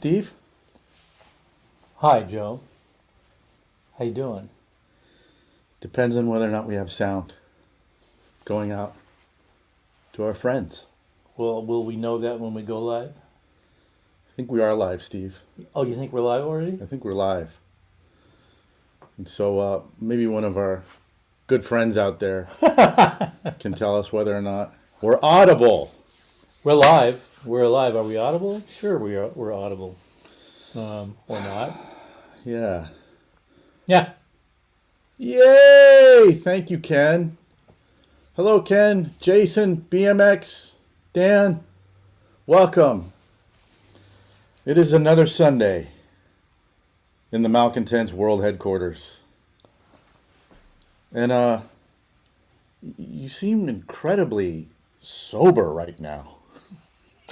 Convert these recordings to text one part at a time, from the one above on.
Steve. Hi, Joe. How you doing? Depends on whether or not we have sound going out to our friends. Well, will we know that when we go live? I think we are live, Steve. Oh, you think we're live already? I think we're live. And so maybe one of our good friends out there can tell us whether or not we're audible. We're live. We're live. Are we audible? Sure, we are. We're audible. Or not? Yeah. Yeah. Yay! Thank you, Ken. Hello, Ken, Jason, BMX, Dan. Welcome. It is another Sunday in the Malcontents World Headquarters. And you seem incredibly sober right now.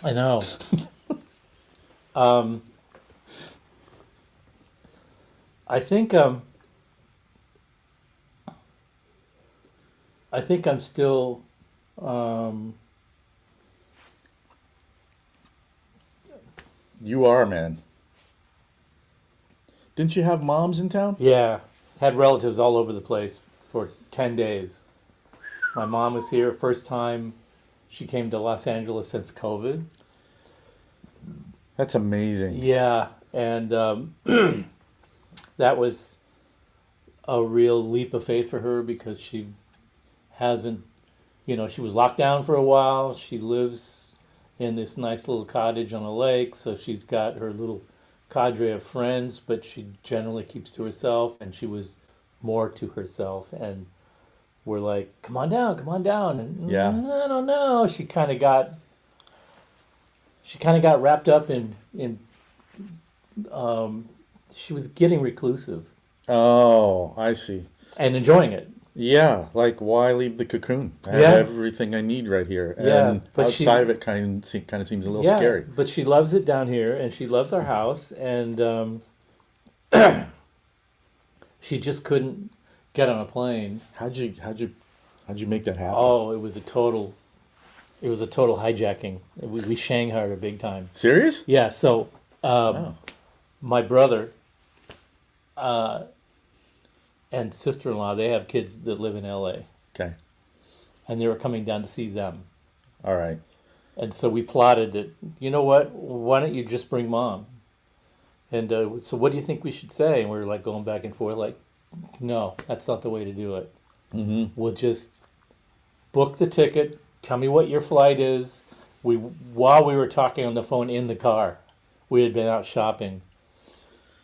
I know. I think I'm still You are, man. Didn't you have moms in town? yeah, had relatives all over the place for 10 days. My mom was here first time she came to Los Angeles since COVID. That's amazing. Yeah, and that was a real leap of faith for her because she hasn't, she was locked down for a while. She lives in this nice little cottage on a lake, so she's got her little cadre of friends, but she generally keeps to herself, and she was more to herself. And we're like, come on down, and Yeah. no. She kind of got wrapped up in she was getting reclusive Oh, I see. and enjoying it. Yeah, like why leave the cocoon? I have Yeah. everything I need right here. Yeah, And but outside of it kind of seems a little Yeah, scary. but she loves it down here, and she loves our house, and she just couldn't get on a plane. How'd you make that happen? Oh, it was a total hijacking. We Shanghaied her big time. Serious? Yeah, so Wow. my brother and sister-in-law, they have kids that live in LA, Okay. and they were coming down to see them. All right. And so we plotted it. You know what? Why don't you just bring mom? And so what do you think we should say? And we were like going back and forth, like, no, that's not the way to do it. Mm-hmm. We'll just book the ticket. Tell me what your flight is. While we were talking on the phone in the car, we had been out shopping.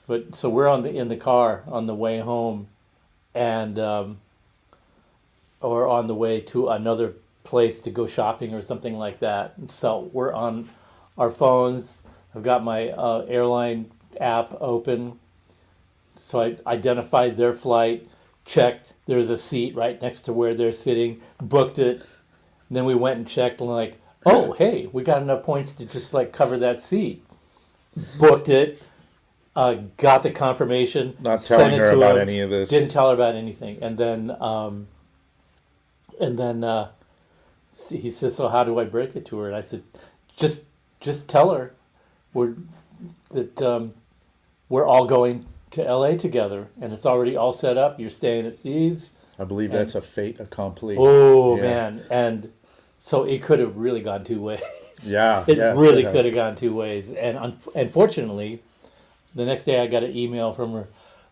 But so we're in the car on the way home, and or on the way to another place to go shopping or something like that. So we're on our phones. I've got my airline app open. So I identified their flight, checked. There's a seat right next to where they're sitting, booked it. And then we went and checked and like, oh, hey, we got enough points to just like cover that seat. Booked it, got the confirmation. Not sent telling it her to about any of this. Didn't tell her about anything. And then he says, so how do I break it to her? And I said, just tell her that we're all going to LA together, and it's already all set up. You're staying at Steve's. I believe that's a fait accompli. Oh, Yeah. man. And so it could have really gone two ways. Yeah. It yeah, really yeah. could have gone two ways. And unfortunately, the next day I got an email from her.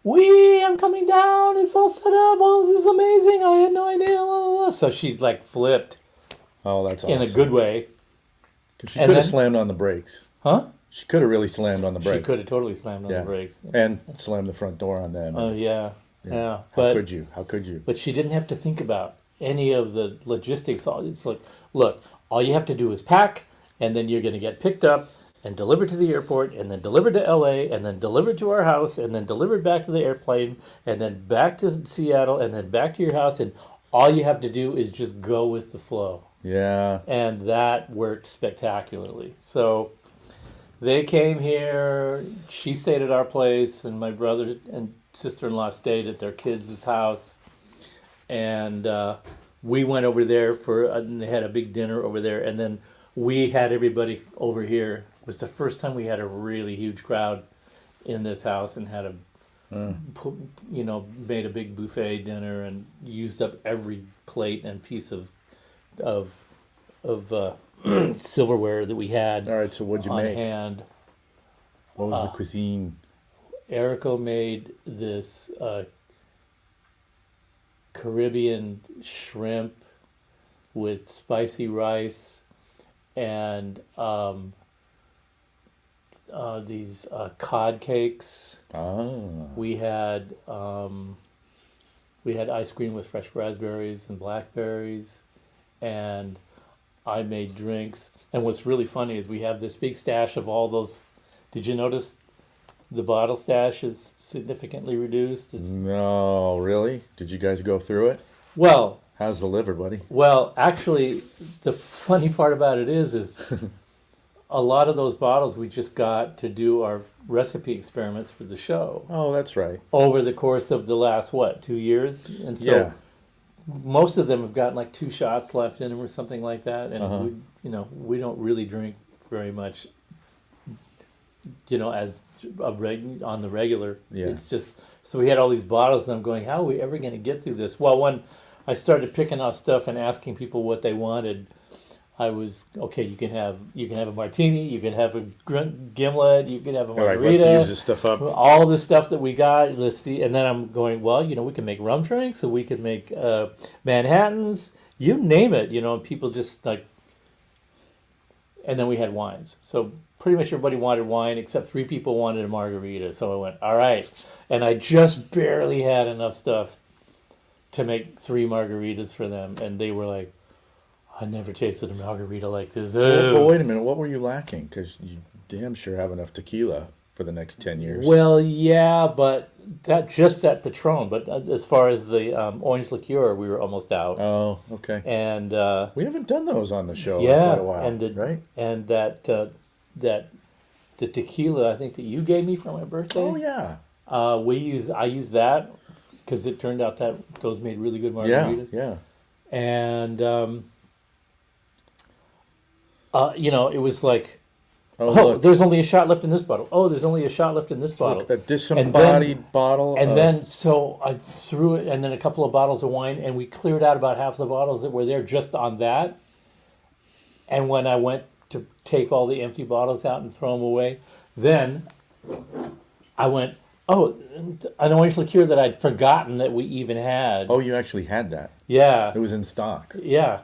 I'm coming down. It's all set up. Oh, this is amazing. I had no idea. Blah, blah, blah. So she like flipped Oh, that's awesome. in a good way. 'Cause she And could have then- slammed on the brakes. Huh? She could have really slammed on the She brakes. could have totally slammed on Yeah. the brakes. And slammed the front door on them. Oh, yeah. Yeah. How But could you? How could you? But she didn't have to think about any of the logistics. It's like, look, all you have to do is pack, and then you're going to get picked up and delivered to the airport, and then delivered to LA, and then delivered to our house, and then delivered back to the airplane, and then back to Seattle, and then back to your house. And all you have to do is just go with the flow. Yeah. And that worked spectacularly. So they came here, she stayed at our place, and my brother and sister-in-law stayed at their kids' house. And we went over there and they had a big dinner over there. And then we had everybody over here was the first time we had a really huge crowd in this house and had made a big buffet dinner and used up every plate and piece of silverware that we had All right, so what'd you on make? hand. What was the cuisine? Erico made this Caribbean shrimp with spicy rice and these cod cakes. We had ice cream with fresh raspberries and blackberries, and I made drinks. And what's really funny is we have this big stash of all those. Did you notice the bottle stash is significantly reduced? No, really? Did you guys go through it? Well, How's the liver, buddy? well, actually, the funny part about it is a lot of those bottles we just got to do our recipe experiments for the show Oh, that's right. over the course of the last 2 years, and so Yeah. most of them have got like 2 shots left in them or something like that, and we don't really drink very much, as on the regular. Yeah. It's just so we had all these bottles, and I'm going, how are we ever going to get through this? Well, when I started picking out stuff and asking people what they wanted, I was okay. You can have a martini, you can have a gimlet, you can have a All right, margarita. let's use this stuff up. All the stuff that we got. Let's see, and then I'm going. Well, we can make rum drinks, and we can make Manhattans. You name it. And people just like. And then we had wines. So pretty much everybody wanted wine except 3 people wanted a margarita. So I went, all right, and I just barely had enough stuff to make 3 margaritas for them, and they were like, I never tasted a margarita like this. Well, wait a minute. What were you lacking? Because you damn sure have enough tequila for the next 10 years. Well, yeah, but that Patron. But as far as the orange liqueur, we were almost out. Oh, okay. And We haven't done those on the show in yeah, quite a while, and right? and the tequila I think that you gave me for my birthday. Oh, yeah. I used that because it turned out that those made really good margaritas. Yeah. And it was like, Oh, oh, look. there's only a shot left in this bottle. Oh, there's only a shot left in this bottle. Look, a disembodied bottle. And of... then, so I threw it, and then a couple of bottles of wine, and we cleared out about half the bottles that were there just on that. And when I went to take all the empty bottles out and throw them away, then I went, oh, an orange liqueur that I'd forgotten that we even had. Oh, you actually had that. Yeah. It was in stock. Yeah,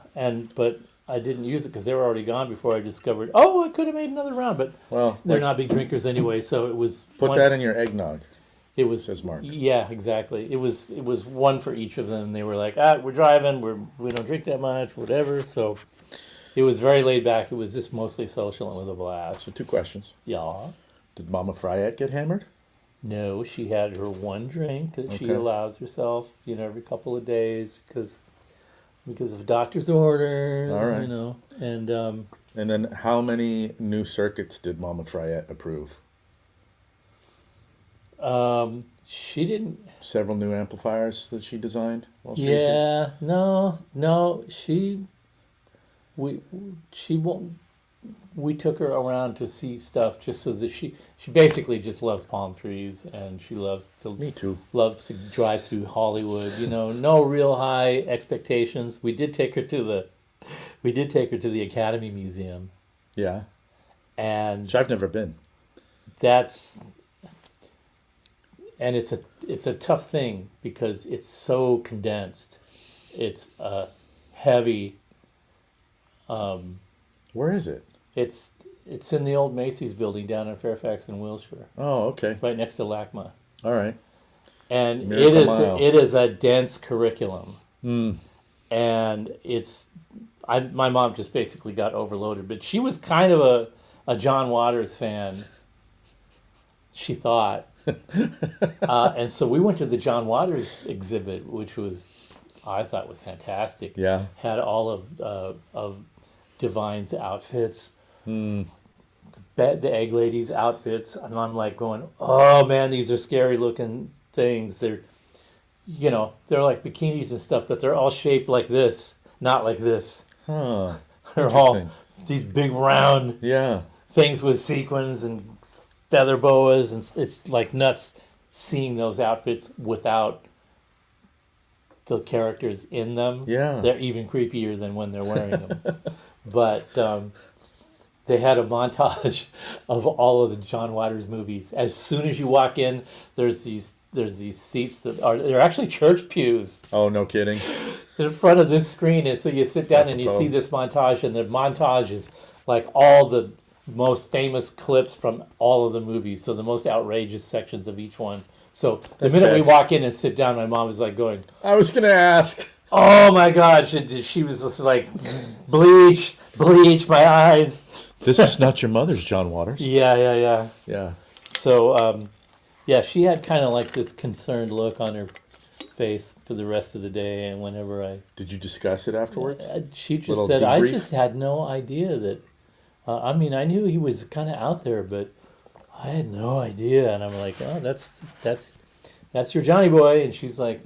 but I didn't use it because they were already gone before I discovered, oh, I could have made another round, but Well, they're not big drinkers anyway, so it was... Put that in your eggnog, it was, says Mark. Yeah, exactly. It was one for each of them. They were like, we're driving, we don't drink that much, whatever, so it was very laid back. It was just mostly social and with a blast. So 2 questions. Yeah. Did Mama Fryette get hammered? No, she had her one drink that she Okay. allows herself, every couple of days because of doctor's orders, All right. and And then how many new circuits did Mama Fryette approve? she didn't. Several new amplifiers that she designed? While she was here? Yeah, no, she won't. We took her around to see stuff just so that she basically just loves palm trees, and she loves Me too. to drive through Hollywood. No real high expectations. We did take her to the Academy Museum, Yeah. and Which I've never been. it's a tough thing because it's so condensed. It's heavy. Where is it? It's in the old Macy's building down in Fairfax and Wilshire, Oh, okay. right next to LACMA. All right. And Miracle Mile. it is a dense curriculum. Mm. And my mom just basically got overloaded, but she was kind of a John Waters fan, she thought. And so we went to the John Waters exhibit, which I thought was fantastic. Yeah. Had all of Divine's outfits, Mm. the Egg Lady's outfits, and I'm like going, oh man, these are scary looking things. They're like bikinis and stuff, but they're all shaped like this, not like this. Huh. They're all Interesting. these big round Yeah. things with sequins and feather boas, and it's like nuts seeing those outfits without the characters in them. Yeah. They're even creepier than when they're wearing them. But they had a montage of all of the John Waters movies. As soon as you walk in, there's these seats they're actually church pews Oh, no kidding. in front of this screen, and so you sit down and you see this montage, and the montage is like all the most famous clips from all of the movies, so the most outrageous sections of each one. So the minute we walk in and sit down, my mom was like going, I was gonna ask. "Oh my God!" She was just like, bleach my eyes. This is not your mother's, John Waters. Yeah. Yeah. So yeah, she had kind of like this concerned look on her face for the rest of the day, and whenever Did you discuss it afterwards? she just Little said, I debrief? just had no idea that. I mean, I knew he was kind of out there, but I had no idea. And I'm like, oh, that's your Johnny boy. And she's like,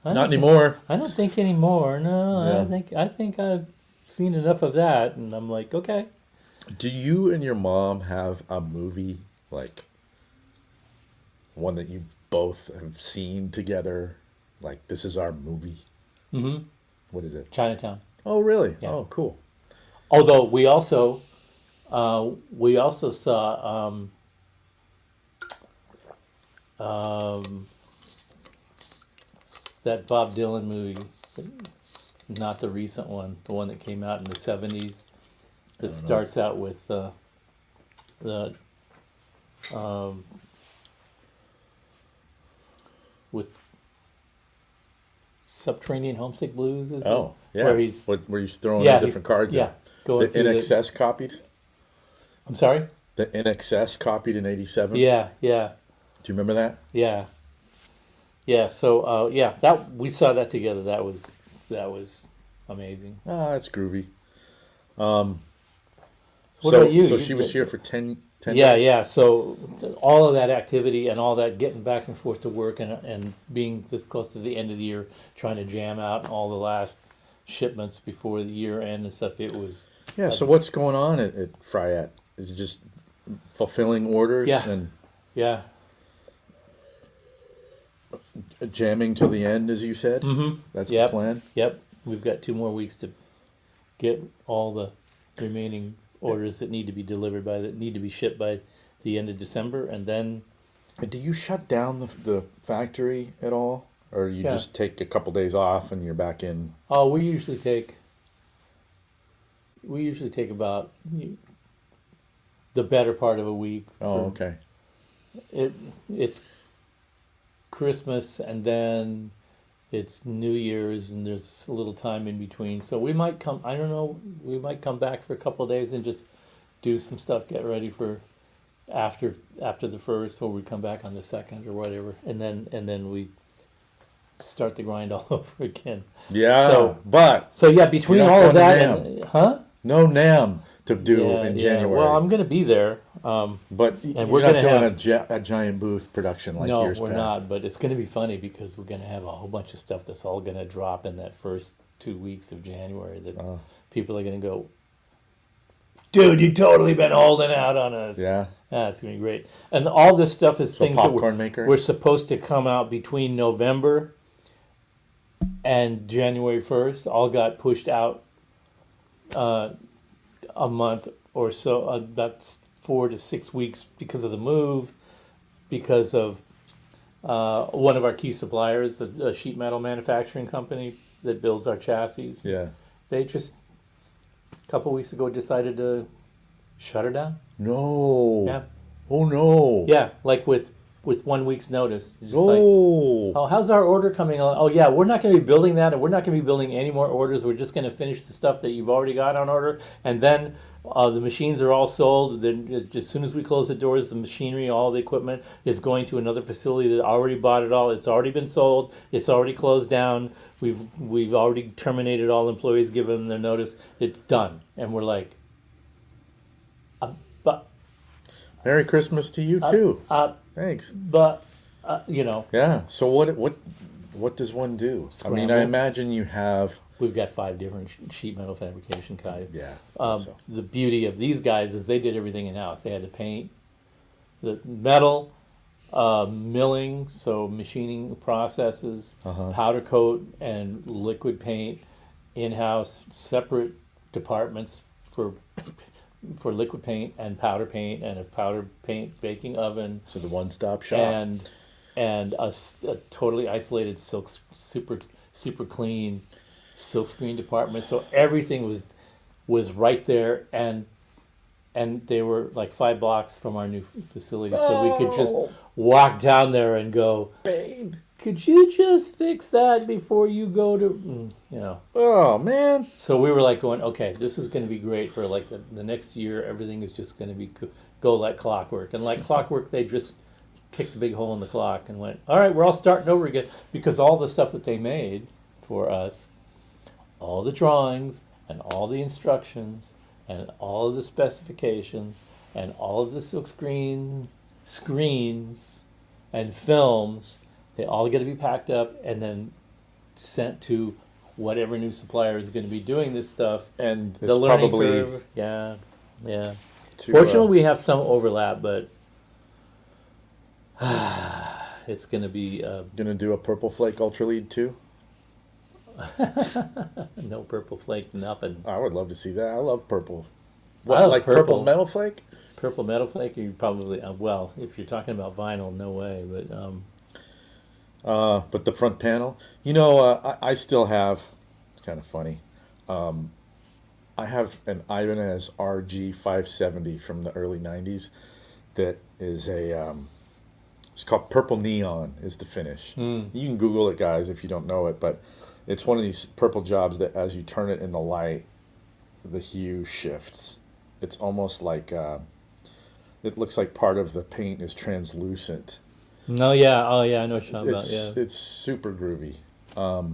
Not anymore. I don't think anymore. No, Yeah. I think I've seen enough of that. And I'm like, okay. Do you and your mom have a movie, like one that you both have seen together? Like, this is our movie? Mm-hmm. What is it? Chinatown. Oh, really? Yeah. Oh, cool. Although we also saw that Bob Dylan movie, not the recent one, the one that came out in the 70s, that starts out with with Subterranean Homesick Blues. Is Oh, it? yeah. Where he's where he's throwing yeah, the different cards yeah, in. going The through In Excess copied? I'm sorry. The In Excess copied in 87? Yeah. Do you remember that? Yeah. So that we saw that together. That was amazing. Ah, that's groovy. What about you? So she was here for 10 Yeah, days? yeah. So all of that activity and all that getting back and forth to work and being this close to the end of the year, trying to jam out all the last shipments before the year end and stuff. It was Yeah, so what's going on at Fryette? Is it just fulfilling orders and yeah. jamming till the end, as you said? Mm-hmm. That's Yep. the plan? Yep. We've got 2 more weeks to get all the remaining orders that need to be shipped by the end of December, and then And do you shut down the factory at all? Or you Yeah. just take a couple days off and you're back in? we usually take about the better part of a week. Oh, for- okay. It's Christmas and then it's New Year's and there's a little time in between. So we might come. I don't know. We might come back for a couple of days and just do some stuff. Get ready for after the first, or we come back on the second or whatever, and then we start the grind all over again. Yeah, So- but So yeah, between You're not all of going to that, NAMM. huh? no NAMM to do in Yeah. January. Well, I'm going to be there. But you're we're not gonna doing have- a giant booth production like No, years we're past. not. But it's going to be funny because we're going to have a whole bunch of stuff that's all going to drop in that first 2 weeks of January. That people are going to go, dude, you totally been holding out on us. Yeah. It's going to be great. And all this stuff is So things that popcorn maker? we're supposed to come out between November and January 1st. All got pushed out a month or so, about 4 to 6 weeks because of the move, because of one of our key suppliers, a sheet metal manufacturing company that builds our chassis. Yeah. They just a couple weeks ago decided to shut her down. No. Yeah. Oh no. Yeah, like with 1 week's notice. Just like, Oh. oh, how's our order coming along? Oh, yeah, we're not going to be building that, and we're not going to be building any more orders. We're just going to finish the stuff that you've already got on order, and then the machines are all sold. Then as soon as we close the doors, the machinery, all the equipment is going to another facility that already bought it all. It's already been sold. It's already closed down. We've already terminated all employees, given them their notice. It's done, and we're like, but. Merry Christmas to you too. Thanks. But you know, Yeah. So what what does one do? I Scramble. mean, I imagine you have. We've got 5 different sheet metal fabrication guys. Yeah. So. The beauty of these guys is they did everything in house. They had to paint the metal, milling, so machining processes, powder coat, and liquid paint in house. Separate departments for liquid paint and powder paint, and a powder paint baking oven. So the one-stop shop. And a totally isolated super clean silkscreen department. So everything was right there, and they were like 5 blocks from our new facility, so we could just walk down there and go, Babe, could you just fix that before you go to, Oh man. So we were like going, okay, this is going to be great for like the next year. Everything is just going to be go like clockwork, and like clockwork, they just kicked a big hole in the clock and went, all right, we're all starting over again, because all the stuff that they made for us, all the drawings and all the instructions and all of the specifications and all of the silkscreen screens and films, they all get to be packed up and then sent to whatever new supplier is going to be doing this stuff. And The it's learning probably curve, yeah. to, Fortunately, we have some overlap, but it's going to be gonna do a purple flake ultra lead too. no purple flake, nothing. I would love to see that. I love purple. I love like purple. metal flake? Purple metal flake, you probably well, if you're talking about vinyl, no way. But the front panel, I still have. It's kind of funny. I have an Ibanez RG570 from the early '90s. That is it's called Purple Neon. Is the finish. You can Google it, guys, if you don't know it. But it's one of these purple jobs that, as you turn it in the light, the hue shifts. It's almost like it looks like part of the paint is translucent. No, yeah, oh yeah, I know what you're talking about. Yeah, It's super groovy. But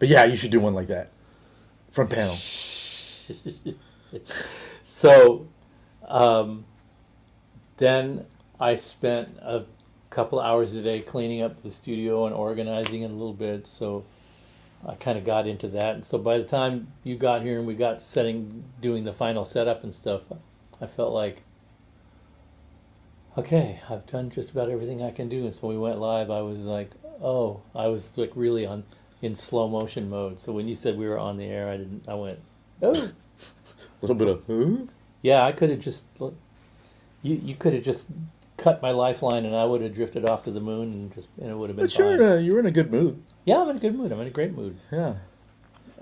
yeah, you should do one like that. Front panel. So, then I spent a couple hours a day cleaning up the studio and organizing it a little bit. So I kind of got into that. And so by the time you got here and we got doing the final setup and stuff, I felt like, okay, I've done just about everything I can do. And so we went live. I was like really in slow motion mode. So when you said we were on the air, I went, oh. A little bit of, huh? Yeah, I could have just, you could have just cut my lifeline and I would have drifted off to the moon and it would have been fine. But you're in a good mood. Yeah, I'm in a good mood. I'm in a great mood. Yeah.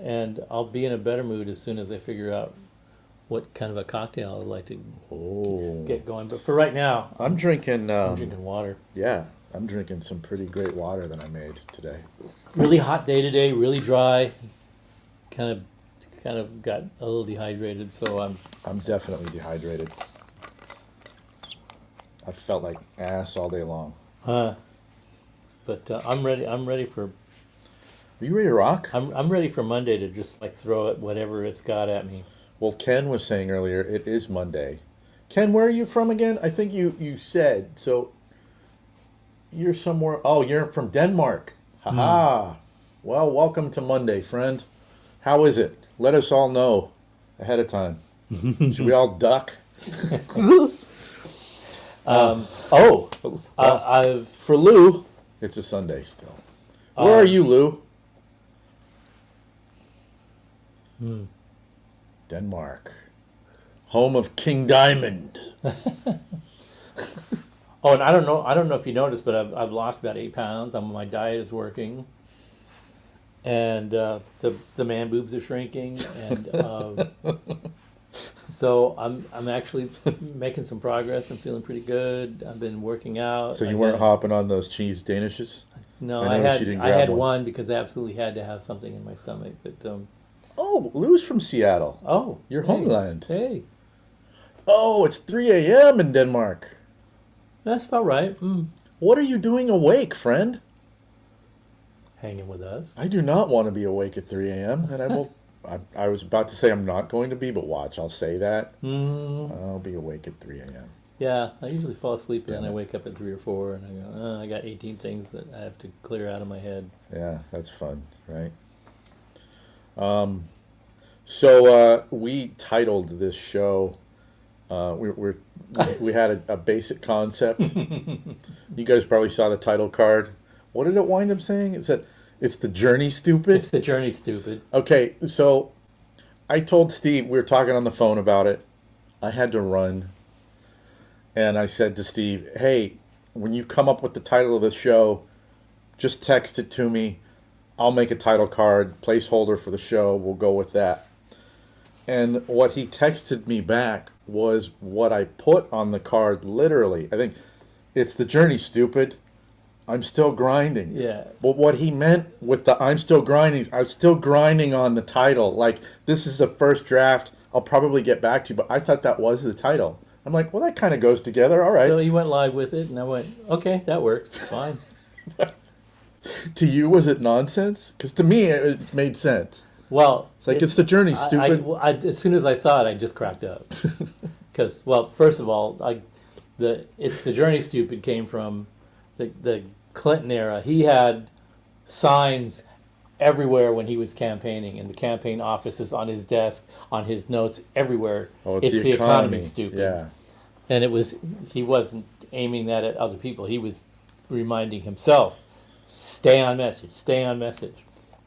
And I'll be in a better mood as soon as I figure out what kind of a cocktail I'd like to get going. But for right now, I'm drinking water. Yeah, I'm drinking some pretty great water that I made today. Really hot day today, really dry. Kind of got a little dehydrated, so I'm definitely dehydrated. I felt like ass all day long. But I'm ready. I'm ready for. Are you ready to rock? I'm ready for Monday to just like throw it whatever it's got at me. Well, Ken was saying earlier it is Monday. Ken, where are you from again? I think you said so. You're somewhere. Oh, you're from Denmark. Haha. Well, welcome to Monday, friend. How is it? Let us all know ahead of time. Should we all duck? For Lou, it's a Sunday still. Where are you, Lou? Denmark, home of King Diamond. Oh, and I don't know if you noticed, but I've lost about 8 pounds. My diet is working, and the man boobs are shrinking, and so I'm actually making some progress. I'm feeling pretty good. I've been working out. So you weren't hopping on those cheese danishes? No, I had one because I absolutely had to have something in my stomach. But oh, Lou's from Seattle. oh, Your hey, homeland. Hey, Oh, it's 3 a.m. in Denmark. that's about right. What are you doing awake, friend? Hanging with us. I do not want to be awake at 3 a.m. and I will. I was about to say I'm not going to be, but watch, I'll say that. I'll be awake at 3 a.m. Yeah, I usually fall asleep and then I wake up at 3 or 4 and I go, oh, I got 18 things that I have to clear out of my head. Yeah, that's fun, right? So we titled this show. We had a basic concept. You guys probably saw the title card. What did it wind up saying? It said, "It's the journey, stupid." It's the journey, stupid. Okay, so I told Steve, we were talking on the phone about it. I had to run. And I said to Steve, hey, when you come up with the title of the show, just text it to me. I'll make a title card, placeholder for the show. We'll go with that. And what he texted me back was what I put on the card, literally. I think, it's the journey, stupid. I'm still grinding. Yeah. But what he meant with the I'm still grinding, I'm still grinding on the title. Like, this is the first draft. I'll probably get back to you. But I thought that was the title. I'm like, well, that kind of goes together. All right. So he went live with it, and I went, okay, that works. Fine. To you, was it nonsense? Because to me, it made sense. Well, It's like, it's the journey, stupid. As soon as I saw it, I just cracked up. Because, well, first of all, it's the journey, stupid came from the Clinton era. He had signs everywhere when he was campaigning, in the campaign offices, on his desk, on his notes, everywhere. Oh, it's the economy, stupid. Yeah. And he wasn't aiming that at other people. He was reminding himself, stay on message.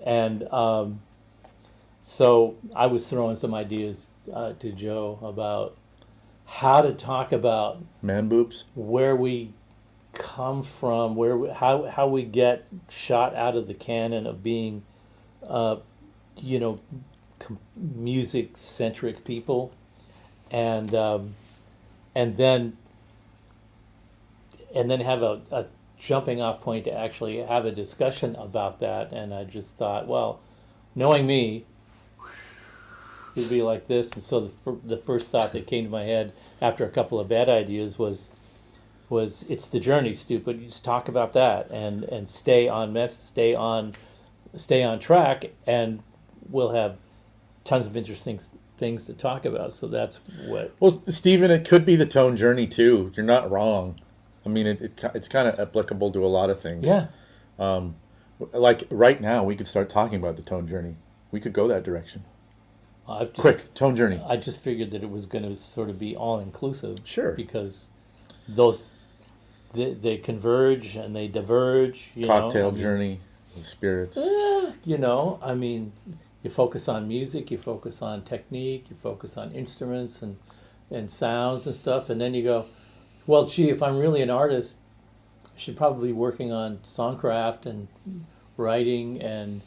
And so I was throwing some ideas to Joe about how to talk about Man boobs? where we come from, how we get shot out of the cannon of being, music centric people, and then have a jumping off point to actually have a discussion about that. And I just thought, well, knowing me, it'd be like this. And so the first thought that came to my head after a couple of bad ideas was it's the journey, stupid. You just talk about that and stay on track, and we'll have tons of interesting things to talk about. So that's what. Well, Stephen, it could be the tone journey too. You're not wrong. I mean, it's kind of applicable to a lot of things. Yeah. Like right now, we could start talking about the tone journey. We could go that direction. Quick, tone journey. I just figured that it was going to sort of be all inclusive. Sure. Because they converge and they diverge. Cocktail journey, the spirits. I mean, you focus on music, you focus on technique, you focus on instruments and sounds and stuff, and then you go, well, gee, if I'm really an artist, I should probably be working on songcraft and writing and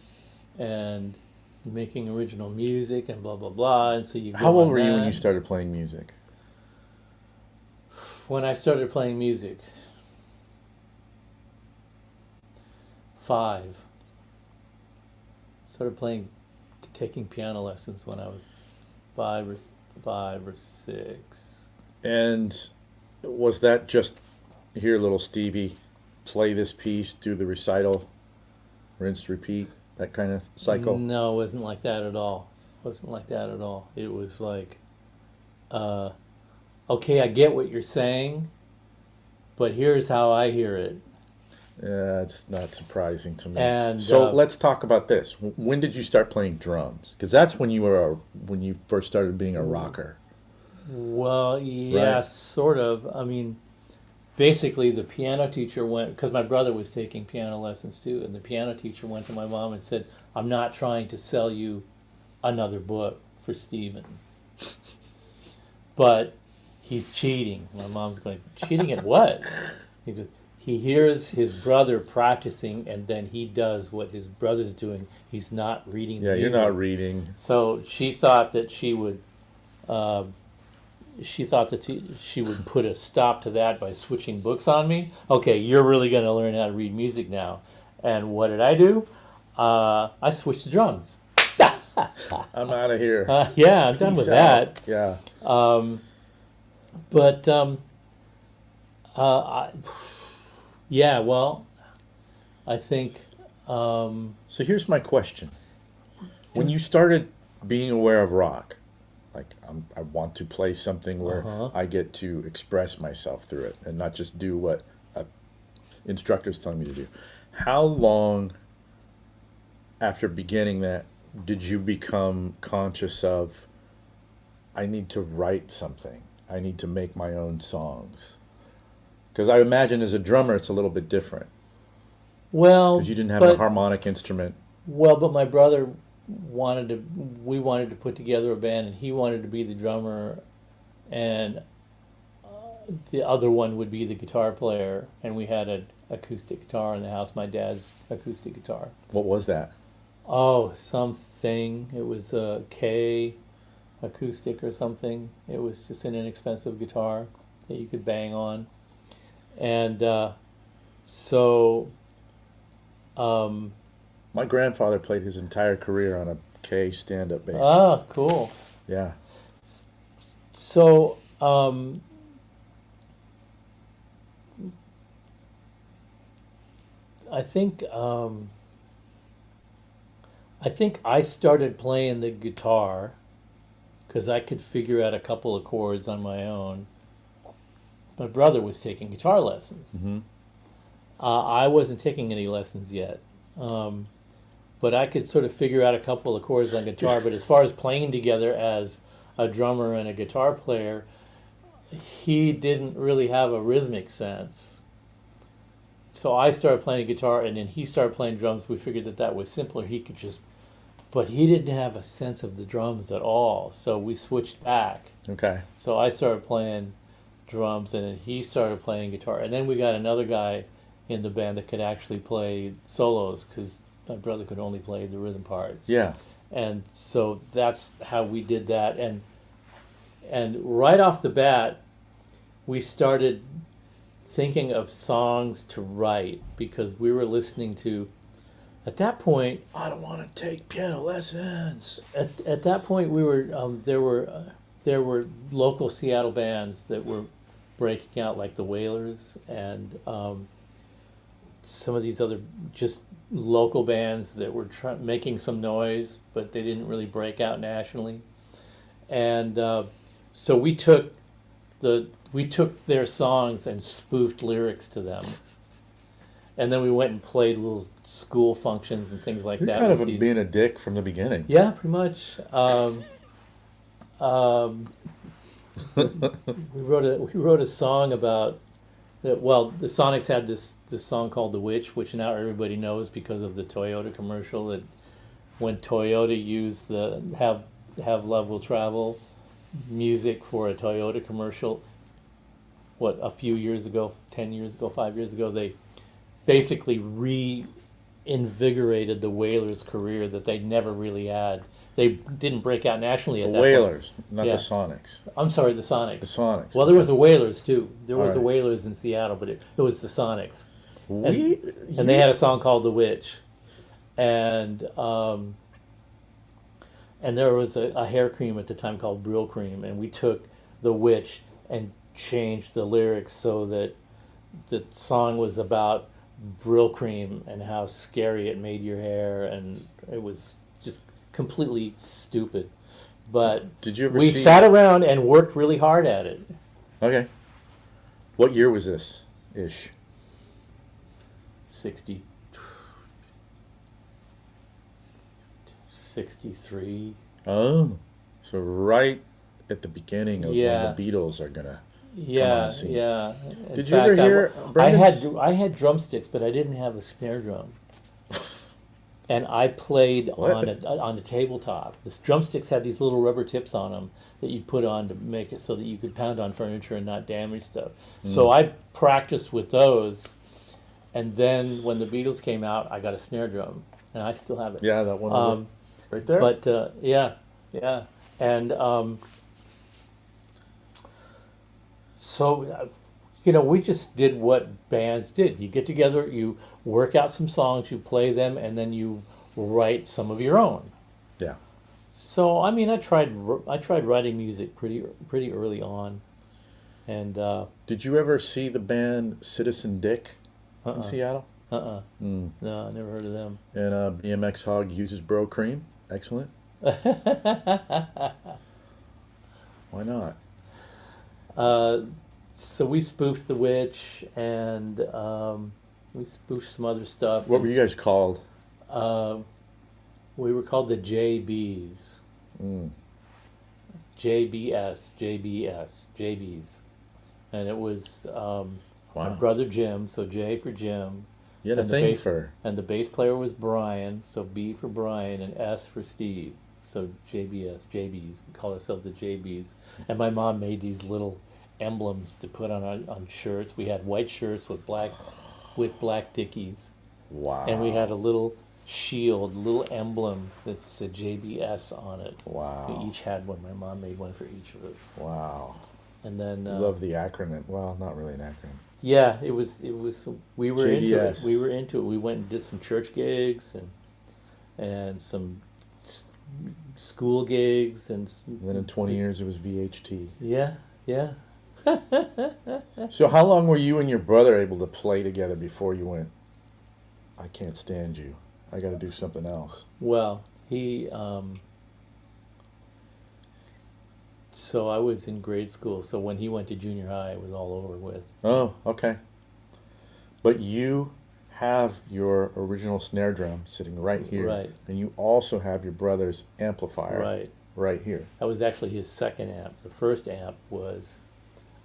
making original music and blah blah blah. And so you go. How old were you that. when you started playing music? When I started playing music, 5. Started taking piano lessons when I was 5 or 6. And was that just, here, little Stevie, play this piece, do the recital, rinse, repeat, that kind of cycle? No, it wasn't like that at all. It was like, okay, I get what you're saying, but here's how I hear it. Yeah, it's not surprising to me. And so let's talk about this. When did you start playing drums? Because that's when you first started being a rocker. Well, yeah, right? Sort of. I mean, basically the piano teacher went, because my brother was taking piano lessons too, and the piano teacher went to my mom and said, I'm not trying to sell you another book for Stephen, but he's cheating. My mom's going, cheating at what? He goes, he hears his brother practicing, and then he does what his brother's doing. He's not reading the music. You're not reading. So she thought that she would she would put a stop to that by switching books on me. Okay, you're really going to learn how to read music now. And what did I do? I switched to drums. I'm out of here. Yeah, I'm done with that. Yeah. Yeah, well, I think... So here's my question. When you started being aware of rock, Like I want to play something where I get to express myself through it and not just do what a instructor's telling me to do. How long after beginning that did you become conscious of, I need to write something, I need to make my own songs? Because I imagine as a drummer it's a little bit different. Well, Because you didn't have a harmonic instrument. Well, but my brother we wanted to put together a band, and he wanted to be the drummer, and the other one would be the guitar player, and we had an acoustic guitar in the house, my dad's acoustic guitar. What was that? Oh, something. It was a K acoustic or something. It was just an inexpensive guitar that you could bang on. And my grandfather played his entire career on a K stand-up bass. Ah, cool. Yeah. So, I think I started playing the guitar because I could figure out a couple of chords on my own. My brother was taking guitar lessons. Mm-hmm. I wasn't taking any lessons yet. But I could sort of figure out a couple of chords on guitar. But as far as playing together as a drummer and a guitar player, he didn't really have a rhythmic sense. So I started playing guitar, and then he started playing drums. We figured that was simpler. He could just, but he didn't have a sense of the drums at all. So we switched back. Okay. So I started playing drums, and then he started playing guitar. And then we got another guy in the band that could actually play solos, because my brother could only play the rhythm parts. Yeah. And so that's how we did that. And right off the bat, we started thinking of songs to write, because we were listening to, at that point, I don't want to take piano lessons. At that point, we were there were local Seattle bands that were breaking out, like the Wailers and some of these other just local bands that were making some noise, but they didn't really break out nationally. And so we took their songs and spoofed lyrics to them, and then we went and played little school functions and things like You're that. kind of being a dick from the beginning. Yeah, pretty much. We wrote a song about that. Well, the Sonics had this song called "The Witch," which now everybody knows because of the Toyota commercial. That when Toyota used the "Have Love Will Travel" music for a Toyota commercial, a few years ago, 10 years ago, 5 years ago, they basically reinvigorated the Wailers' career that they never really had. They didn't break out nationally at The that Wailers, point. not Yeah. the Sonics. I'm sorry, the Sonics. The Sonics. Well, there was a Wailers too. There was a All right. Wailers in Seattle, but it was the Sonics. We And they had a song called "The Witch," and there was a hair cream at the time called Brill Cream, and we took "The Witch" and changed the lyrics so that the song was about Brill Cream and how scary it made your hair, and it was just completely stupid. But Did you ever we see? sat around and worked really hard at it. Okay. What year was this? Ish. 63. Oh, so right at the beginning of Yeah. when the Beatles are gonna. Yeah, on, see. yeah. In Did you ever fact, hear I Brendan's- had drumsticks, but I didn't have a snare drum. And I played What? on a tabletop. The drumsticks had these little rubber tips on them that you put on to make it so that you could pound on furniture and not damage stuff. So I practiced with those, and then when the Beatles came out, I got a snare drum, and I still have it. Yeah, that one right there. But yeah, and so we just did what bands did. You get together, you work out some songs, you play them, and then you write some of your own. Yeah. So I mean, I tried writing music pretty early on, and Did you ever see the band Citizen Dick in Seattle? no, I never heard of them. And BMX Hog uses Bro Cream. Excellent. Why not? So we spoofed The Witch, and we spoofed some other stuff. What were you guys called? We were called the JBs. Mm. JBs. And it was my Wow. brother Jim, so J for Jim. You had a And thing for... And the bass player was Brian, so B for Brian, and S for Steve. So JBs. We call ourselves the JBs. And my mom made these little emblems to put on shirts. We had white shirts with black dickies. Wow. And we had a little shield, a little emblem that said JBS on it. Wow. We each had one. My mom made one for each of us. Wow. And then I love the acronym. Well, not really an acronym. yeah, it was we were into it. JBS. We were into it. We went and did some church gigs and some school gigs and And then in 20 years, it was VHT. yeah. So how long were you and your brother able to play together before you went, I can't stand you, I got to do something else? Well, so I was in grade school, so when he went to junior high, it was all over with. Oh, okay. But you have your original snare drum sitting right here. Right. And you also have your brother's amplifier right here. That was actually his second amp. The first amp was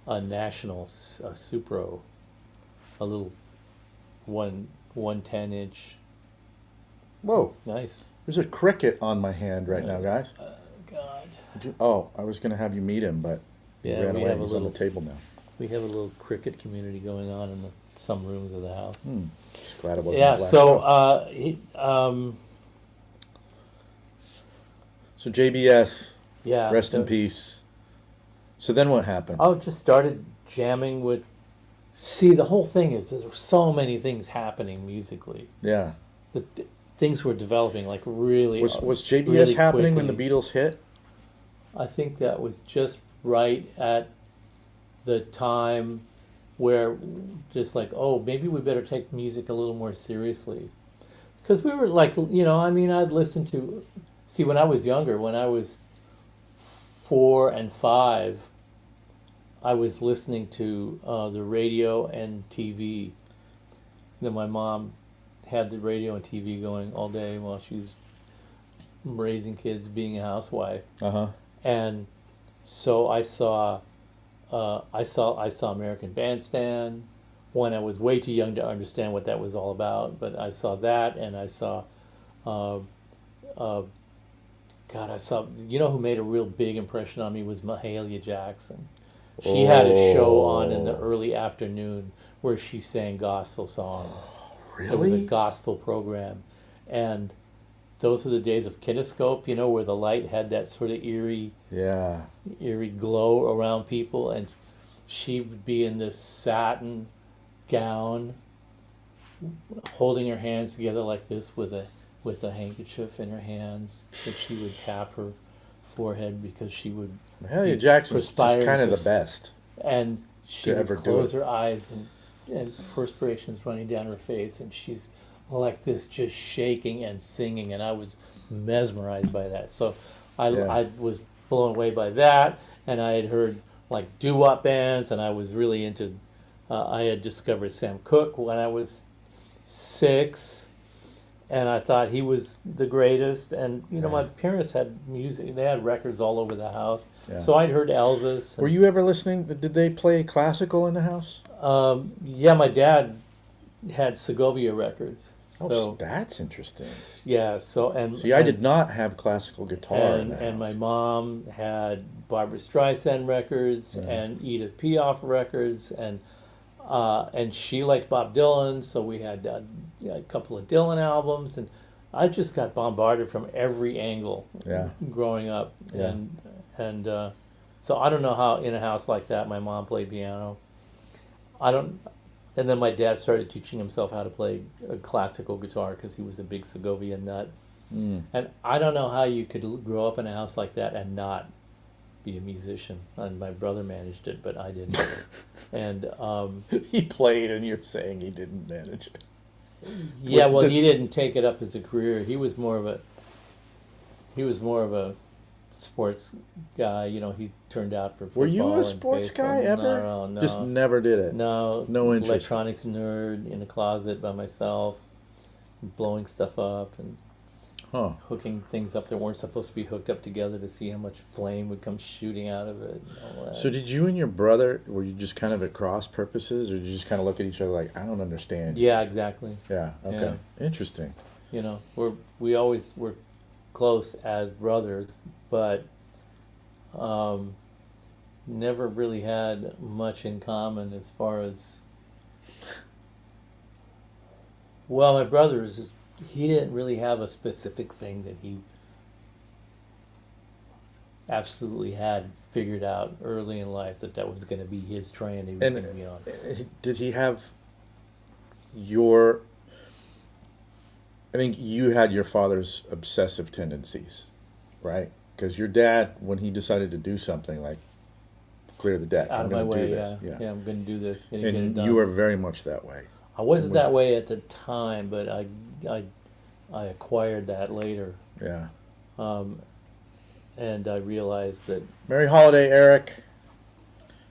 a National Supro, a little 110-inch. Whoa. Nice. There's a cricket on my hand right now, guys. God. I was going to have you meet him, but he Yeah, ran we away. have a He's on the little- table now. We have a little cricket community going on in some rooms of the house. Just glad it wasn't Yeah. a black So hole. So JBS, yeah. rest in peace. So then what happened? I just started jamming with. See, the whole thing is there were so many things happening musically. Yeah. Things were developing like really. Was JBS really happening when the quickly. Beatles hit? I think that was just right at the time where just like, oh, maybe we better take music a little more seriously. Because we were like, I'd listen to, see, when I was younger, when I was 4 and 5, I was listening to the radio and TV. Then my mom had the radio and TV going all day while she was raising kids, being a housewife. Uh-huh. And so I saw American Bandstand when I was way too young to understand what that was all about. But I saw that, and I saw, who made a real big impression on me was Mahalia Jackson. She had a show on in the early afternoon where she sang gospel songs. Really? It was a gospel program, and those were the days of Kinescope, where the light had that sort of eerie glow around people, and she would be in this satin gown, holding her hands together like this with a handkerchief in her hands that she would tap her forehead because she would. Mahalia Jackson's just kind of the best. And she to would ever do close it. her eyes and perspiration's running down her face, and she's like this, just shaking and singing, and I was mesmerized by that. So I was blown away by that, and I had heard like doo-wop bands, and I was really into. I had discovered Sam Cooke when I was 6, and I thought he was the greatest. And my parents had music; they had records all over the house. Yeah. So I'd heard Elvis. Were you ever listening? Did they play classical in the house? Yeah, my dad had Segovia records. Oh, So that's interesting. yeah, See, I did not have classical guitar in the and house. my mom had Barbra Streisand records and Edith Piaf records, and she liked Bob Dylan, so we had a couple of Dylan albums, and I just got bombarded from every angle growing up, Yeah. and so I don't know how in a house like that my mom played piano. And then my dad started teaching himself how to play a classical guitar because he was a big Segovia nut. And I don't know how you could grow up in a house like that and not be a musician. And my brother managed it, but I didn't. And He played, and you're saying he didn't manage it. yeah, well, Did- he didn't take it up as a career. He was more of a sports guy. He turned out for football. Were you a and sports baseball. guy ever? No. Just never did it. No. No interest. Electronics nerd in a closet by myself, blowing stuff up and hooking things up that weren't supposed to be hooked up together to see how much flame would come shooting out of it. And all that. So did you and your brother, were you just kind of at cross purposes, or did you just kind of look at each other like, I don't understand? Yeah, exactly. Yeah, okay. Yeah. Interesting. We always were close as brothers, but never really had much in common as far as. Well, my brother he didn't really have a specific thing that he absolutely had figured out early in life that was going to be his train he was going to be on. Did he have your? I think you had your father's obsessive tendencies, right? Because your dad, when he decided to do something, like clear the deck, Out I'm of my going to way, do this. yeah, I'm going to do this. Get it And done. you were very much that way. I wasn't that way at the time, but I acquired that later, Yeah. and I realized that. Merry holiday, Eric.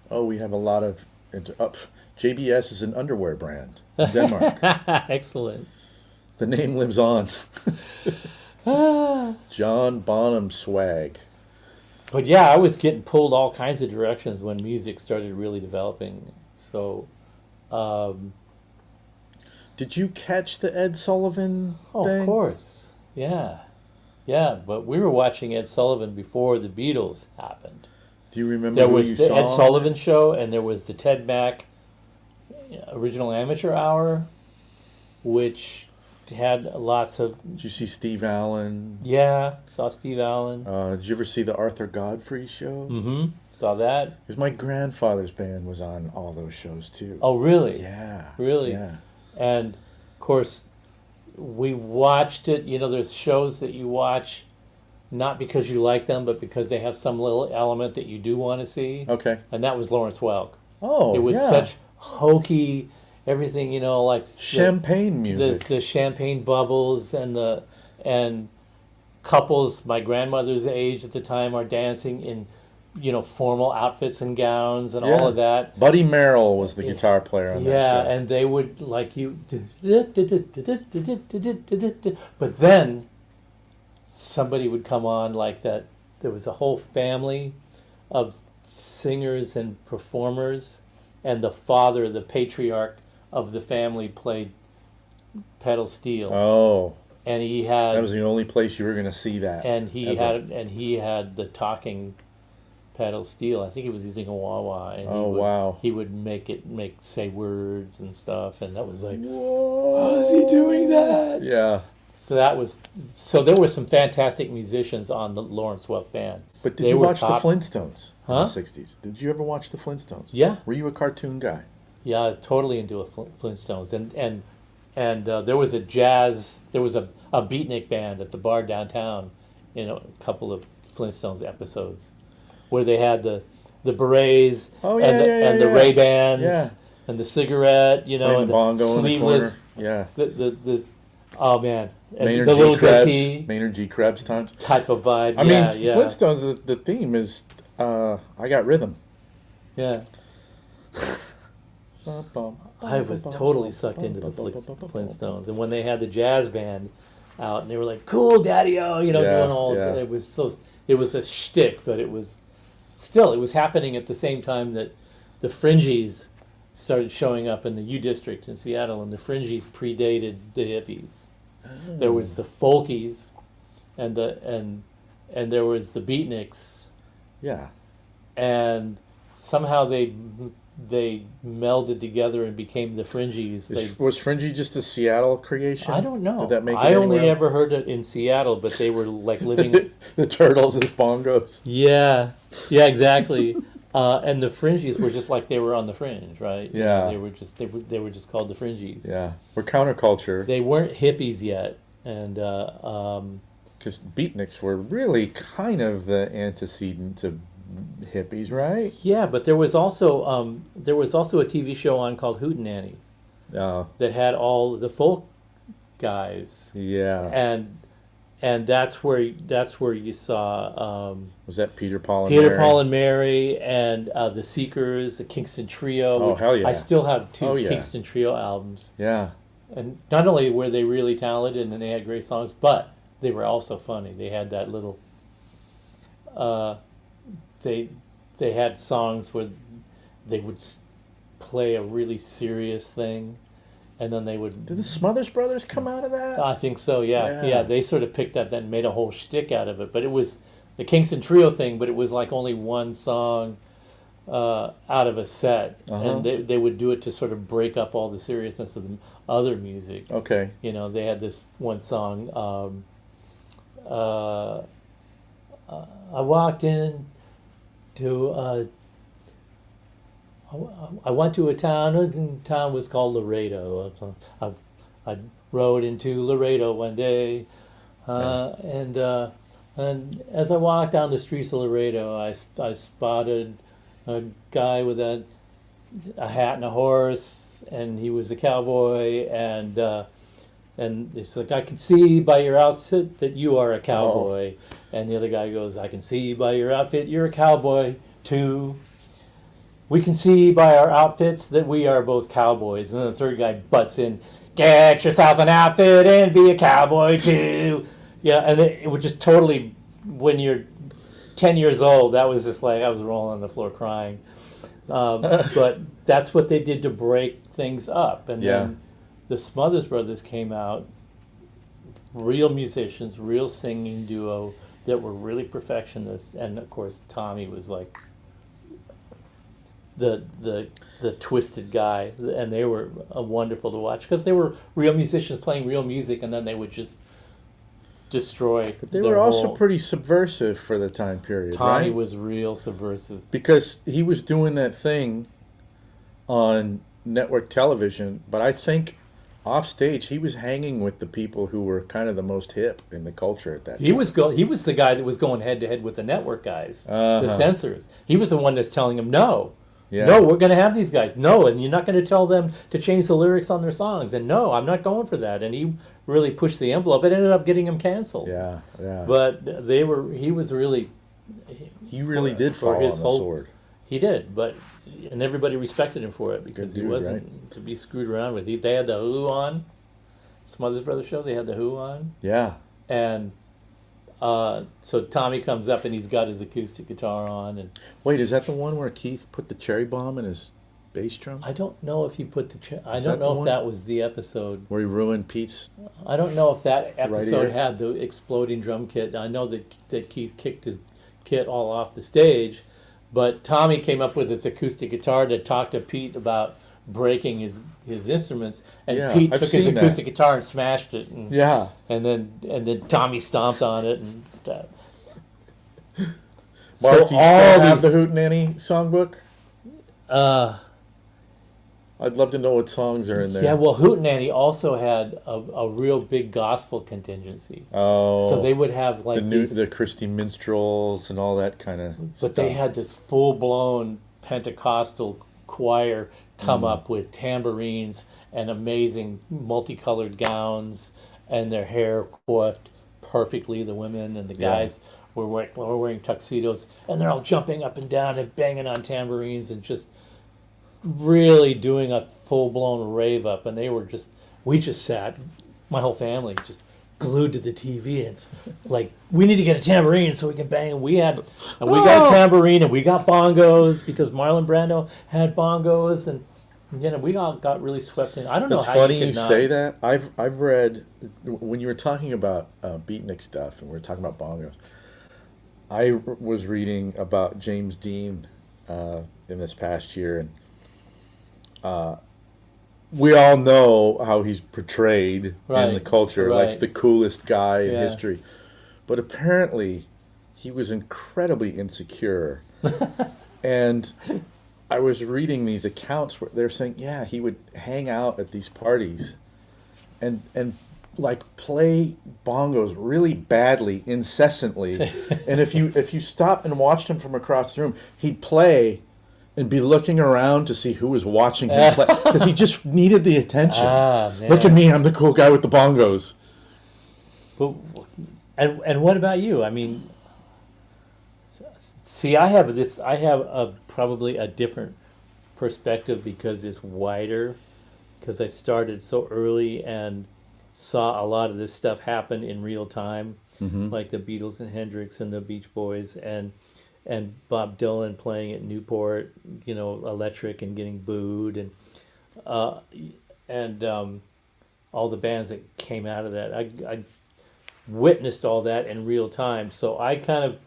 Oh, we have a lot of. JBS is an underwear brand in Denmark. Excellent. The name lives on. John Bonham swag. But yeah, I was getting pulled all kinds of directions when music started really developing. So, did you catch the Ed Sullivan thing? Of course, yeah. But we were watching Ed Sullivan before the Beatles happened. Do you remember There who was you the saw? Ed Sullivan Show, and there was the Ted Mack Original Amateur Hour, which had lots of. Did you see Steve Allen? Yeah, saw Steve Allen. Did you ever see the Arthur Godfrey show? Mm-hmm. Saw that. Because my grandfather's band was on all those shows too. Oh, really? Yeah. Really? Yeah. And of course, we watched it. There's shows that you watch not because you like them, but because they have some little element that you do want to see. Okay. And that was Lawrence Welk. Oh, it was yeah. such hokey, everything, like champagne music. The champagne bubbles and couples my grandmother's age at the time are dancing in formal outfits and gowns and all of that. Buddy Merrill was the guitar player on that show. Yeah, and they would but then somebody would come on like that. There was a whole family of singers and performers, and the father, the patriarch of the family, played pedal steel. Oh. And he had. That was the only place you were going to see that. And he ever. had the talking pedal steel. I think he was using a wah-wah. And wow. He would say words and stuff, and that was like, whoa, how is he doing that? Yeah. So there were some fantastic musicians on the Lawrence Welk band. But did you watch the Flintstones in the 60s? Did you ever watch the Flintstones? Yeah. Were you a cartoon guy? Yeah, totally into a Flintstones. And there was a beatnik band at the bar downtown in a couple of Flintstones episodes where they had the berets and the Ray-Bans and the cigarette, and the bongo sleeveless. In the corner. Yeah. Oh man. Maynard the G. little Krebs, goatee Maynard G. Krebs time. type of vibe. I mean, Flintstones, the theme is I got rhythm. Yeah. I was totally sucked into the Flintstones, and when they had the jazz band out, and they were like, "Cool, Daddy-O," doing all. Yeah. It was a shtick, but it was happening at the same time that the Fringies started showing up in the U District in Seattle, and the Fringies predated the hippies. Oh. There was the Folkies, and there was the Beatniks. Yeah. And somehow they melded together and became the Fringies. Was Fringy just a Seattle creation? I don't know. Did that make it I only anywhere? ever heard it in Seattle, but they were like living. The Turtles as bongos. Yeah, exactly. And the Fringies were just like they were on the fringe, right? Yeah. They were just called the Fringies. Yeah, we're counterculture. They weren't hippies yet, and because beatniks were really kind of the antecedent to hippies, right? Yeah, but there was also a TV show on called Hootenanny that had all the folk guys. Yeah. and that's where you saw Was that Peter, Paul, and Peter, Mary? Paul, and Mary, and the Seekers, the Kingston Trio. Oh, hell yeah. I still have two Oh, yeah. Kingston Trio albums. Yeah. And not only were they really talented and they had great songs, but they were also funny. They had that little. They had songs where they would play a really serious thing, and then they would. Did the Smothers Brothers come out of that? I think so. Yeah. Yeah. They sort of picked up that and made a whole shtick out of it. But it was the Kingston Trio thing, but it was like only one song out of a set, and they would do it to sort of break up all the seriousness of the other music. Okay. You know, they had this one song. I walked in to. I went to a town. The town was called Laredo. I rode into Laredo one day, and as I walked down the streets of Laredo, I spotted a guy with a hat and a horse, and he was a cowboy, and it's like, I can see by your outfit that you are a cowboy. And the other guy goes, I can see by your outfit you're a cowboy too. We can see by our outfits that we are both cowboys. And then the third guy butts in, get yourself an outfit and be a cowboy too. Yeah, and it would just totally, when you're 10 years old, that was just like, I was rolling on the floor crying. But that's what they did to break things up. And then the Smothers Brothers came out, real musicians, real singing duo that were really perfectionists. And of course, Tommy was like the twisted guy, and they were wonderful to watch because they were real musicians playing real music, and then they would just destroy. But they were also pretty subversive for the time period. Tommy right? was real subversive because he was doing that thing on network television, but I think off stage he was hanging with the people who were kind of the most hip in the culture at that time. He was the guy that was going head to head with the network guys, the censors. He was the one that's telling them no. Yeah. No, we're going to have these guys. No, and you're not going to tell them to change the lyrics on their songs. And no, I'm not going for that. And he really pushed the envelope. It ended up getting him canceled. Yeah. But he was really... He really did fall on the sword. He did, and everybody respected him for it because he wasn't to be screwed around with. They had the Who on, Smothers Brothers show. They had the Who on. Yeah. And so Tommy comes up and he's got his acoustic guitar on. And wait, is that the one where Keith put the cherry bomb in his bass drum? I don't know if he put I don't know if that was the episode where he ruined Pete's. I don't know if that episode had the exploding drum kit. I know that Keith kicked his kit all off the stage. But Tommy came up with his acoustic guitar to talk to Pete about breaking his instruments, and Pete took his acoustic guitar and smashed it. And, and then Tommy stomped on it. And Mark, do you still have the Hootenanny songbook? I'd love to know what songs are in there. Yeah, well, Hootenanny also had a real big gospel contingency. Oh, so they would have like the Christy Minstrels and all that kind of stuff. But they had this full-blown Pentecostal choir come up with tambourines and amazing multicolored gowns, and their hair coiffed perfectly. The women and the guys were wearing tuxedos, and they're all jumping up and down and banging on tambourines and just really doing a full-blown rave up. And we just sat, my whole family, just glued to the TV and like, we need to get a tambourine so we can bang. We got a tambourine and we got bongos because Marlon Brando had bongos, and we all got really swept in. I don't know how funny you say that. I've read, when you were talking about beatnik stuff and we were talking about bongos, I was reading about James Dean in this past year, and we all know how he's portrayed in the culture, like the coolest guy in history. But apparently, he was incredibly insecure. And I was reading these accounts where they're saying, he would hang out at these parties and like play bongos really badly, incessantly. And if you stop and watched him from across the room, he'd play and be looking around to see who was watching him play, because he just needed the attention. Look at me, I'm the cool guy with the bongos. But And what about you? I mean, see, I have a probably a different perspective because it's wider, because I started so early and saw a lot of this stuff happen in real time, Mm-hmm. like the Beatles and Hendrix and the Beach Boys and Bob Dylan playing at Newport, Electric and getting booed uh, and all the bands that came out of that. I witnessed all that in real time, so I kind of,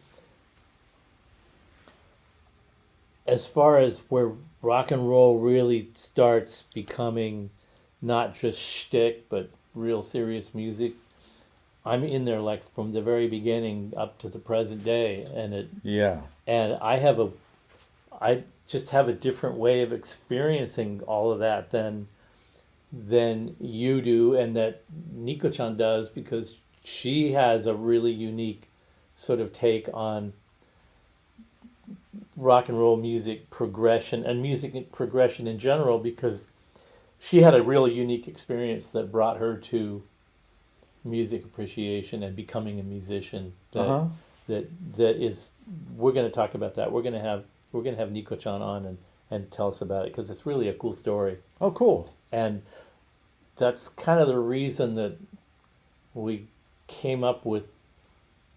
as far as where rock and roll really starts becoming not just shtick but real serious music, I'm in there like from the very beginning up to the present day, Yeah. and I just have a different way of experiencing all of that than you do, and that Nico-chan does, because she has a really unique sort of take on rock and roll music progression and music progression in general, because she had a really unique experience that brought her to music appreciation and becoming a musician. Uh-huh. That is, we're going to talk about that. We're going to have Nico-chan on and tell us about it, because it's really a cool story. Oh, cool. And that's kind of the reason that we came up with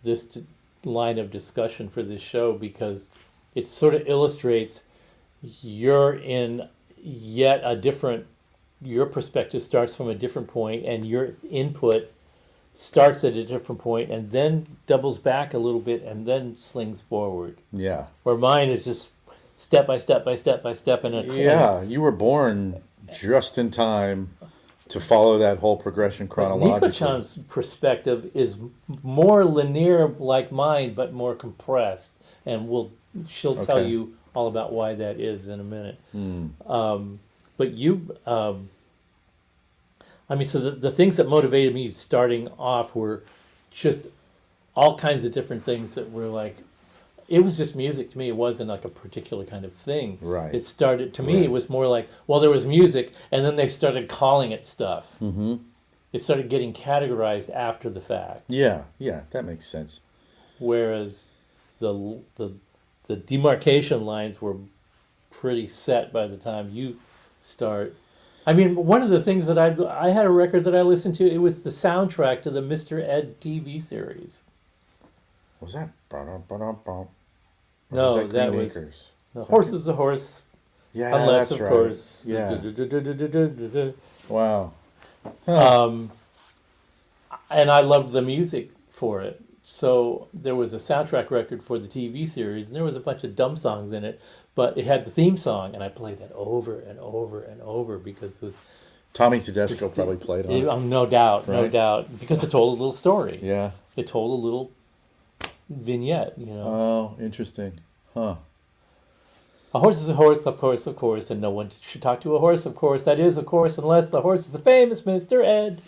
this line of discussion for this show, because it sort of illustrates you're in yet a different, your perspective starts from a different point, and your input starts at a different point and then doubles back a little bit and then slings forward. Yeah. Where mine is just step by step by step by step, and Yeah, you were born just in time to follow that whole progression chronologically. Nico-chan's perspective is more linear like mine, but more compressed, and she'll tell Okay. you all about why that is in a minute. Hmm. But you, I mean, so the things that motivated me starting off were just all kinds of different things that were like, it was just music to me. It wasn't like a particular kind of thing. Right. It started, to me, Right. it was more like, well, there was music, and then they started calling it stuff. Mm-hmm. It started getting categorized after the fact. Yeah, yeah, that makes sense. Whereas the demarcation lines were pretty set by the time you start. I mean, one of the things that I had a record that I listened to. It was the soundtrack to the Mr. Ed TV series. Was that? Or No, was that Green was Acres? the horse is the horse, Yeah, unless that's of right. course. Yeah. Wow. Um, and I loved the music for it. So there was a soundtrack record for the TV series, and there was a bunch of dumb songs in it, but it had the theme song, and I played that over and over and over because it was, Tommy Tedesco probably played on it. no doubt, no Right. doubt, because it told a little story. Yeah. It told a little vignette, Oh, interesting. Huh. A horse is a horse, of course, and no one should talk to a horse, of course. That is, of course, unless the horse is the famous Mr. Ed.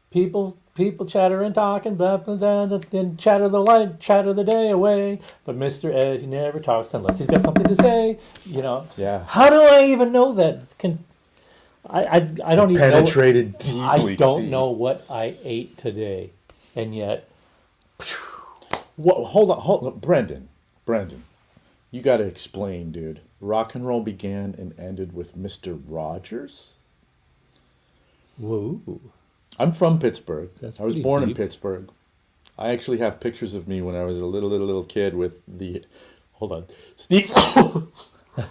People chatter and talk and blah blah blah, and chatter the day away. But Mr. Ed, he never talks unless he's got something to say. Yeah. How do I even know that? I don't even Penetrated know. deeply. I don't Steve. know what I ate today, and yet. Hold on, Brendan. You got to explain, dude. Rock and roll began and ended with Mr. Rogers? Whoa. I'm from Pittsburgh. That's I was pretty born in deep. Pittsburgh. I actually have pictures of me when I was a little kid with hold on, sneeze,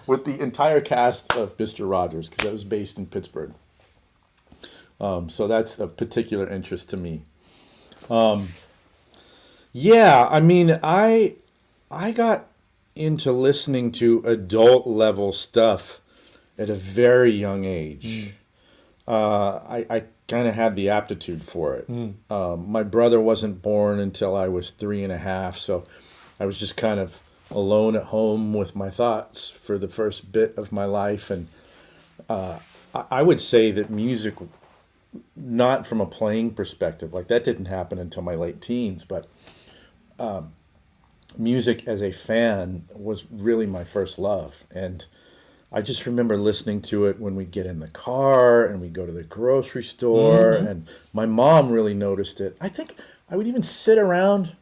with the entire cast of Mr. Rogers, because that was based in Pittsburgh. So that's of particular interest to me. Yeah, I mean, I got into listening to adult level stuff at a very young age. I kind of had the aptitude for it. My brother wasn't born until I was 3.5, so I was just kind of alone at home with my thoughts for the first bit of my life. And I would say that music, not from a playing perspective, like that didn't happen until my late teens, but music as a fan was really my first love. And I just remember listening to it when we'd get in the car and we'd go to the grocery store, and my mom really noticed it. I think I would even sit around.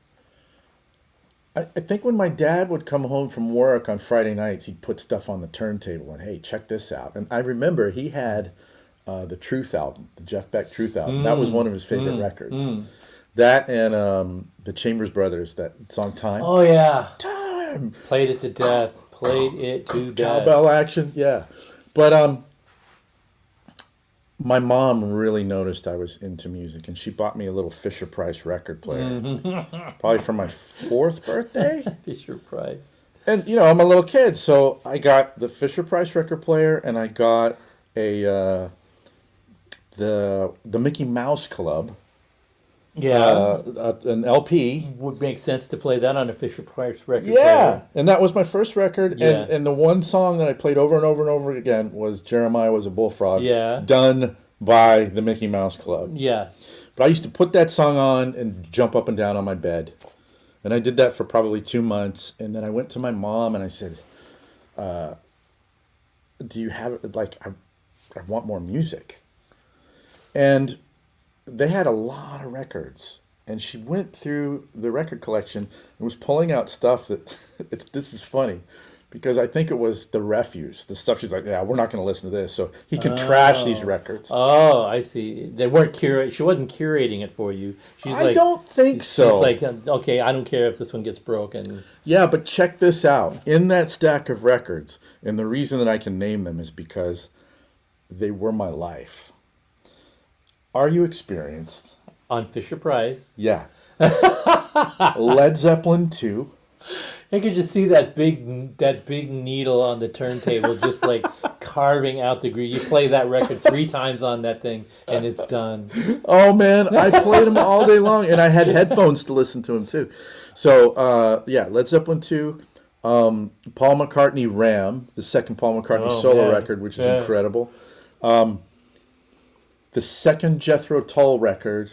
I think when my dad would come home from work on Friday nights, he'd put stuff on the turntable and, hey, check this out. And I remember he had the Truth album, the Jeff Beck Truth album. That was one of his favorite records. That and the Chambers Brothers, that song Time. Oh, yeah. Time! Played it to death. Played it to death. Cowbell action, yeah. But my mom really noticed I was into music, and she bought me a little Fisher-Price record player, probably for my 4th birthday. Fisher-Price. And, you know, I'm a little kid, so I got the Fisher-Price record player, and I got a the Mickey Mouse Club. Yeah. An LP. Would make sense to play that on a Fisher-Price record Yeah, player. and that was my first record, Yeah. and the one song that I played over and over and over again was Jeremiah Was a Bullfrog, Yeah. done by the Mickey Mouse Club. Yeah. But I used to put that song on and jump up and down on my bed, and I did that for probably 2 months, and then I went to my mom and I said, do you have, like, I want more music. And they had a lot of records, and she went through the record collection and was pulling out stuff that this is funny, because I think it was the refuse, the stuff she's like, yeah, we're not going to listen to this, so he can trash these records. Oh, I see. They weren't She wasn't curating it for you. She's I don't think so. She's like, okay, I don't care if this one gets broken. Yeah, but check this out. In that stack of records, and the reason that I can name them is because they were my life. Are You Experienced? On Fisher-Price. Yeah. Led Zeppelin 2. I could just see that big needle on the turntable just like carving out the groove. You play that record 3 times on that thing and it's done. Oh man, I played them all day long, and I had headphones to listen to them too. So yeah, Led Zeppelin 2, Paul McCartney Ram, the second Paul McCartney solo record, which is incredible. The second Jethro Tull record,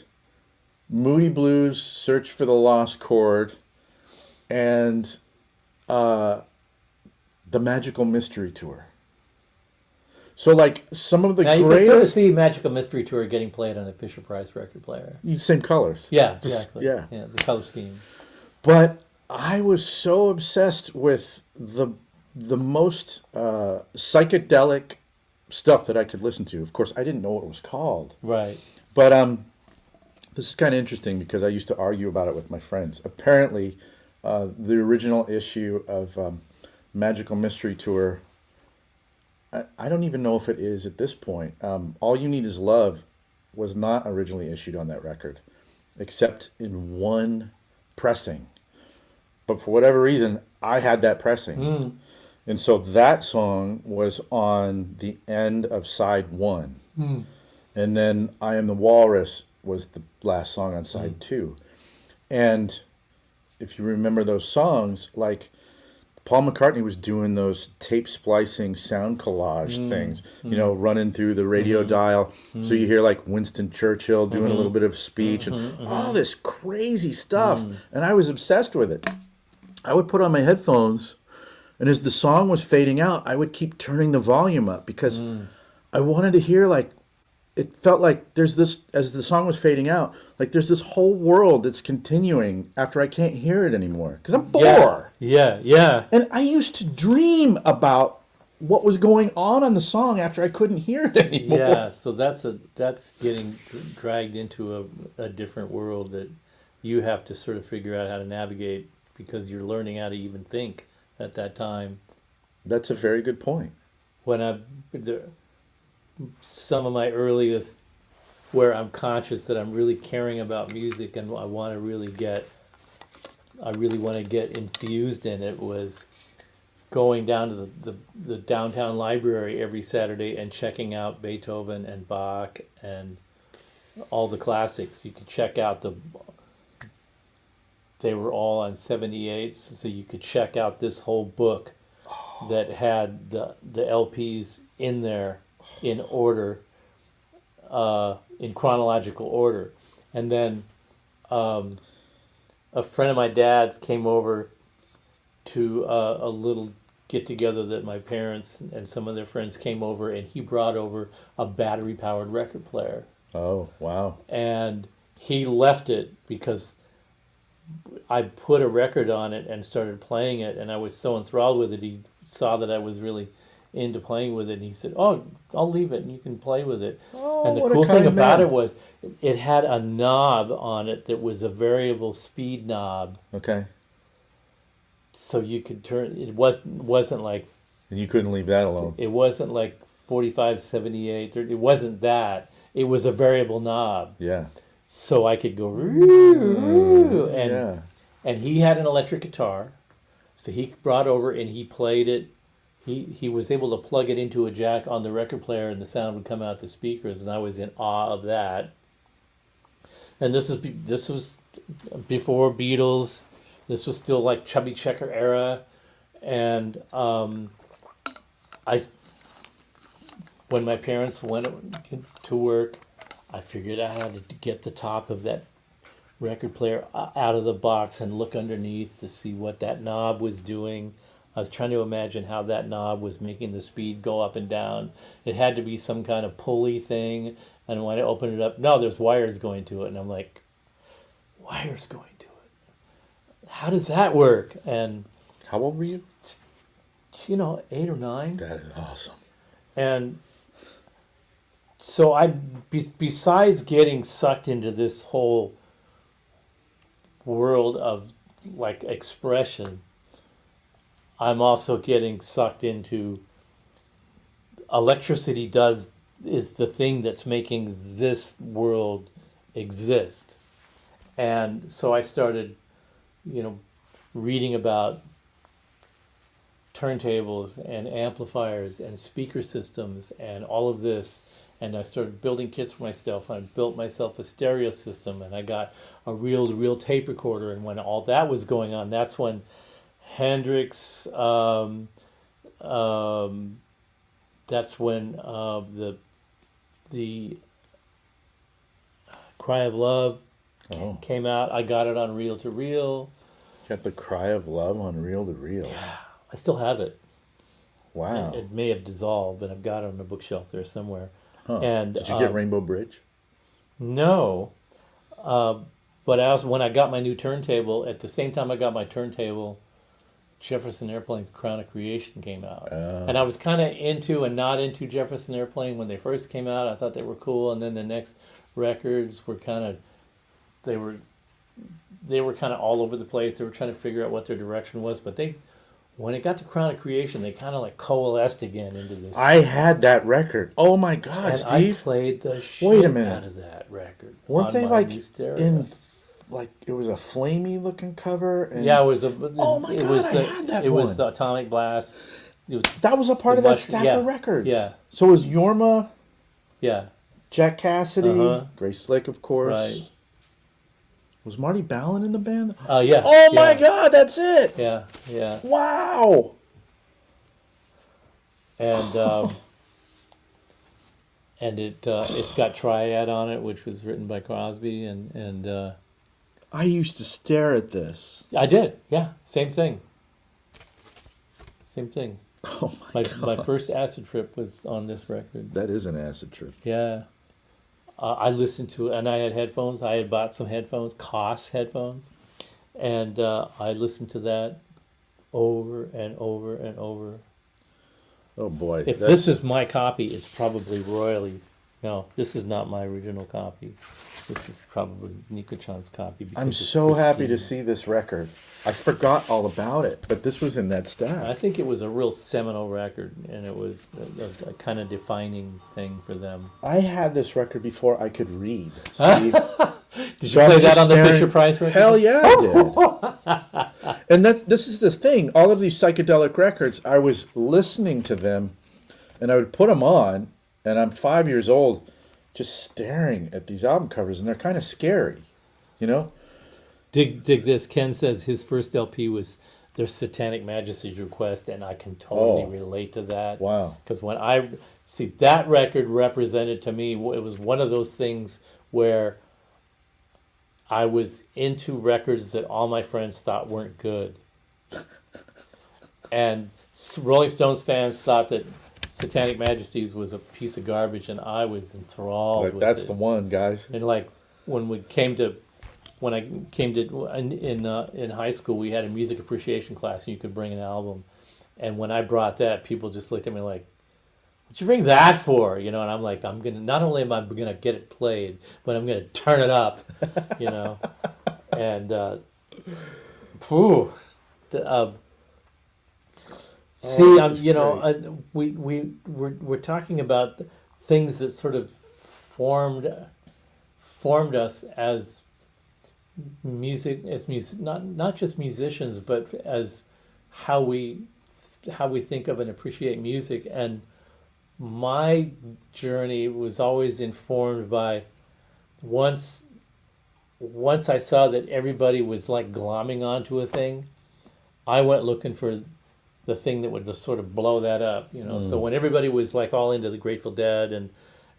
Moody Blues, Search for the Lost Chord, and the Magical Mystery Tour. So, like, some of the now, you greatest... can sort of see Magical Mystery Tour getting played on a Fisher-Price record player. Same colors. Yeah, exactly. Yeah. Yeah, the color scheme. But I was so obsessed with the most psychedelic stuff that I could listen to. Of course, I didn't know what it was called. Right. But this is kind of interesting because I used to argue about it with my friends. Apparently, the original issue of Magical Mystery Tour, I don't even know if it is at this point. All You Need Is Love was not originally issued on that record, except in one pressing. But for whatever reason, I had that pressing. And so that song was on the end of side 1. And then I Am the Walrus was the last song on side 2. And if you remember those songs, like Paul McCartney was doing those tape splicing sound collage things, you know, running through the radio dial. So you hear like Winston Churchill doing a little bit of speech and all this crazy stuff. And I was obsessed with it. I would put on my headphones, and as the song was fading out, I would keep turning the volume up because I wanted to hear, like, it felt like there's this, as the song was fading out, like there's this whole world that's continuing after I can't hear it anymore because I'm bored. Yeah. And I used to dream about what was going on the song after I couldn't hear it anymore. Yeah, so that's getting dragged into a different world that you have to sort of figure out how to navigate because you're learning how to even think at that time. That's a very good point. When some of my earliest, where I'm conscious that I'm really caring about music and I really want to get infused in it, was going down to the downtown library every Saturday and checking out Beethoven and Bach and all the classics. You could check out they were all on 78s, so you could check out this whole book that had the LPs in there in order, in chronological order. And then a friend of my dad's came over to a little get together that my parents and some of their friends came over, and he brought over a battery powered record player. Oh, wow. And he left it because I put a record on it and started playing it, and I was so enthralled with it. He saw that I was really into playing with it, and he said, "Oh, I'll leave it and you can play with it." Oh, And the what a cool thing kind about man. it was it had a knob on it that was a variable speed knob, Okay. so you could turn wasn't like And you couldn't leave that alone. it wasn't like 45, 78, 30, it wasn't that. It was a variable knob. Yeah. So I could go and Yeah. and he had an electric guitar, so he brought over and he played it. He was able to plug it into a jack on the record player, and the sound would come out the speakers, and I was in awe of that. And this was before Beatles. This was still like Chubby Checker era, and I when my parents went to work, I figured out how to get the top of that record player out of the box and look underneath to see what that knob was doing. I was trying to imagine how that knob was making the speed go up and down. It had to be some kind of pulley thing. And when I opened it up, no, there's wires going to it. And I'm like, wires going to it? How does that work? And, How old were you? 8 or 9. That is awesome. And so besides getting sucked into this whole world of like expression, I'm also getting sucked into electricity is the thing that's making this world exist. And so I started, reading about turntables and amplifiers and speaker systems and all of this. And I started building kits for myself. I built myself a stereo system, and I got a reel-to-reel tape recorder. And when all that was going on, that's when Hendrix, that's when the Cry of Love Oh. came out. I got it on reel to reel. Got the Cry of Love on reel to reel. Yeah, I still have it. Wow. It may have dissolved, but I've got it on the bookshelf there somewhere. Huh. And Did you get Rainbow Bridge? No, but when I got my new turntable, at the same time I got my turntable, Jefferson Airplane's Crown of Creation came out. And I was kind of into and not into Jefferson Airplane when they first came out. I thought they were cool, and then the next records were they were kind of all over the place. They were trying to figure out what their direction was, but when it got to Crown of Creation, they kind of like coalesced again into this. I had that record. Oh my God, and Steve! I played the Wait a shit minute. out of that record. Weren't on they my like new stereo. in like it was a flamey looking cover? And Yeah, it was Oh my God, I had that It was one. the Atomic Blast. It was that was a part of that stack yeah, of records. yeah. So it was Yorma, yeah, Jack Cassidy, Uh-huh. Grace Slick, of course. right. Was Marty Ballin in the band? Yeah. Oh my yeah, God, that's it! Yeah, yeah, Wow. and and it's got Triad on it, which was written by Crosby, and I used to stare at this. I did, yeah, same thing. Oh my God. My first acid trip was on this record. That is an acid trip. Yeah. I listened to it, and I had headphones. I had bought some headphones, Koss headphones, and I listened to that over and over and over. Oh boy. If this is my copy, it's probably royally. No, this is not my original copy. This is probably Nico-chan's copy. I'm because it's so happy to pristine. see this record. I forgot all about it, but this was in that I stack. think it was a real seminal record, and it was a kind of defining thing for them. I had this record before I could read, Steve. Did So you I play was that just on the staring- Fisher Price record? Hell yeah, I did. And this is the thing. All of these psychedelic records, I was listening to them, and I would put them on, and I'm 5 years old, just staring at these album covers, and they're kind of scary, you know? Dig this. Ken says his first LP was their Satanic Majesty's Request, and I can totally relate to that. Wow. Because when I see that record represented to me, it was one of those things where I was into records that all my friends thought weren't good. And Rolling Stones fans thought that Satanic Majesties was a piece of garbage, and I was enthralled Like with that's it. the one, guys. And like when we came to, when I came to in high school, we had a music appreciation class, and you could bring an album. And when I brought that, people just looked at me like, "What'd you bring that for?" You know, and I'm like, I'm gonna not only am I gonna get it played, but I'm gonna turn it up, you know, and phew, see, this is you know, we're talking about things that sort of formed us as music, not just musicians, but as how we think of and appreciate music. And my journey was always informed by once I saw that everybody was like glomming onto a thing, I went looking for the thing that would just sort of blow that up, you know. So when everybody was like all into the Grateful Dead,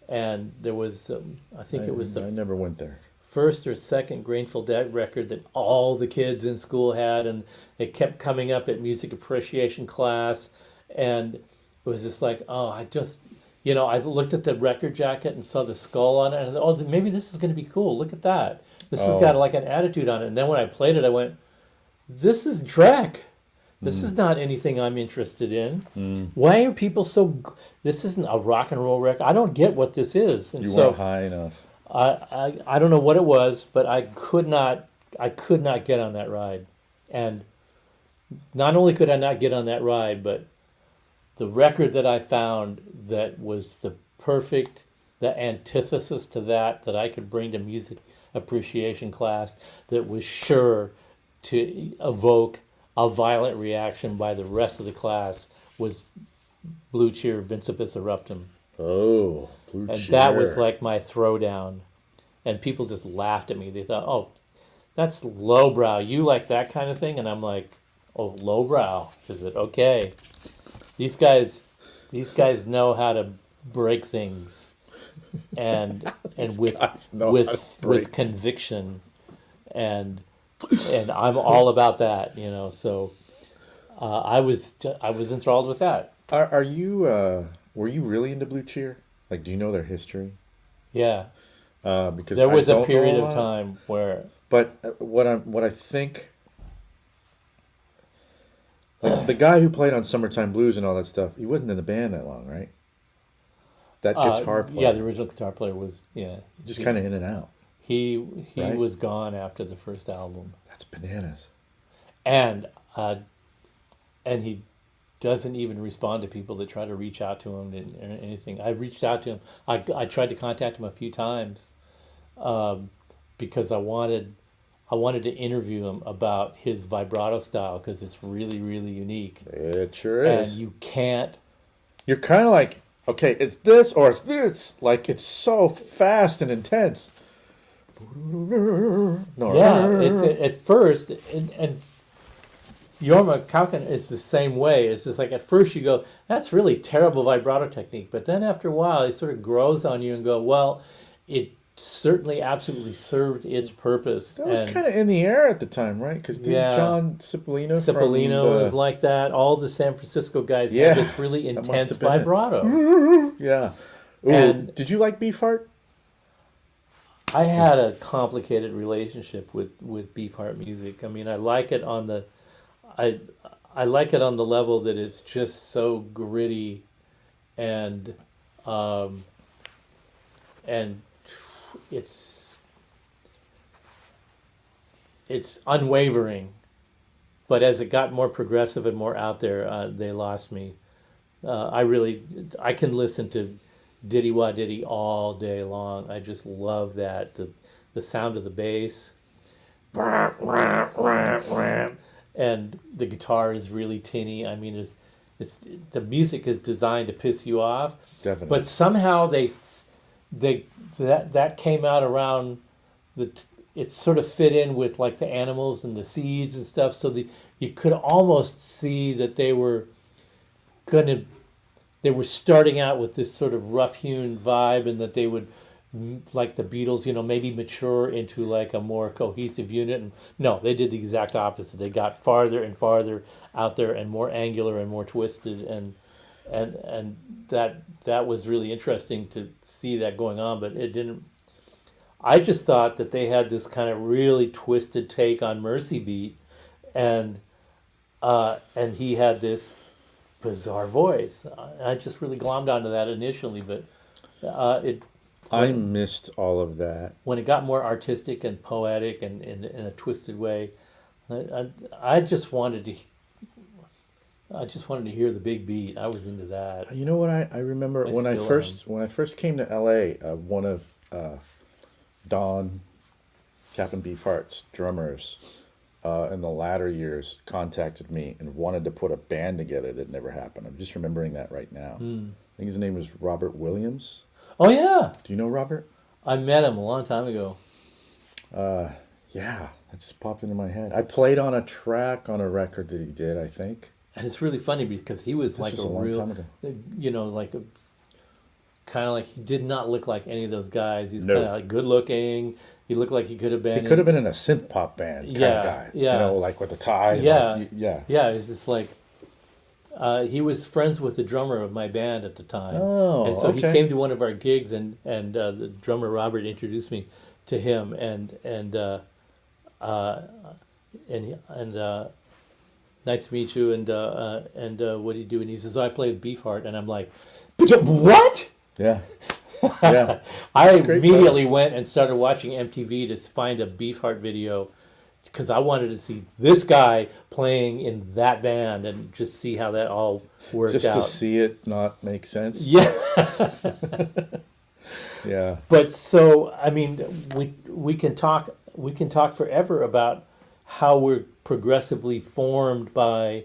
and there was I think it was I never went there. first or second Grateful Dead record that all the kids in school had, and it kept coming up at music appreciation class, and it was just like, oh, I just, you know, I looked at the record jacket and saw the skull on it, and I thought, oh, maybe this is going to be cool. Look at that. This has got like an attitude on it. And then when I played it, I went, this is Drek. This is not anything I'm interested in. Why are people so? This isn't a rock and roll record. I don't get what this is. And You so weren't high enough. I don't know what it was, but I could not get on that ride. And not only could I not get on that ride, but the record that I found that was the antithesis to that I could bring to music appreciation class, that was sure to evoke a violent reaction by the rest of the class, was Blue Cheer Vincipus Eruptum. Oh, Blue And Cheer. that was like my throwdown. And people just laughed at me. They thought, oh, that's lowbrow. You like that kind of thing? And I'm like, oh, lowbrow, is it? Okay. These guys know how to break things, and guys know how to break with conviction, and I'm all about that, you know. So I was enthralled with that. Are you? Were you really into Blue Cheer? Like, do you know their history? Yeah, Because there was I a don't period know of lot. time where But what I think, like the guy who played on Summertime Blues and all that stuff, he wasn't in the band that long, right? That guitar player, yeah, the original guitar player was just kind of in and out. he Right? was gone after the first album, That's bananas. and he doesn't even respond to people that try to reach out to him or anything. I reached out to him. I tried to contact him a few times, because I wanted to interview him about his vibrato style, because it's really, really unique. It sure And is. you can't. You're kind of like, okay, it's this or it's this. Like, it's so fast and intense. No, Yeah, it's at first, and Jorma Kaukonen is the same way. It's just like at first you go, that's really terrible vibrato technique, but then after a while it sort of grows on you and go, well, it certainly absolutely served its purpose. that was And kind of in the air at the time, right? Because Yeah. John Cipollino Cipollino was like that. All the San Francisco guys Yeah, had this really that must intense have been it. vibrato. yeah. Ooh, And- did you like Beefheart? I had a complicated relationship with Beefheart music. I mean, I like it on the level that it's just so gritty, and it's unwavering. But as it got more progressive and more out there, they lost me. I can listen to Diddy Wah Diddy all day long. I just love that, the sound of the bass, and the guitar is really tinny. I mean, it's the music is designed to piss you off, Definitely. but somehow that came out around it sort of fit in with like the animals and the seeds and stuff. So you could almost see that they were starting out with this sort of rough-hewn vibe, and that they would like the Beatles, maybe mature into like a more cohesive unit. And no, they did the exact opposite. They got farther and farther out there and more angular and more twisted, and that was really interesting to see that going on. But it didn't. I just thought that they had this kind of really twisted take on Mercy Beat, and he had this bizarre voice. I just really glommed onto that initially, but it. I missed all of that. When it got more artistic and poetic and in a twisted way, I just wanted to. I just wanted to hear the big beat. I was into that. You know what I remember when I first came to LA, one of Don, Captain Beefheart's drummers, in the latter years contacted me and wanted to put a band together that never happened. I'm just remembering that right now. I think his name was Robert Williams. Oh yeah. Do you know Robert? I met him a long time ago. Yeah, that just popped into my head. I played on a track on a record that he did, I think. And it's really funny because he was like a long time ago. Like a kind of like he did not look like any of those guys. He's No. kind of like good looking. He looked like he could have been. He could have been in a synth pop band kind of guy. Yeah. Like with a tie. Yeah. Yeah. Yeah, it's just like he was friends with the drummer of my band at the time. Oh, and so okay. he came to one of our gigs, and the drummer Robert introduced me to him, and nice to meet you, and what do you do? And he says, I play with Beefheart, and I'm like, what? Yeah. Yeah. I immediately went and started watching MTV to find a Beefheart video, because I wanted to see this guy playing in that band and just see how that all worked Just out. to see it not make sense. Yeah. Yeah. But so, I mean, we can talk forever about how we're progressively formed by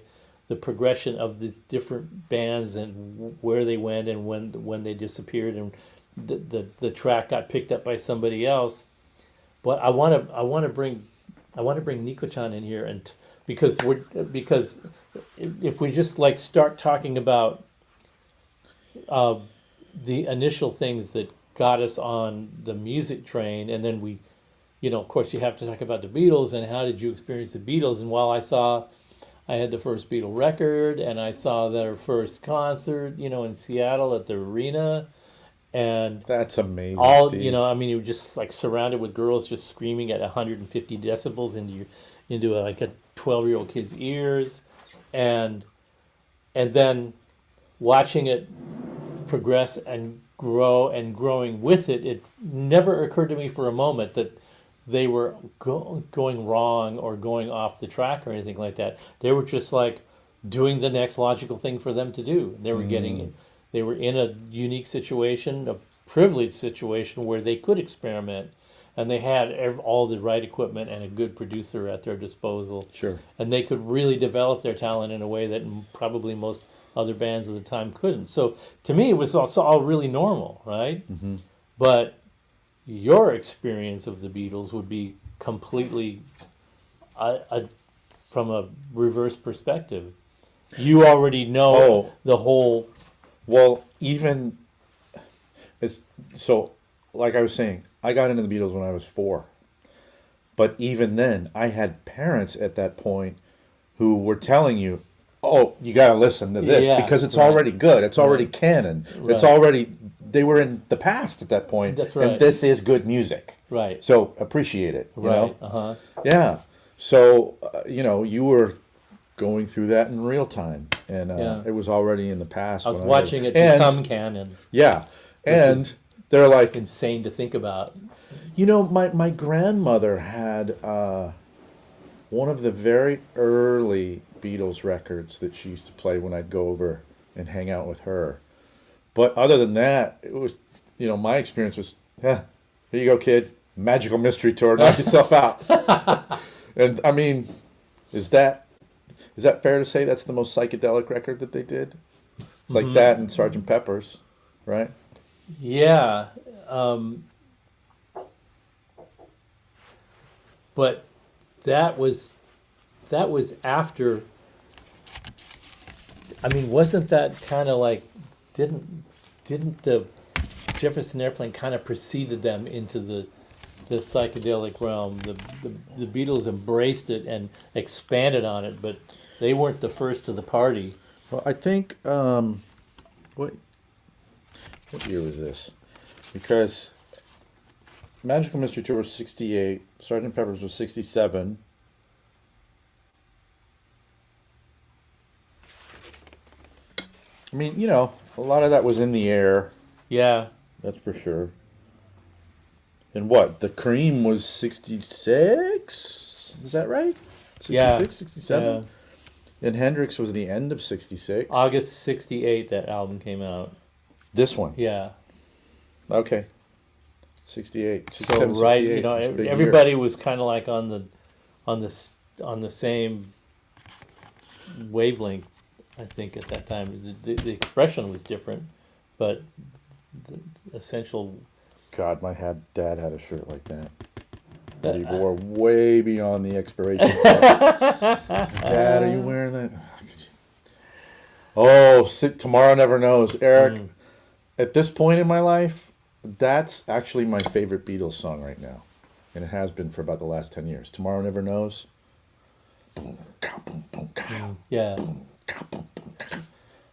the progression of these different bands and where they went and when they disappeared and the track got picked up by somebody else. But I want to bring Nico-chan in here, and because if we just like start talking about the initial things that got us on the music train, and then we, of course you have to talk about the Beatles and how did you experience the Beatles. And while I had the first Beatle record, and I saw their first concert, in Seattle at the arena, and That's amazing. Steve. I mean, you were just like surrounded with girls just screaming at 150 decibels into like a 12-year-old kid's ears, and then watching it progress and grow and growing with it. It never occurred to me for a moment that they were going wrong or going off the track or anything like that. They were just like doing the next logical thing for them to do. They were in a unique situation, a privileged situation where they could experiment, and they had all the right equipment and a good producer at their disposal. Sure. And they could really develop their talent in a way that probably most other bands of the time couldn't. So to me, it was also all really normal, right? Mm-hmm. But your experience of the Beatles would be completely from a reverse perspective. You already know the whole. Well, even like I was saying, I got into the Beatles when I was 4. But even then, I had parents at that point who were telling you, "Oh, you got to listen to this because it's already good. It's already canon. Right. It's already." They were in the past at that point. That's right. And this is good music. Right. So appreciate it. You know? Uh-huh. Yeah. So you were going through that in real time, and it was already in the past. I was watching it become canon. Yeah, and they're like insane to think about. My grandmother had one of the very early Beatles records that she used to play when I'd go over and hang out with her. But other than that, it was, my experience was, here you go, kid, magical mystery tour, knock yourself out. And I mean, is that fair to say that's the most psychedelic record that they did? It's like that and Sgt. Pepper's, right? Yeah. But that was after. I mean, wasn't that kind of like didn't the Jefferson Airplane kind of preceded them into the psychedelic realm. The Beatles embraced it and expanded on it, but they weren't the first to the party. Well, I think what year was this? Because Magical Mystery Tour was 68, Sgt. Pepper's was 67. I mean, you know, a lot of that was in the air, Yeah, that's for sure. And what? The Cream was 66? Is that right? 66, yeah, 67? yeah. And Hendrix was the end of 66. August '68, that album came out. This one. Yeah. Okay. 68. So 67, right, 68. you know, It's a big year. everybody was kind of like on the same wavelength. I think at that time the expression was different, but the essential. God, dad had a shirt like that. That he wore way beyond the expiration date. Dad, are you wearing that? Oh, tomorrow never knows. Eric, at this point in my life, that's actually my favorite Beatles song right now. And it has been for about the last 10 years. Tomorrow Never Knows. Yeah.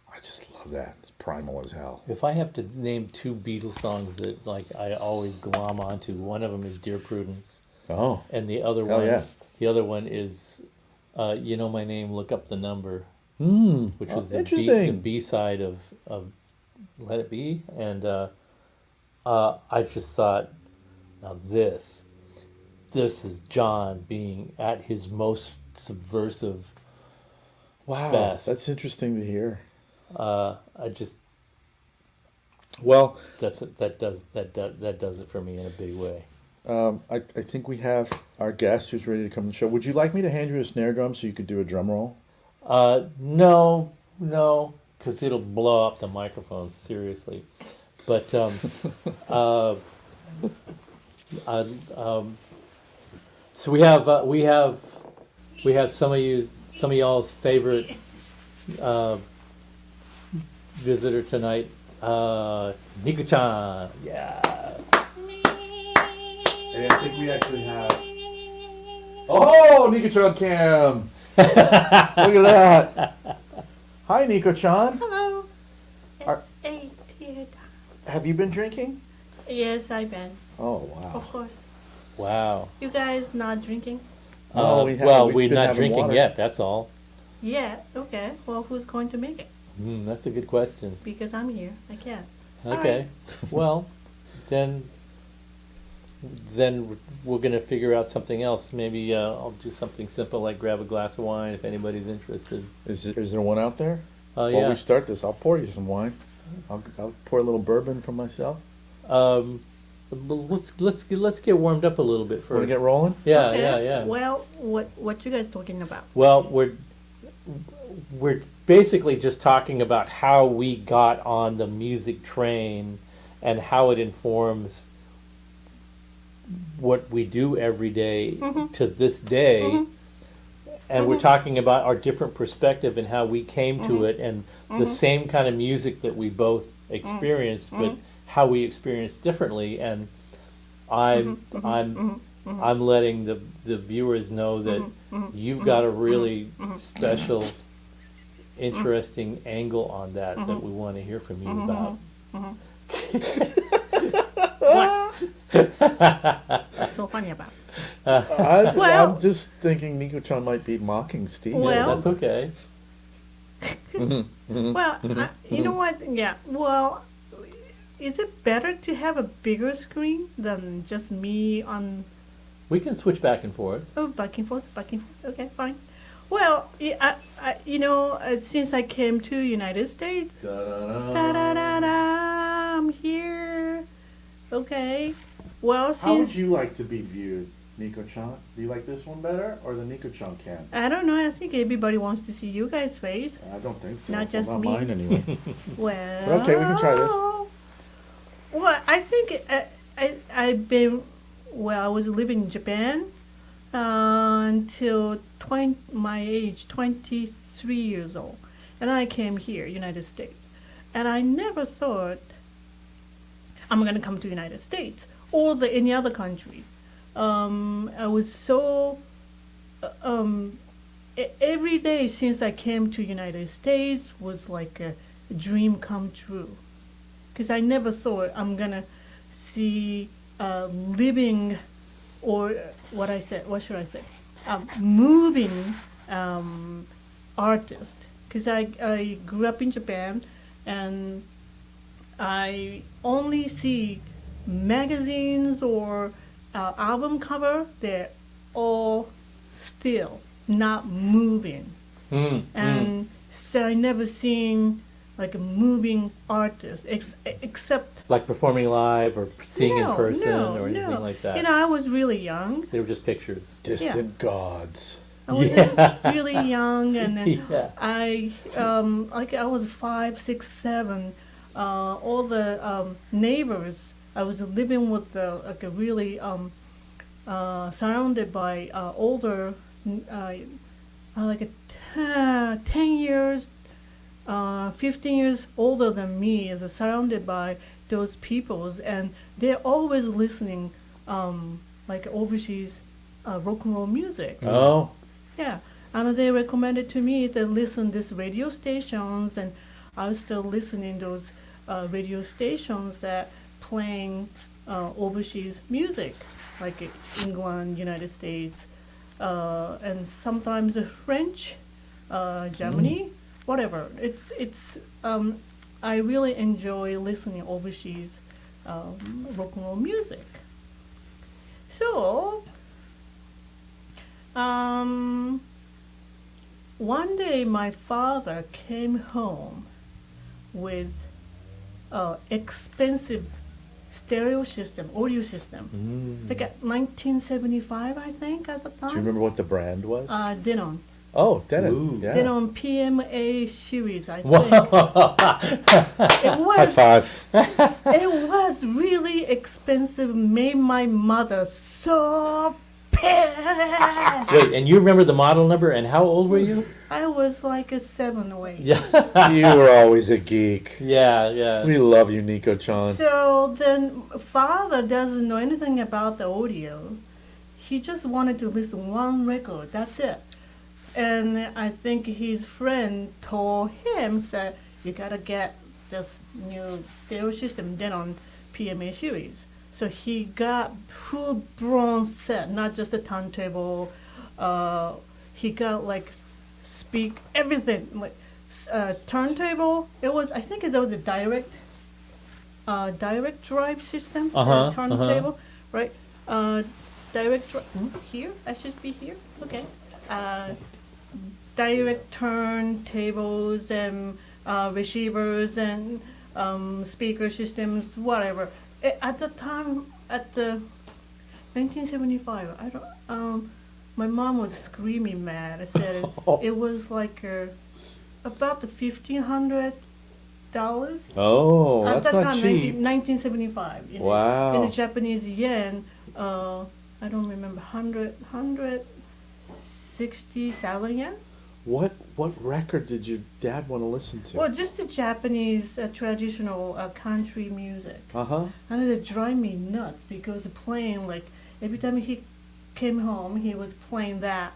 I just love that. It's primal as hell. If I have to name two Beatles songs that like I always glom onto, one of them is "Dear Prudence," Oh, and the other hell one, yeah. the other one is "You Know My Name, Look Up the Number," which was the interesting. B side of "Let It Be," and I just thought, now this is John being at his most subversive. Wow, best. that's interesting to hear. I just Well, that does it for me in a big way. I think we have our guest who's ready to come to the show. Would you like me to hand you a snare drum so you could do a drum roll? No, because it'll blow up the microphone, seriously. But so we have some of y'all's favorite visitor tonight, Nico-chan. Yeah. And I think we actually have. Oh, Nico-chan Cam! Look at that! Hi, Nico-chan. Hello. Are- It's a tear. Have you been drinking? Yes, I've been. Oh, wow. Of course. Wow. You guys not drinking? No, we haven't. Well, We've we're been not having drinking water. yet. That's all. Yeah. Okay. Well, who's going to make it? That's a good question. Because I'm here. I can't. Sorry. Okay. Well, then we're gonna figure out something else. Maybe I'll do something simple like grab a glass of wine if anybody's interested. Is there one out there? Oh While yeah. we start this, I'll pour you some wine. I'll pour a little bourbon for myself. But let's get warmed up a little bit Want first. to get rolling? Yeah, Okay. yeah. Well, what you guys talking about? Well, we're basically just talking about how we got on the music train and how it informs what we do every day to this day. And we're talking about our different perspective and how we came to it, and the same kind of music that we both experienced, but how we experienced differently. And I'm letting the viewers know that you've got a really special, interesting angle on that that we want to hear from you about. What's so funny about? I'm just thinking Nico-chan might be mocking Steve. Well- That's okay. Well, you know what? Yeah. Well, is it better to have a bigger screen than just me on? We can switch back and forth. Oh, back and forth. Okay, fine. Well, since I came to United States, da-da-da-da, I'm here. Okay. Well, How would since you like to be viewed, Nico-chan? Do you like this one better or the Nico-chan can? I don't know, I think everybody wants to see you guys' face. I don't think so. Not just not me. mine anyway. Well. But okay, we can try this. Well, I think I've been. Well, I was living in Japan until my age, 23 years old, and I came here, United States, and I never thought I'm gonna come to United States or any other country. I was so every day since I came to United States was like a dream come true, because I never thought I'm gonna see living, or what should I say, moving artist. Because I grew up in Japan, and I only see magazines or album cover. They're all still not moving, and so I never seen like a moving artist except Like performing live or seeing in person no, or anything no. like that. You know, I was really young. They were just pictures. Distant gods. I was Yeah. really young, and then Yeah. I was 5, 6, 7. All the neighbors. I was living with like a really surrounded by older, like 10 years, 15 years older than me, is surrounded by those peoples, and they're always listening, like overseas rock and roll music. Oh, Yeah, and they recommended to me to listen this radio stations, and I was still listening those radio stations that playing overseas music, like England, United States, and sometimes French, Germany, whatever. It's I really enjoy listening overseas rock and roll music. So one day my father came home with expensive stereo system, audio system. Like at 1975, I think, at the time. do you remember what the brand was? Denon. Oh, Denon. Ooh. Yeah. Denon PMA series, I think. Wow. It was, High five. It was really expensive, made my mother so pissed. Wait, and you remember the model number, and how old were you? I was like a 7 or 8. Yeah. You were always a geek. Yeah, yeah. We love you, Nico-chan. So then father doesn't know anything about the audio. He just wanted to listen one record, that's it. And I think his friend told him, said, you gotta get this new stereo system then on PMA series. So he got full-blown set, not just a turntable. He got like everything, like turntable. I think it was a direct drive system, turntable, right? Direct drive, here, I should be here, okay. Direct turntables and receivers and speaker systems, whatever. At the time, at the 1975, my mom was screaming mad. I said it was like about the $1,500. Oh, At that's that not time, cheap. 1975. Wow. In the Japanese yen, I don't remember, 160,000 yen. What record did your dad want to listen to? Well, just the Japanese traditional country music. Uh-huh. And it drive me nuts because playing, like, every time he came home, he was playing that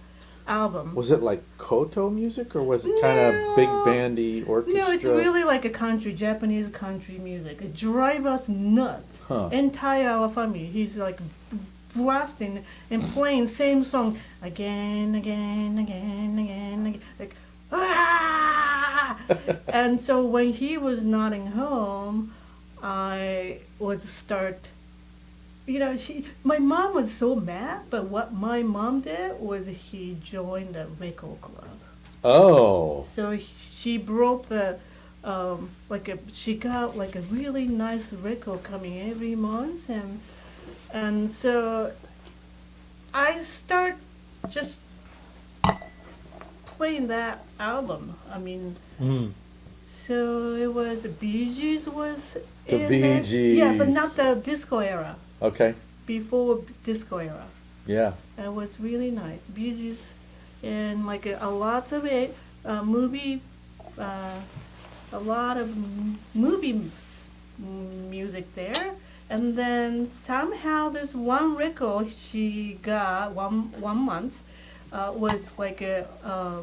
album. Was it like koto music, or was it kind of big bandy orchestra? No, it's really like a Japanese country music. It drives us nuts. Huh. Entire our family. He's like blasting and playing same song again, like ah! And so when he was not in home, I would start. My mom was so mad, but what my mom did was he joined the record club. Oh. So she brought she got like a really nice record coming every month, and so I start just playing that album. I mean, so it was Bee Gees was The in Bee there. Gees. Yeah, but not the disco era. Okay. Before disco era. Yeah. It was really nice. Bee Gees, and like a lot of it, movie, a lot of movies music there. And then somehow this one record she got one month was like a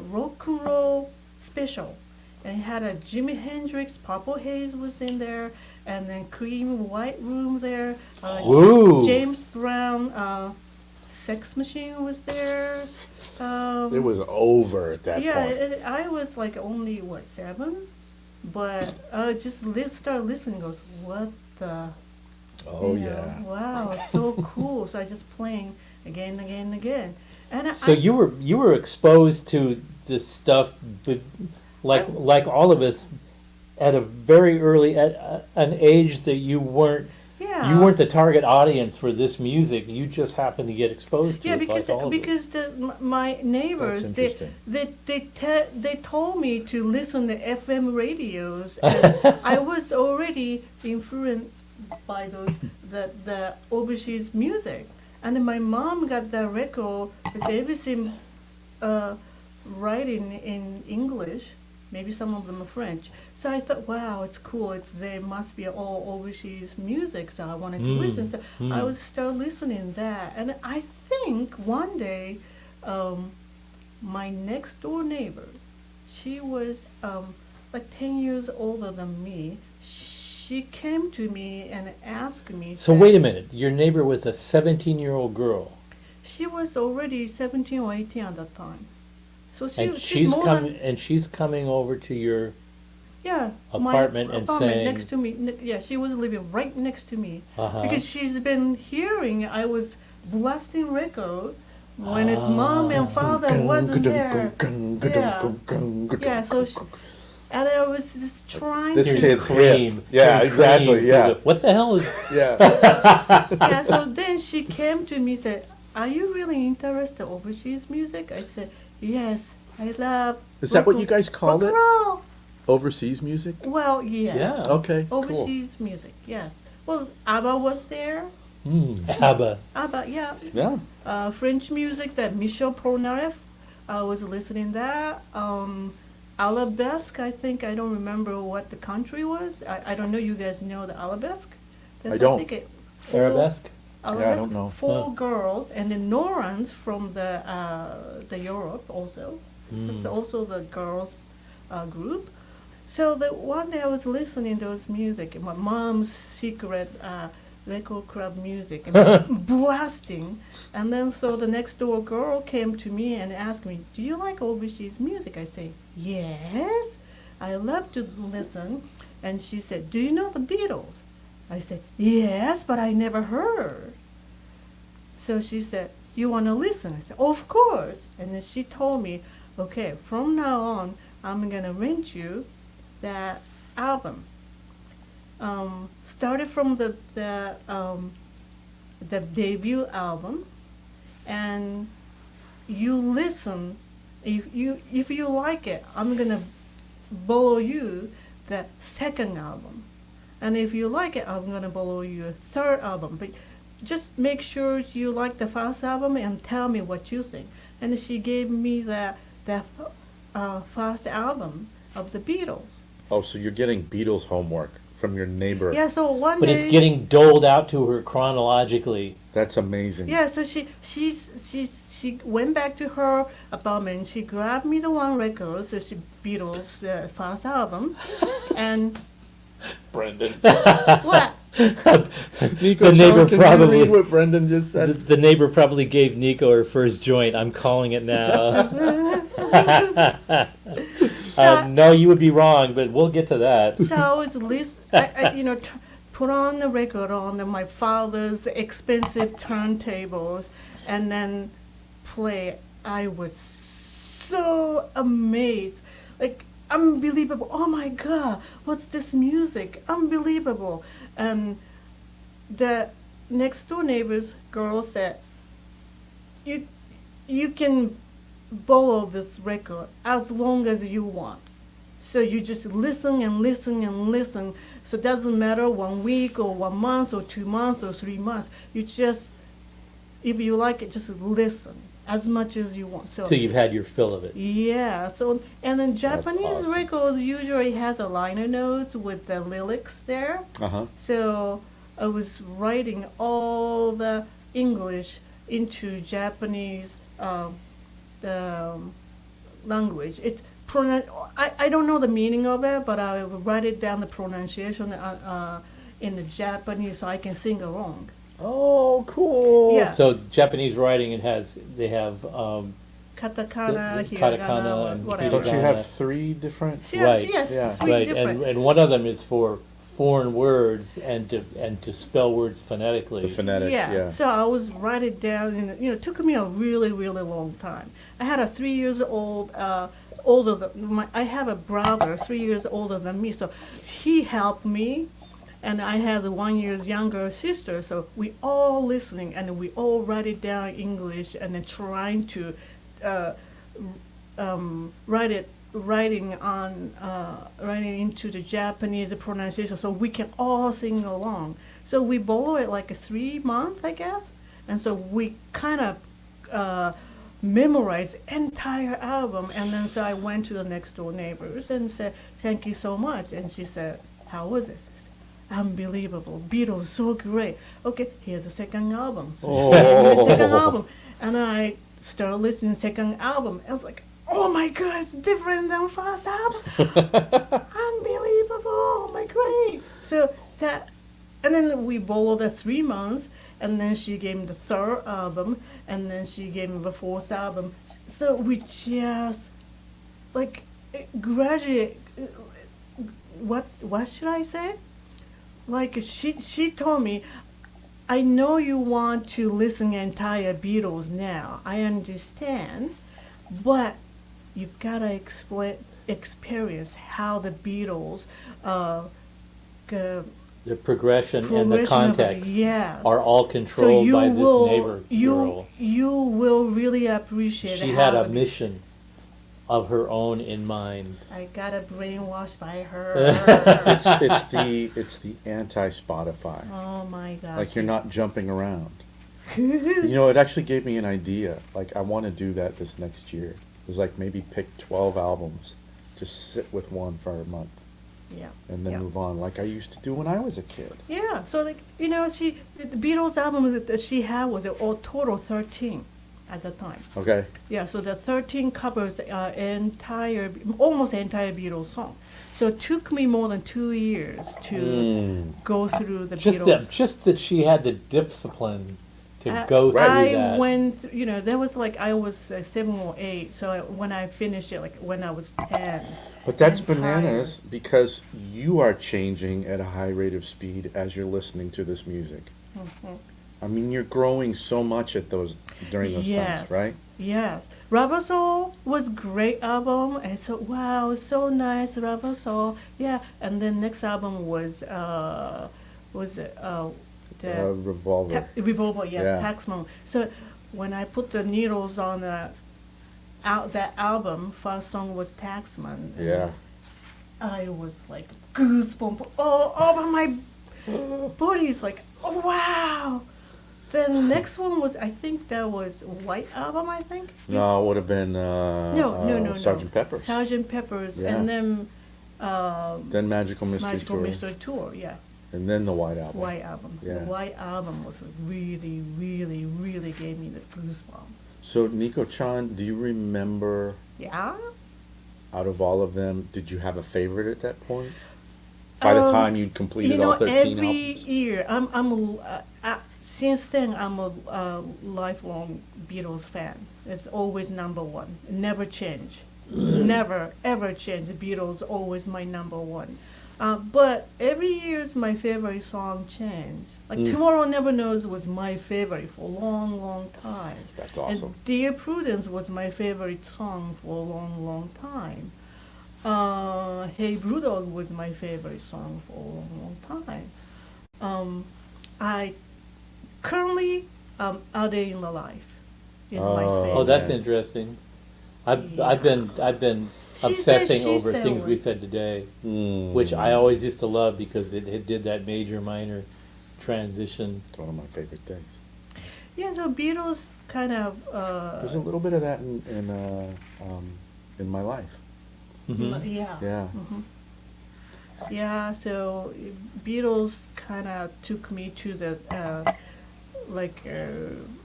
rock and roll special, and it had a Jimi Hendrix, Purple Haze was in there, and then Cream White Room there. Woo. James Brown, Sex Machine was there. It was over at that Yeah, point. I was like only what 7, but just start listening. Goes what the. Oh You know, yeah. wow, it's so cool. So I just playing again, again, again. And So you were exposed to this stuff, but like all of us, at a very early at an age that you weren't the target audience for this music. You just happened to get exposed to yeah, it. because like all of us. because my neighbors That's they interesting. they told me to listen to FM radios, and I was already influenced by the overseas music. And then my mom got the record with everything writing in English, maybe some of them are French. So I thought, wow, it's cool. They must be all overseas music. So I wanted to listen. So I would start listening that, and I think one day, my next door neighbor, she was like 10 years older than me. She came to me and asked me. So wait a minute. Your neighbor was a 17-year-old girl, She was already 17 or 18 at that time. So and she's more than, she's coming over to your yeah, apartment my and apartment saying- next to me. Yeah, she was living right next to me Uh-huh. because she's been hearing I was blasting record when his mom and father wasn't there. Yeah, so and I was just trying This to. kid's cream. hip. Yeah, Cream exactly. through Yeah, the- what the hell is? yeah. Yeah, so then she came to me and said, "Are you really interested in overseas music?" I said, "Yes, I love." Is that what rock- you guys called rock it? and roll. Overseas music? Well, yes. Yeah. Okay, cool. Overseas music, yes. Well, ABBA was there. ABBA. ABBA, yeah. Yeah. French music that Michel Polnareff was listening that. Arabesque, I think, I don't remember what the country was. I don't know, you guys know the Arabesque? I don't. think Arabesque. Yeah, I don't know. 4 girls, and then Norans from the Europe also. It's also the girls group. So the one day I was listening to those music, and my mom's secret record club music, and blasting. And then so the next door girl came to me and asked me, "Do you like overseas music?" I say, "Yes, I love to listen." And she said, "Do you know the Beatles?" I said, "Yes, but I never heard." So she said, "You want to listen?" I said, "Of course." And then she told me, "Okay, from now on, I'm going to rent you that album." Started from the debut album, and you listen. If you like it, I'm going to borrow you the second album. And if you like it, I'm going to borrow you a third album. But just make sure you like the first album and tell me what you think. And she gave me the first album of the Beatles. Oh, so you're getting Beatles homework from your neighbor. Yeah, so one But day. it's getting doled out to her chronologically. That's amazing. Yeah, so she went back to her apartment. She grabbed me the one record, the Beatles first album, and Brendan. what? Nico, The neighbor can probably- you read what Brendan just The, said? the neighbor probably gave Nico her first joint. I'm calling it now. No, you would be wrong, but we'll get to that. So I was I put on the record on my father's expensive turntables, and then play. I was so amazed, like unbelievable. Oh my God, what's this music? Unbelievable. And the next door neighbor's girl said, you can borrow this record as long as you want. So you just listen and listen and listen. So it doesn't matter 1 week or 1 month or 2 months or 3 months. You just if you like it, just listen as much as you want. So Till you've had your fill of it. yeah, so and then Japanese awesome. records usually has a liner notes with the lyrics there. Uh-huh. So I was writing all the English into Japanese language. I don't know the meaning of it, but I will write it down the pronunciation in the Japanese so I can sing along. Oh, cool. Yeah. So Japanese writing, they have Katakana, The hiragana, katakana and whatever. Don't you Hiragana. have 3 different? Yes, Right. yes, Yeah. three right, different. and one of them is for foreign words and to spell words phonetically. The phonetics, yeah. So I was writing it down, and it took me a really, really long time. I had a 3 years old, older than I have a brother 3 years older than me, so he helped me, and I have the 1 year younger sister. So we all listening, and we all write it down in English, and then trying to writing into the Japanese pronunciation so we can all sing along. So we borrowed it like a 3 month, I guess, and so we kind of memorized entire album. And then so I went to the next door neighbors and said, "Thank you so much." And she said, "How was it?" I said, "Unbelievable, Beatles, so great. Okay, here's the second album." So she gave me the second album, and I started listening to the second album. I was like, "Oh my God, it's different than first album. Unbelievable, oh my great." So that, and then we borrowed the 3 months, and then she gave me the third album, and then she gave me the fourth album. So we just like graduate. What should I say? Like she told me, "I know you want to listen entire Beatles now. I understand, but you gotta experience how the Beatles, The progression and the progression of it, context yes. are all So controlled you by this will neighbor girl. you will really appreciate. She how had a the- mission of her own in mind. I got brainwashed by her. It's the anti-Spotify. Oh my gosh. Like you're not jumping around. It actually gave me an idea. Like I want to do that this next year. It was like maybe pick 12 albums, just sit with one for a month, Yeah. and then yeah. move on, like I used to do when I was a kid. Yeah, so like the Beatles album that she had was all total 13 at the time. Okay. Yeah, so the 13 covers almost entire Beatles song. So it took me more than 2 years to go through the Beatles. Just that she had the discipline to go through I that. went, there was like I was 7 or 8. So when I finished it, like when I was 10. But that's and higher. bananas because you are changing at a high rate of speed as you're listening to this music. Mhm. I mean, you're growing so much during those times, right? Yes. Rubber Soul was great album. And so, wow, so nice, Rubber Soul. Yeah. And then next album was the Revolver. Revolver, yes, Yeah. Taxman. So when I put the needles on that album, first song was Taxman. and Yeah. I was like goosebumps all over my body's like, oh wow. Then the next one was, I think that was White Album, I think. No, it would have been No. Sgt. Pepper's. Sgt. Pepper's, Yeah. and then Then Magical Mystery Magical Tour. Mystery Tour, yeah. And then the White Album. White Album. Yeah. The White Album was really, really, really gave me the goosebumps. So, Nico-chan, do you remember, Yeah? out of all of them, did you have a favorite at that point? By the time you'd completed all 13 every albums? year, since then, I'm a lifelong Beatles fan. It's always number one. Never change. Never, ever change. The Beatles always my number one. But every year, my favorite song changed. Like Tomorrow Never Knows was my favorite for a long, long time. That's awesome. And Dear Prudence was my favorite song for a long, long time. Hey Brewdog was my favorite song for a long, long time. I currently Out Day in the Life is my favorite. Oh, that's Yeah. interesting. I've Yeah. been She obsessing said over things we was- said today, Mm. which I always used to love because it did that major minor transition. It's one of my favorite things. Yeah, so Beatles kind of. There's a little bit of that in my life. Yeah. Yeah. Yeah, so Beatles kind of took me to the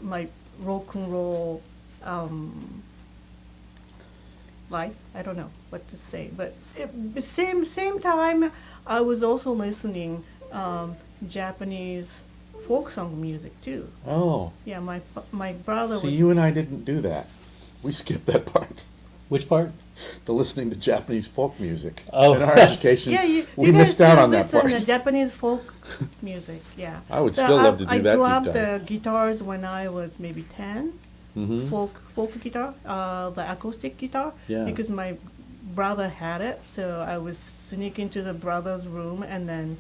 my rock and roll life. I don't know what to say, but the same time, I was also listening Japanese folk song music too. Oh, Yeah, my brother see, was. you and I didn't do that. We skipped that part. Which part? The listening to Japanese folk music. Oh. In our education, Yeah, we you missed guys out should on that listen part. to Japanese folk music. Yeah, I would still love to do that I deep grabbed dive. the guitars when I was maybe 10. Mm-hmm. Folk guitar, the acoustic guitar, Yeah. because my brother had it. So I was sneaking to the brother's room and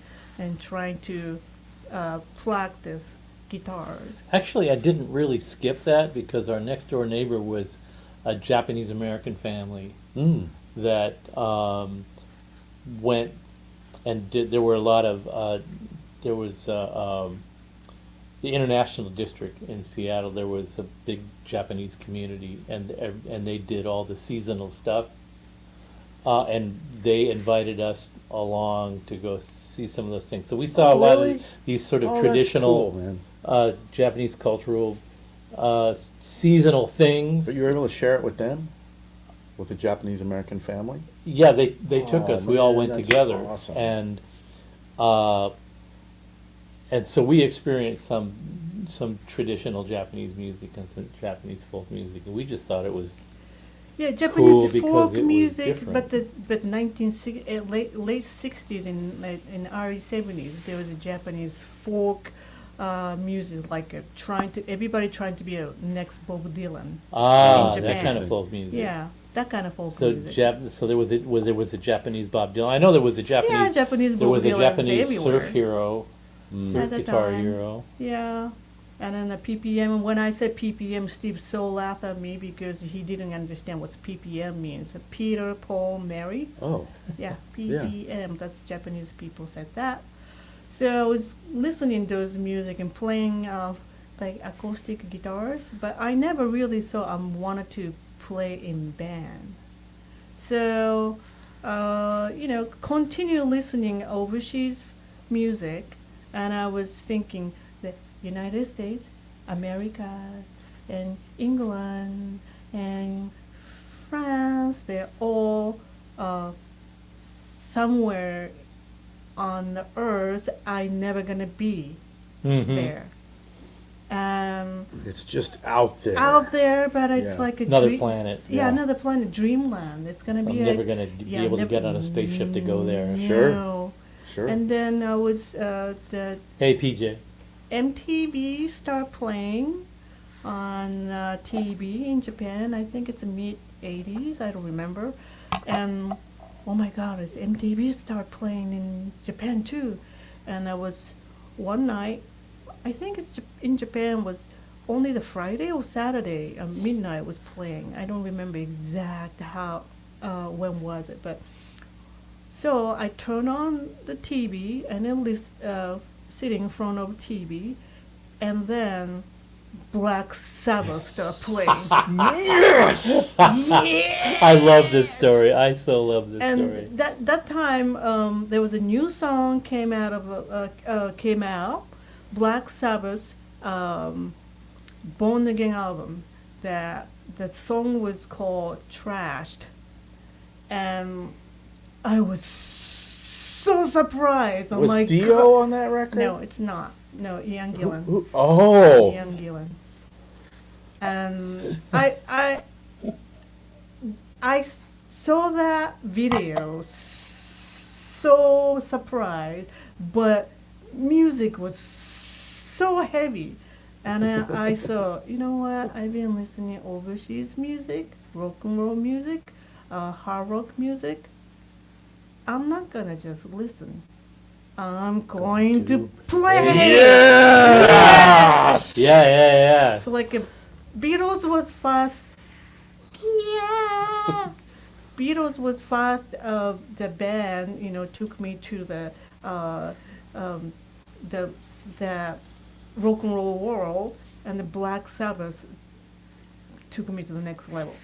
trying to practice guitars. Actually, I didn't really skip that because our next door neighbor was a Japanese American family Mm. that went and did. There were a lot of there was the International District in Seattle. There was a big Japanese community, and they did all the seasonal stuff. And they invited us along to go see some of those things. So we saw Oh, a lot really? of these sort of Oh, that's traditional cool, man. Japanese cultural seasonal things. But you were able to share it with them? With the Japanese American family? Yeah, they took Oh, us. We all man, went that's together, awesome. and so we experienced some traditional Japanese music and some Japanese folk music, and we just thought it was Yeah, Cool Japanese because folk it was music, different. but late 60s and early 70s, there was a Japanese folk music, like everybody trying to be a next Bob Dylan. that Japan. kind of folk music. Yeah, that kind of folk So music. so there was a Japanese Bob Dylan. I know there was a Japanese. Yeah, Japanese There Bob was a Dylans Japanese everywhere. surf hero, Mm. surf At the guitar time. hero. Yeah, and then the PPM. When I said PPM, Steve so laughed at me because he didn't understand what PPM means. Peter, Paul, Mary. Oh. Yeah, PPM. That's Japanese people said that. So I was listening to those music and playing like acoustic guitars, but I never really thought I wanted to play in band. So continue listening overseas music, and I was thinking that United States, America, and England, and France, they're all somewhere on the earth I never gonna be Mhm. there. It's just out there. Out there, but it's Yeah. like a Another dream. planet. Yeah, Yeah. another planet, dreamland. It's gonna be. I'm never gonna be able to get on a spaceship to go there. Sure. No. Sure. And then I was the Hey, PJ. MTV start playing on TV in Japan. I think it's mid '80s. I don't remember. And oh my God, it's MTV start playing in Japan too. And I was one night. I think it's in Japan was only the Friday or Saturday midnight was playing. I don't remember exact how when was it, but so I turn on the TV and then sitting in front of TV, and then Black Sabbath start playing. Yes! Yeah! I love this story. I so love this And story. that time there was a new song came out, Black Sabbath's Born Again album. That song was called Trashed, and I was so surprised. I'm Was like, Dio on that record? no, it's not. No, Ian Gillan. Oh. Ian Gillan. And I saw that video, so surprised, but music was so heavy. And I saw, you know what, I've been listening overseas music, rock and roll music, hard rock music. I'm not gonna just listen. I'm going to play. Yes! Yeah. So like Beatles was fast. Yeah. Beatles was fast. The band, took me to the rock and roll world, and the Black Sabbath took me to the next level.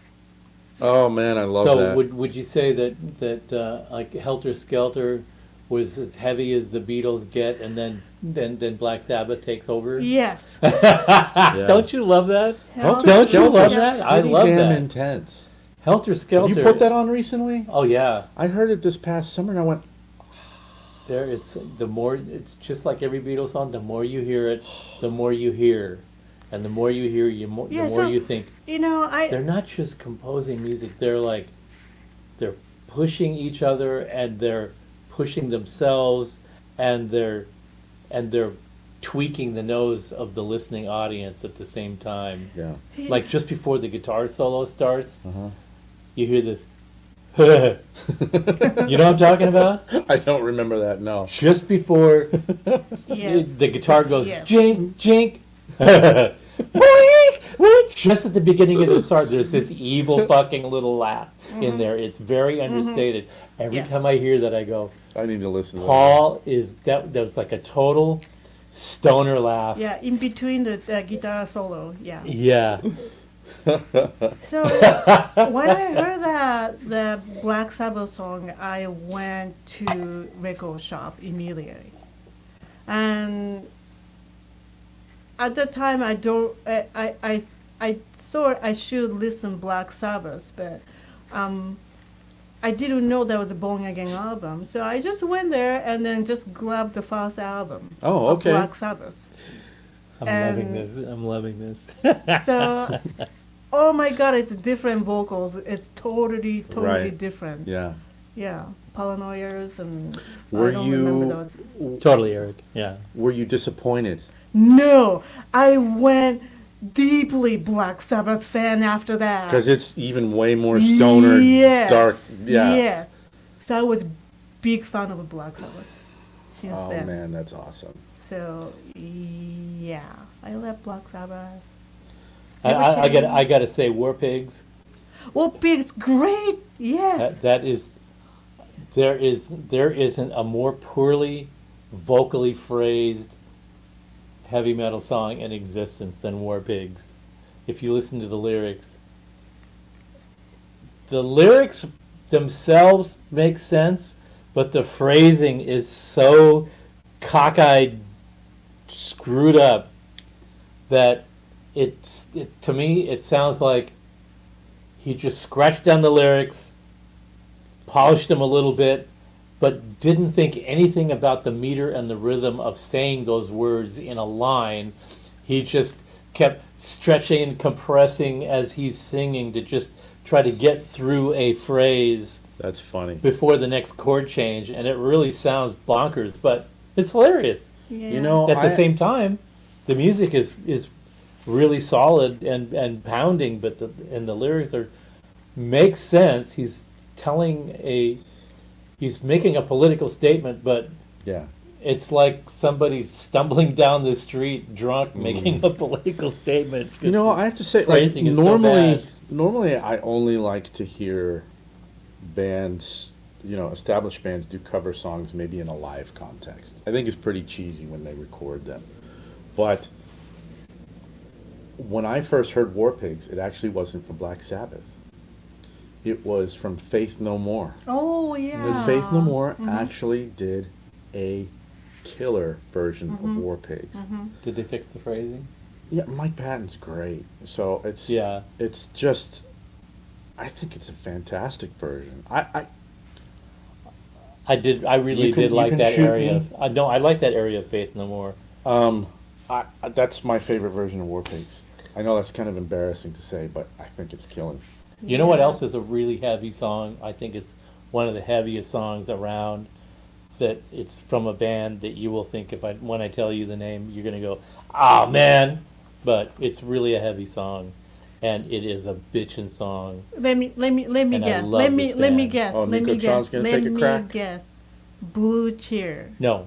Oh man, I love So that. would you say that like Helter Skelter was as heavy as the Beatles get, and then Black Sabbath takes over? Yes. Don't you love that? Helter Don't you love Skelter. that? I Pretty love damn that. intense. Helter Skelter. You put that on recently? Oh yeah. I heard it this past summer and I went, There is it's just like every Beatles song. The more you hear it, the more you hear, and the more you hear, the more you think. You know, They're not just composing music. They're pushing each other, and they're pushing themselves, and they're tweaking the nose of the listening audience at the same time. yeah. Like just before the guitar solo starts, Uh-huh. you hear this. You know what I'm talking about? I don't remember that, no. Just before yes. the guitar goes Yes. jink, jink. Boink, boink. Just at the beginning of the start, there's this evil fucking little laugh in there. It's very understated. Every Yeah. time I hear that, I go, I need to listen to Paul is that was like a total stoner laugh. Yeah, in between the guitar solo. Yeah. Yeah. So when I heard the Black Sabbath song, I went to record shop immediately, and at the time I thought I should listen Black Sabbath, but I didn't know there was a Born Again album, so I just went there and then just grabbed the first album Oh, of okay. Black Sabbath. I'm loving this. So, oh my God, it's different vocals. It's totally Right. different. Yeah. Yeah, Paranoias and Were I don't you- remember those. Totally, Eric. Yeah. Were you disappointed? No, I went deeply Black Sabbath fan after that. Because it's even way more stoner, Yes. dark. Yeah. Yes. So I was big fan of Black Sabbath since Oh then. man, that's awesome. So yeah, I love Black Sabbath. I gotta say, War Pigs. Well, Big's great. Yes. There isn't a more poorly vocally phrased heavy metal song in existence than War Pigs. If you listen to the lyrics themselves make sense, but the phrasing is so cockeyed, screwed up that to me it sounds like he just scratched down the lyrics, polished them a little bit, but didn't think anything about the meter and the rhythm of saying those words in a line. He just kept stretching and compressing as he's singing to just try to get through a phrase That's funny. before the next chord change, and it really sounds bonkers, but it's hilarious. Yeah. You know, At the same time, the music is really solid and pounding, but the lyrics make sense. He's making a political statement, but Yeah. it's like somebody stumbling down the street drunk making a political statement. You know, I have to say, like, Phrasing is so bad. normally I only like to hear bands, established bands do cover songs maybe in a live context. I think it's pretty cheesy when they record them. But when I first heard War Pigs, it actually wasn't from Black Sabbath. It was from Faith No More. Oh yeah. And Faith No More actually did a killer version of War Pigs. Did they fix the phrasing? Yeah, Mike Patton's great. So it's Yeah. it's just, I think it's a fantastic version. I really You can- did you like can that shoot area. me. I like that area of Faith No More. That's my favorite version of War Pigs. I know that's kind of embarrassing to say, but I think it's killing. You know what else is a really heavy song? I think it's one of the heaviest songs around. That it's from a band that you will think when I tell you the name, you're gonna go, "Ah, man!" But it's really a heavy song, and it is a bitchin' song. Let me And I guess. love Let me this band. guess. Oh, let Nico me Tron's guess. gonna Let take a me crack? guess. Blue Cheer. No,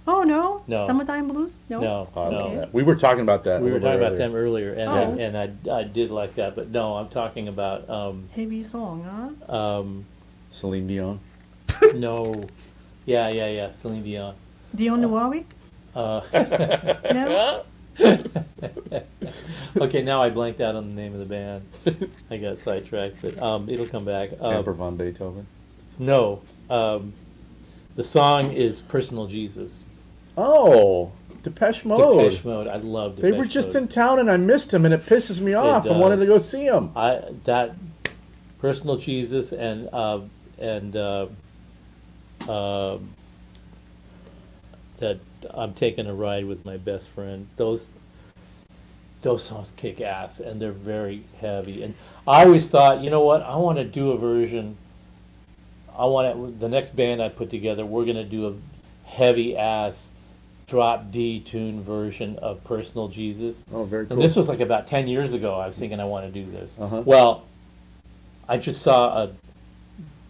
Oh no. No. Summertime Blues. No. no, I love no. that. We were talking about that. We a were little talking bit about them earlier. earlier, and Oh. I did like that, but no, I'm talking about Heavy song, huh? Celine Dion. no, yeah, Celine Dion. Dionne Warwick. Uh, No. Okay, now I blanked out on the name of the band. I got sidetracked, but it'll come back. Camper von Beethoven. No, the song is "Personal Jesus." Oh, Depeche Mode. Depeche Mode. I love Depeche They were just Mode. in town and I missed them and it pisses me off. I wanted to go see them. That "Personal Jesus" and that I'm taking a ride with my best friend. Those songs kick ass and they're very heavy. And I always thought, you know what? I want to do a version. The next band I put together, we're gonna do a heavy ass drop D tune version of "Personal Jesus." Oh, very cool. And this was like about 10 years ago. I was thinking I want to do this. Uh-huh. Well, I just saw a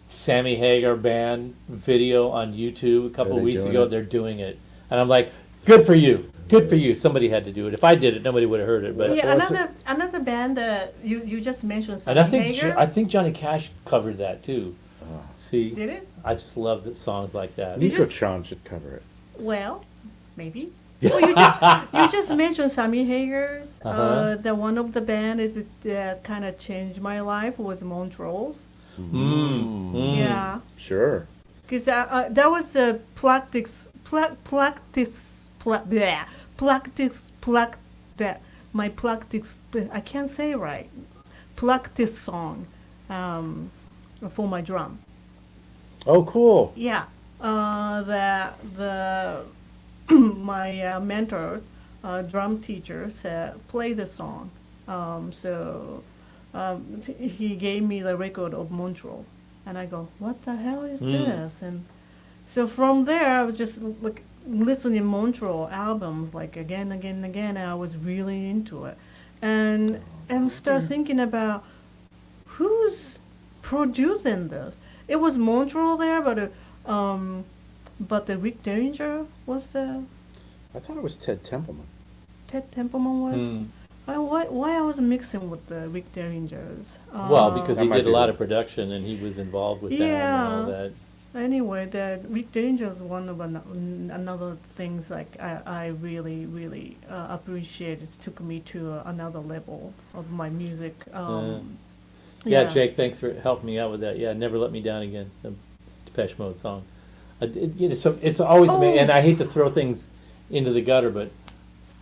Sammy Hagar band video on YouTube a couple Are they weeks doing ago. it? They're doing it. And I'm like, good for you. Good for you. Somebody had to do it. If I did it, nobody would have heard it. But Yeah, Well, another band that you just mentioned, and I Sammy think Hagar. I think Johnny Cash covered that too. Oh. See, Did it? I just love the songs like that. You Nico just- Chan should cover it. Well, maybe. Well, you just mentioned Sammy Hagar's. Uh-huh. The one of the band is kind of changed my life was Montrose. Mm. Yeah, Sure. because that was the practice my practice. I can't say it right. Practice song for my drum. Oh, cool. Yeah, the my mentor, drum teacher said play the song. He gave me the record of Montreal, and I go, what the hell is this? And so from there, I was just like listening Montreal albums like again, and I was really into it, and start thinking about who's producing this. It was Montreal there, but the Rick Derringer was the I thought it was Ted Templeman. Ted Templeman was. Mm. Why I was mixing with the Rick Derringers? Well, because That he might did a be lot it. of production and he was involved with that and all that. Anyway, the Rick Derringer is one of another things like I really appreciate. It took me to another level of my music. Yeah, Jake, thanks for helping me out with that. Yeah, Never Let Me Down Again, the Depeche Mode song. It's always amazing, and I hate to throw things into the gutter, but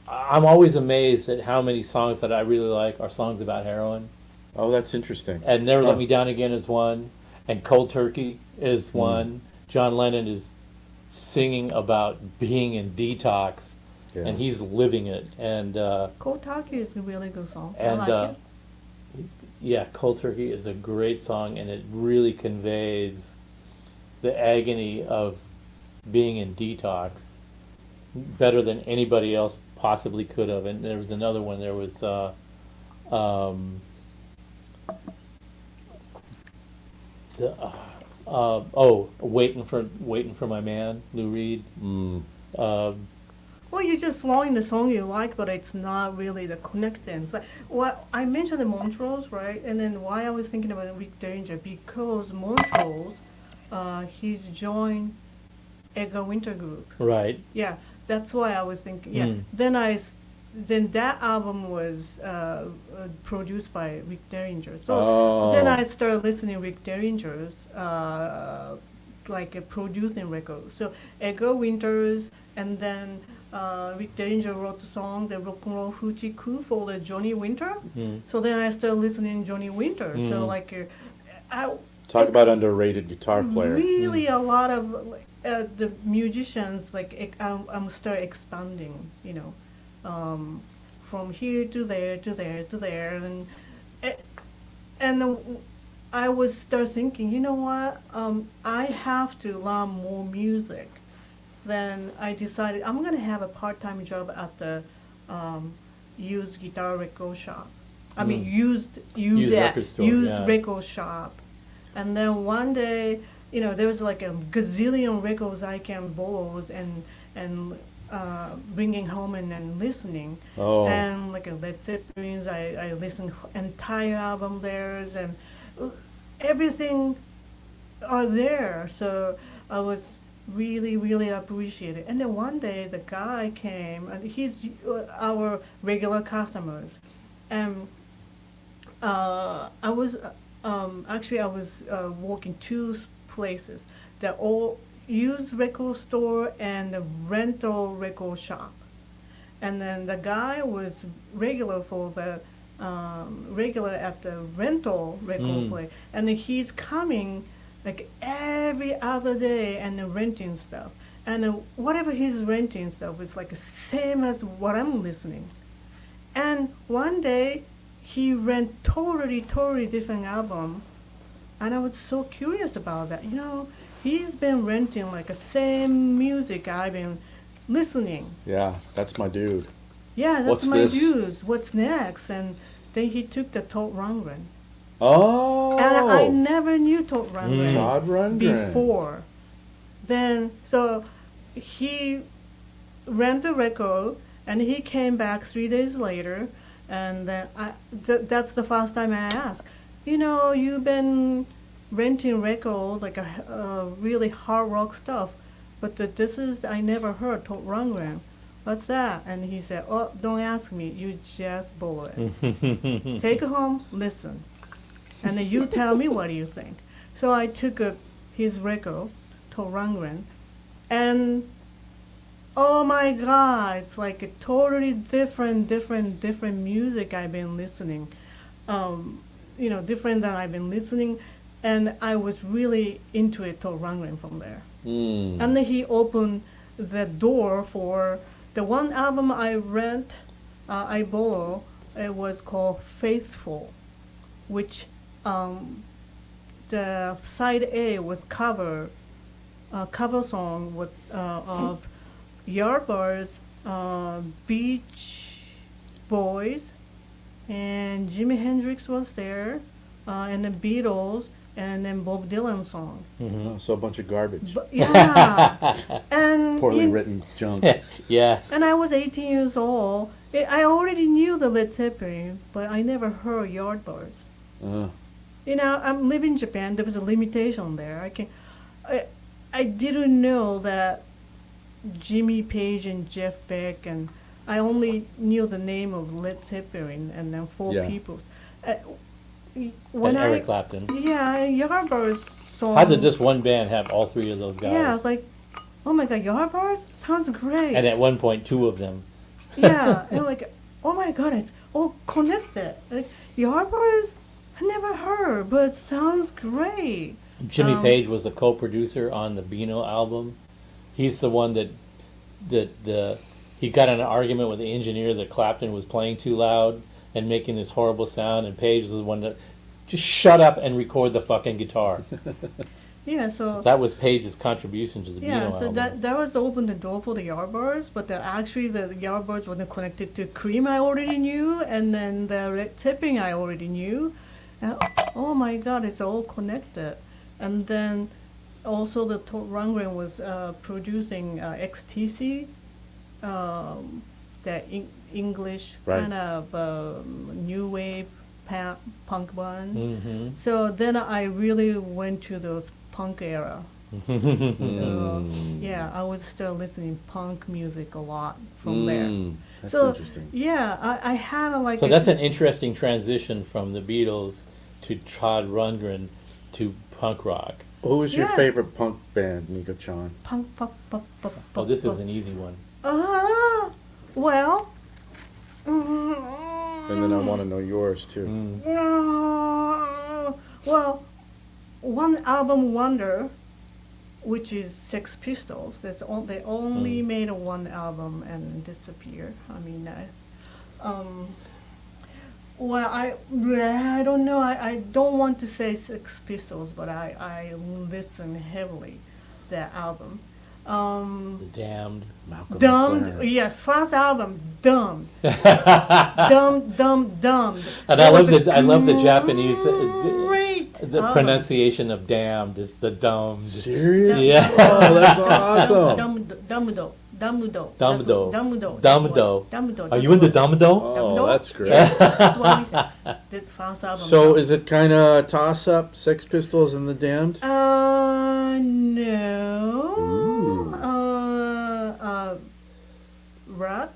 I'm always amazed at how many songs that I really like are songs about heroin. Oh, that's interesting. And Never Let Me Down Again is one, and Cold Turkey is one. John Lennon is singing about being in detox, Yeah. and he's living it. And Cold Turkey is a really good song. I and like it. yeah, Cold Turkey is a great song, and it really conveys the agony of being in detox better than anybody else possibly could have. And there was another one. There was waiting for my man, Lou Reed. Well, you're just slowing the song you like, but it's not really the connection. So, what I mentioned the Montrose, right? And then why I was thinking about Rick Derringer, because Montrose, he's joined Edgar Winter Group. Right. Yeah, that's why I was thinking. Yeah. Mm. Then that album was produced by Rick Derringer. So then I started listening Rick Derringer's producing records. So Edgar Winters, and then Rick Derringer wrote the song "The Rock and Roll Hoochie Coo" for the Johnny Winter. Mm. So then I started listening Johnny Winter. So Talk about underrated guitar player. really a lot of the musicians I'm start expanding, from here to there to there to there, and I would start thinking, you know what, I have to learn more music. Then I decided I'm gonna have a part-time job at the used guitar record shop. I mean used record store, yeah. record shop. And then one day, there was like a gazillion records I can borrow and bringing home and listening. Oh. And like a Led Zeppelin's, I listened entire album theirs, and everything are there. So I was really, really appreciate it. And then one day the guy came, and he's our regular customers, and I was working two places that all used record store and a rental record shop. And then the guy was regular for the regular at the rental record place, and then he's coming like every other day and renting stuff. And whatever he's renting stuff is like the same as what I'm listening. And one day he rent totally different album, and I was so curious about that. He's been renting like the same music I've been listening. Yeah, that's my dude. Yeah, that's What's my this? dude. What's next? And then he took the Todd Rundgren. Oh. And I never knew Todd Rundgren Todd Rundgren. before. Then, so he rented a record, and he came back 3 days later, and then that's the first time I asked, you've been renting record, like a really hard rock stuff, but this is, I never heard Todd Rundgren. What's that? And he said, oh, don't ask me, you just blow it. Take it home, listen. And then you tell me what do you think. So I took his record, Todd Rundgren, and oh my God, it's like a totally different music I've been listening. Different than I've been listening, and I was really into it, Todd Rundgren, from there. And then he opened the door for the one album I borrowed. It was called Faithful, which the side A was cover song with of Yardbirds, Beach Boys, and Jimi Hendrix was there, and the Beatles, and then Bob Dylan song. Oh, so a bunch of garbage. But, yeah, and Poorly written junk. Yeah. And I was 18 years old. I already knew the Led Zeppelin, but I never heard Yardbirds. I'm living in Japan. There was a limitation there. I didn't know that Jimmy Page and Jeff Beck, and I only knew the name of Led Zeppelin and then Four Peoples. And Eric Clapton. Yeah, Yardbirds song. How did this one band have all three of those guys? Yeah, it's like, oh my God, Yardbirds sounds great. And at one point, two of them. Yeah, and like, oh my God, it's all connected. Like, Yardbirds, I never heard, but it sounds great. Jimmy Page was the co-producer on the Beano album. He's the one that he got in an argument with the engineer that Clapton was playing too loud and making this horrible sound, and Page was the one that just shut up and record the fucking guitar. Yeah, so that was Page's contribution to the Beano album. that was opened the door for the Yardbirds, but actually the Yardbirds wasn't connected to Cream I already knew, and then the Red Tipping I already knew. And, oh my God, it's all connected. And then also the Todd Rundgren was producing XTC, that English kind of new wave punk band. So then I really went to those punk era. So yeah, I was still listening punk music a lot from there. That's so interesting. Yeah, I had like. So that's an interesting transition from the Beatles to Todd Rundgren to punk rock. Who was your favorite punk band, Nico-chan? Punk. Oh, this is an easy one. Well. And then I want to know yours too. Well, one album wonder, which is Sex Pistols. They only made one album and disappeared. I mean, well, I don't know. I don't want to say Sex Pistols, but I listen heavily that album. The Damned. Dumb, yes, first album, Dumb. Dumb. And I love the Japanese Great the album. pronunciation of damned is the dumb. Serious? Yeah. Oh, that's awesome. Dumbudo. Are you into Dumbudo? Oh, that's great. That's what we said. This first album. So is it kind of toss up, Sex Pistols and the Damned? No. Ruts.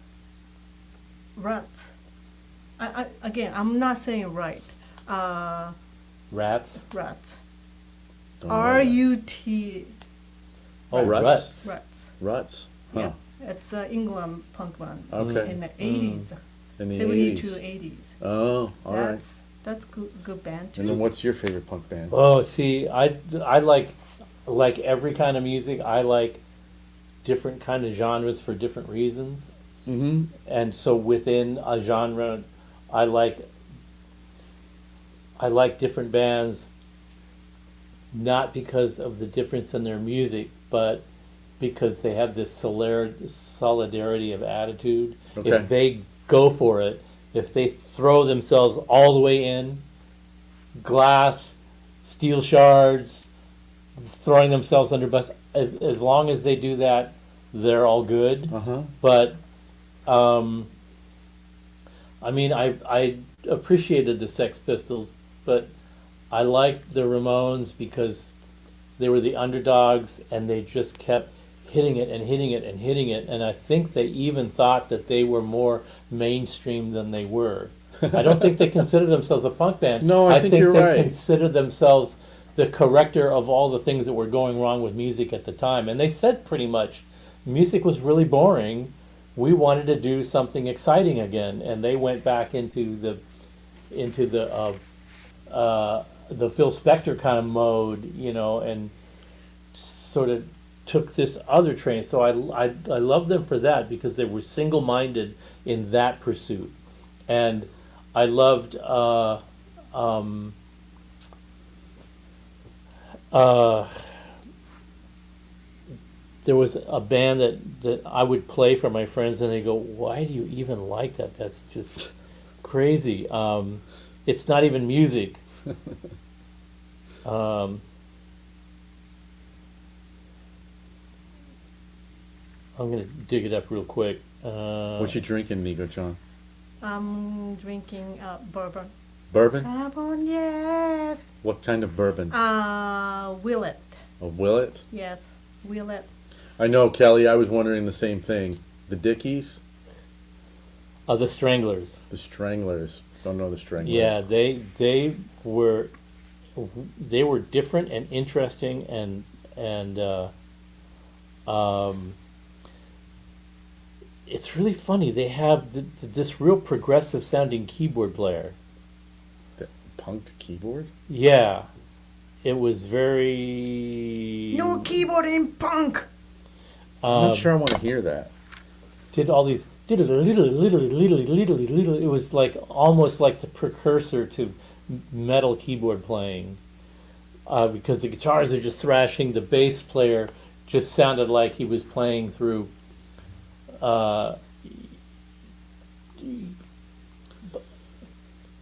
Again, I'm not saying right. Rats. Ruts. Don't know that. R-U-T. Oh, Ruts? ruts. Ruts. Ruts? Huh. Yeah. It's England punk band. Okay. In the 80s. In the 72, 80s. 80s. Oh, all right. That's good band too. And then what's your favorite punk band? Oh, see, I like every kind of music. I like different kind of genres for different reasons. Mm-hmm. And so within a genre, I like different bands, not because of the difference in their music, but because they have this solidarity of attitude. Okay. If they go for it, if they throw themselves all the way in, glass, steel shards, throwing themselves under bus, as long as they do that, they're all good. Uh-huh. But I mean, I appreciated the Sex Pistols, but I liked the Ramones because they were the underdogs and they just kept hitting it and hitting it and hitting it. And I think they even thought that they were more mainstream than they were. I don't think they considered themselves a punk band. No, I think you're they right. considered themselves the corrector of all the things that were going wrong with music at the time. And they said pretty much, music was really boring. We wanted to do something exciting again, and they went back into the Phil Spector kind of mode, you know, and sort of took this other train. So I love them for that because they were single-minded in that pursuit, and I loved there was a band that I would play for my friends, and they go, "Why do you even like that? That's just crazy. It's not even music." I'm gonna dig it up real quick. What you drinking, Nico John? I'm drinking bourbon. Bourbon? Bourbon, yes. What kind of bourbon? Willet. A Willet? Yes, Willet. I know, Kelly. I was wondering the same thing. The Dickies? The Stranglers. The Stranglers. Don't know the Stranglers. Yeah, they were different and interesting, and it's really funny. They have this real progressive sounding keyboard player. The punk keyboard? Yeah, it was very. No keyboard in punk. I'm not sure I want to hear that. Did all these. It was like almost like the precursor to metal keyboard playing, because the guitars are just thrashing. The bass player just sounded like he was playing through. At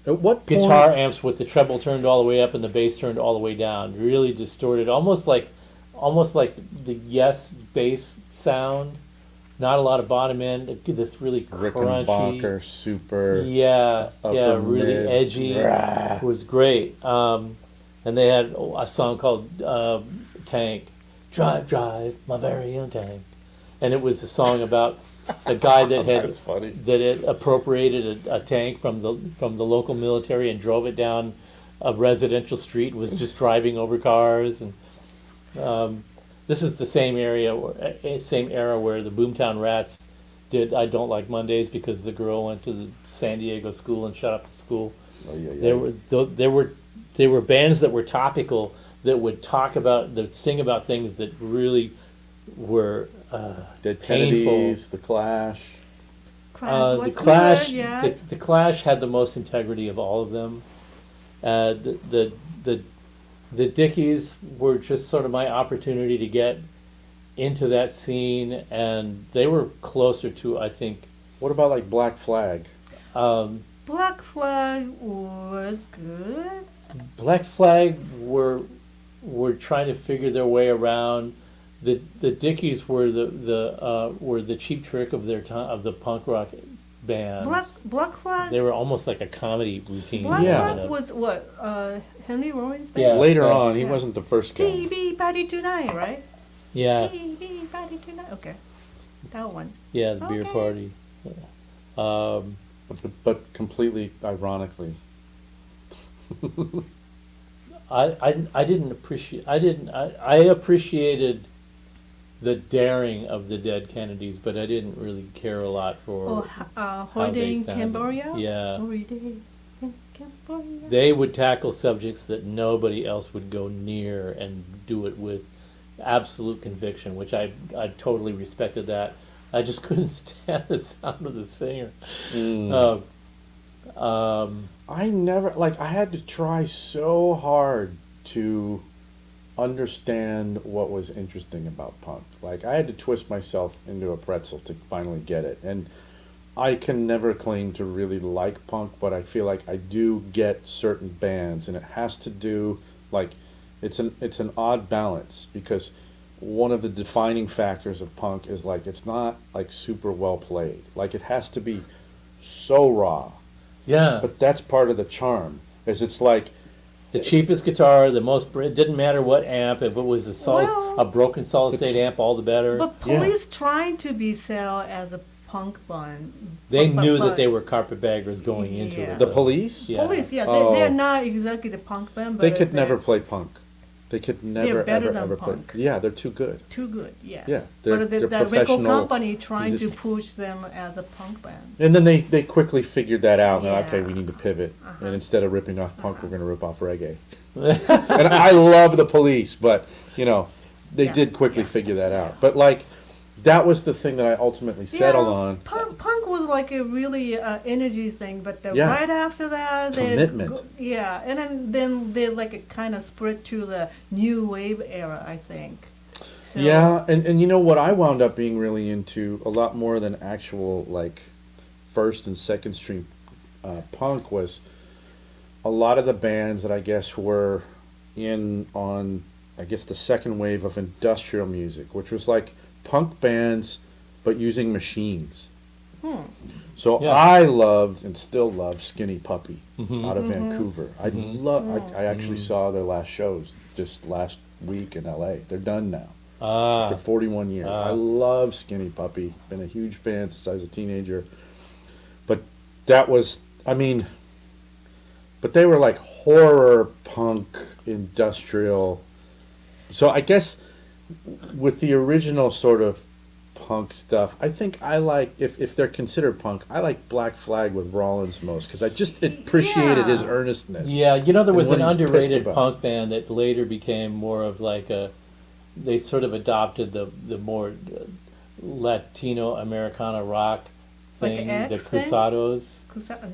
what point? Guitar amps with the treble turned all the way up and the bass turned all the way down, really distorted, almost like the Yes bass sound. Not a lot of bottom end. This really crunchy, Rickenbacker, super. yeah, upper really mid. edgy. Rah. It was great. And they had a song called "Tank," drive, my very own tank, and it was a song about a guy that That's funny. had appropriated a tank from the local military and drove it down a residential street. Was just driving over cars, and this is the same era where the Boomtown Rats did "I Don't Like Mondays" because the girl went to the San Diego school and shut up the school. Oh, yeah. There were bands that were topical that would sing about things that really were Dead painful. Kennedys, The Clash. Clash, The what's Clash, good, yeah. the Clash had the most integrity of all of them. The Dickies were just sort of my opportunity to get into that scene, and they were closer to, I think. What about like Black Flag? Black Flag was good. Black Flag were trying to figure their way around. The Dickies were the Cheap Trick of their time, of the punk rock bands. Black Flag. They were almost like a comedy routine. Black Yeah. Flag was what? Henry Rollins band. Yeah. Later on, he Yeah. wasn't the first guy. TV Party Tonight, right? Yeah. TV Party Tonight. Okay. That one. Yeah, the beer Okay. party. Um, But completely ironically. I didn't appreciate. I appreciated the daring of the Dead Kennedys, but I didn't really care a lot for. Oh, how Holiday they in sounded. Cambodia? Yeah. Holiday in Cambodia. They would tackle subjects that nobody else would go near and do it with absolute conviction, which I totally respected that. I just couldn't stand the sound of the singer. Mm. Uh, I never, like, I had to try so hard to understand what was interesting about punk. Like, I had to twist myself into a pretzel to finally get it. And I can never claim to really like punk, but I feel like I do get certain bands, and it has to do, like, it's an odd balance, because one of the defining factors of punk is, like, it's not like super well played. Like, it has to be so raw. yeah. But that's part of the charm. Is it's like, The cheapest guitar, the most. It didn't matter what amp. If it was Well, a broken solid state amp, all the better. But Yeah. Police trying to be sell as a punk band. They but- knew but- that they were carpetbaggers going into Yeah. it. the though. Police? Yeah. Police, yeah, Oh. they're not exactly the punk band, but They could they're never play punk. They could never, better ever, than ever punk. play. Yeah, they're too good. too good. Yes. Yeah, they're but the record professional company trying to musicians. push them as a punk band. And then they quickly figured that out. And they're like, Yeah. okay, we need to pivot. Uh-huh. And instead of ripping off punk, we're going to rip off reggae. And I love the Police, but, you know, they Yeah, did quickly yeah. figure that out. But, like, that was the thing that I ultimately settled Yeah, on. Punk was like a really energy thing, but Yeah. right after that, they Commitment. yeah, and then they like it kind of spread to the new wave era, I think. So, Yeah, and you know what I wound up being really into a lot more than actual, like, first and second stream punk was a lot of the bands that I guess were in on, I guess, the second wave of industrial music, which was like punk bands but using machines. So Yeah. I loved and still love Skinny Puppy Mhm. out of Vancouver. I I actually Mhm. saw their last shows just last week in LA. They're done now. Ah, After 41 years. Ah. I love Skinny Puppy. Been a huge fan since I was a teenager. But that was, I mean, but they were like horror punk industrial. So I guess with the original sort of punk stuff, I think I like, if they're considered punk, I like Black Flag with Rollins most, because I just appreciated his Yeah. earnestness. yeah. You know, there And was what an he was pissed underrated about. punk band that later became more of like a. They sort of adopted the more Latino Americana rock Like thing, X the thing? Cruzados.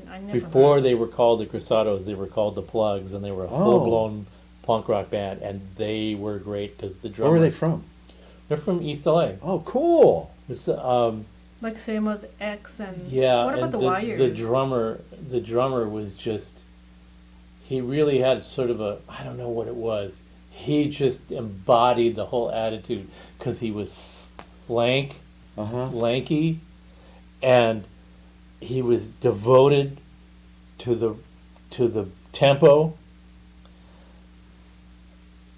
I never Before heard. they were called the Cruzados, they were called the Plugs, and they were a Oh. full-blown punk rock band, and they were great because the Where drummer. were they from? They're from East LA. Oh, cool. It's, Like same as X and yeah, what about and the Wires? the drummer was just. He really had sort of a, I don't know what it was. He just embodied the whole attitude because he was lanky, and he was devoted to the tempo.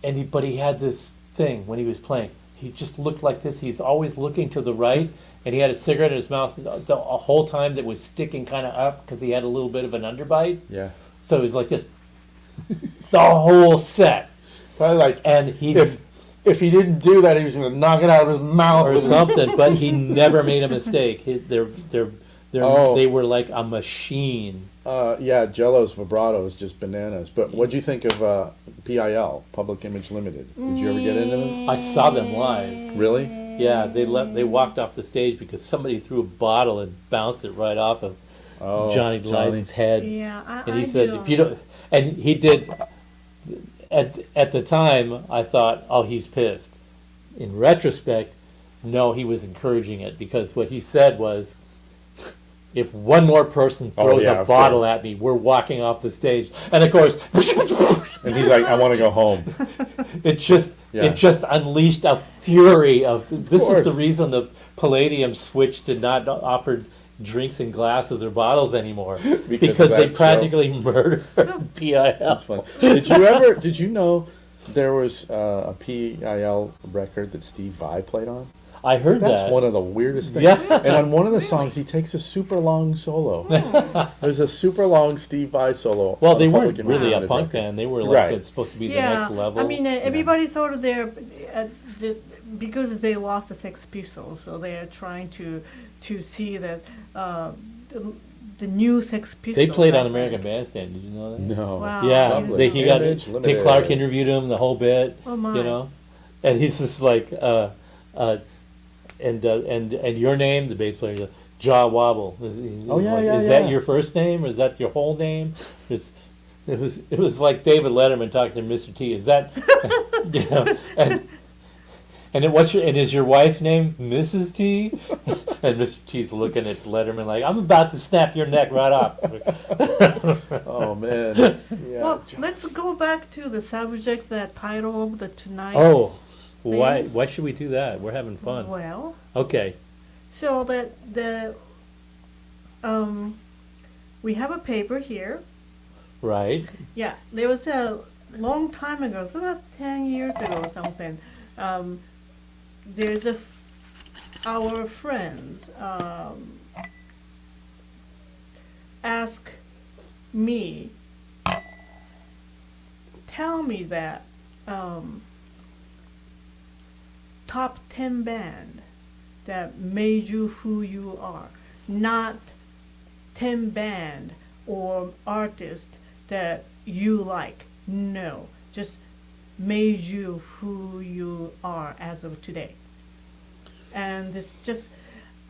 And but he had this thing when he was playing. He just looked like this. He's always looking to the right, and he had a cigarette in his mouth the whole time that was sticking kind of up because he had a little bit of an underbite. Yeah. So he was like this the whole set. Probably like, And he if he didn't do that, he was going to knock it out of his mouth or with his something, but he never made a mistake. Oh. They were like a machine. Yeah, Jello's vibrato is just bananas. But what'd you think of PIL, Public Image Limited? Did you ever get into them? I saw them live. Really? Yeah, they walked off the stage because somebody threw a bottle and bounced it right off of Oh, Johnny Lydon's head. Yeah, And he said, if you don't, and he did. At the time, I thought, oh, he's pissed. In retrospect, no, he was encouraging it because what he said was, if one more person Oh, throws yeah, a of bottle course. at me, we're walking off the stage. And of course, And he's like, I want to go home. it just Yeah. it just unleashed a fury of. This is the course. reason the Palladium switched to not offer drinks in glasses or bottles anymore because of they that practically murdered PIL. That's fun. Did you know there was a PIL record that Steve Vai played on? I heard That's that. one of the weirdest things. Yeah. And on one of the songs, he takes a super long solo. There's a super long Steve Vai solo. Well, on they a weren't Public really a Enemy punk record. band. They were like Right. it's supposed to be the Yeah, next level. I mean, everybody thought they're because they lost the Sex Pistols, so they are trying to see that the new Sex Pistols. They played I on think. American Bandstand. Did you know that? No. Wow. Yeah, Lovely. he got Image Dick Limited. Clark interviewed him the whole bit. Oh my. You know, and he's just like, and your name, the bass player, goes, Jaw Wobble. Oh, yeah, like, yeah, Is yeah. that your first name or is that your whole name? It was like David Letterman talking to Mr. T. Is that you know? And is your wife named Mrs. T? And Mr. T's looking at Letterman like, I'm about to snap your neck right off. Oh, man. Yeah. Well, let's go back to the subject, the title of the tonight. Oh, why should we do that? We're having fun. Well, Okay. so we have a paper here. Right. Yeah, there was a long time ago, it's about 10 years ago or something. There's our friends ask me, tell me that top 10 band that made you who you are, not 10 band or artist that you like. No, just made you who you are as of today. And it's just,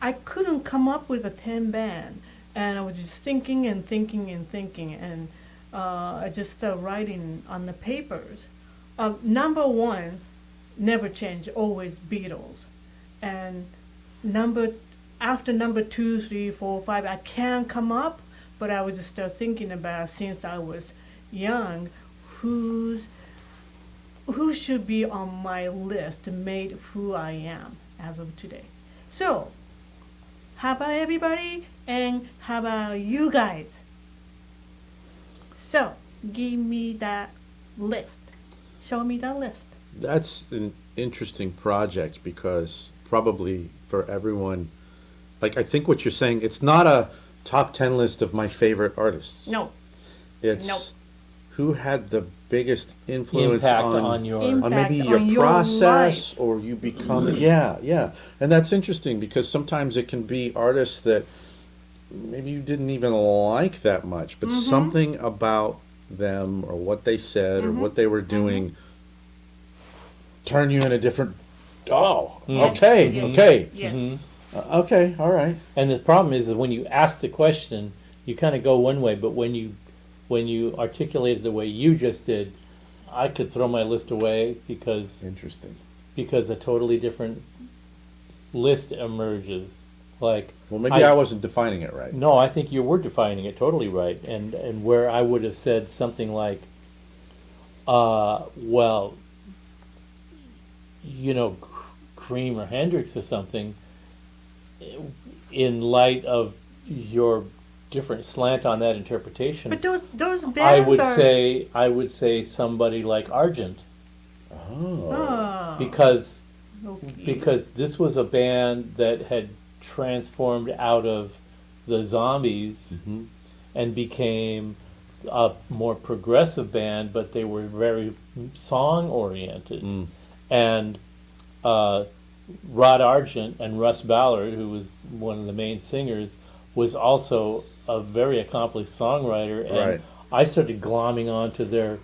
I couldn't come up with a 10 band, and I was just thinking and thinking and thinking, and I just started writing on the papers. Number ones never change, always Beatles. And after number 2, 3, 4, 5, I can't come up, but I was just start thinking about, since I was young, who should be on my list to make who I am as of today. So, how about everybody, and how about you guys? So, give me that list. Show me that list. That's an interesting project because probably for everyone, like I think what you're saying, it's not a top 10 list of my favorite artists. No. It's Nope. who had the biggest influence Impact on on your. on maybe Impact your on your process life. or you become yeah. And that's interesting because sometimes it can be artists that maybe you didn't even like that much, but something about them or what they said or what they were doing turn you in a different Yes, okay. Yes. Mhm. Okay, all right. And the problem is that when you ask the question, you kind of go one way, but when you articulate it the way you just did, I could throw my list away because Interesting. a totally different list emerges. Like, Well, maybe I wasn't defining it right. no, I think you were defining it totally right, and where I would have said something like, well, you know, Cream or Hendrix or something, in light of your different slant on that interpretation, But those bands I would are... say somebody like Argent, Oh. Ah, because okay. this was a band that had transformed out of the Zombies Mhm. and became a more progressive band, but they were very song oriented. Mm. And Rod Argent and Russ Ballard, who was one of the main singers, was also a very accomplished songwriter. And Right. I started glomming onto their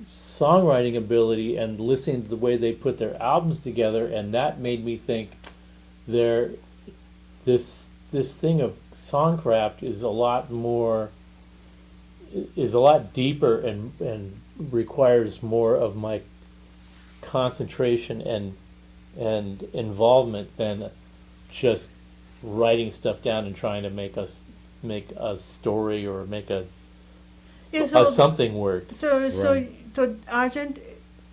songwriting ability and listening to the way they put their albums together, and that made me think this thing of songcraft is a lot deeper and requires more of my concentration and involvement than just writing stuff down and trying to make a story or make a Yeah, something work. So Right. Argent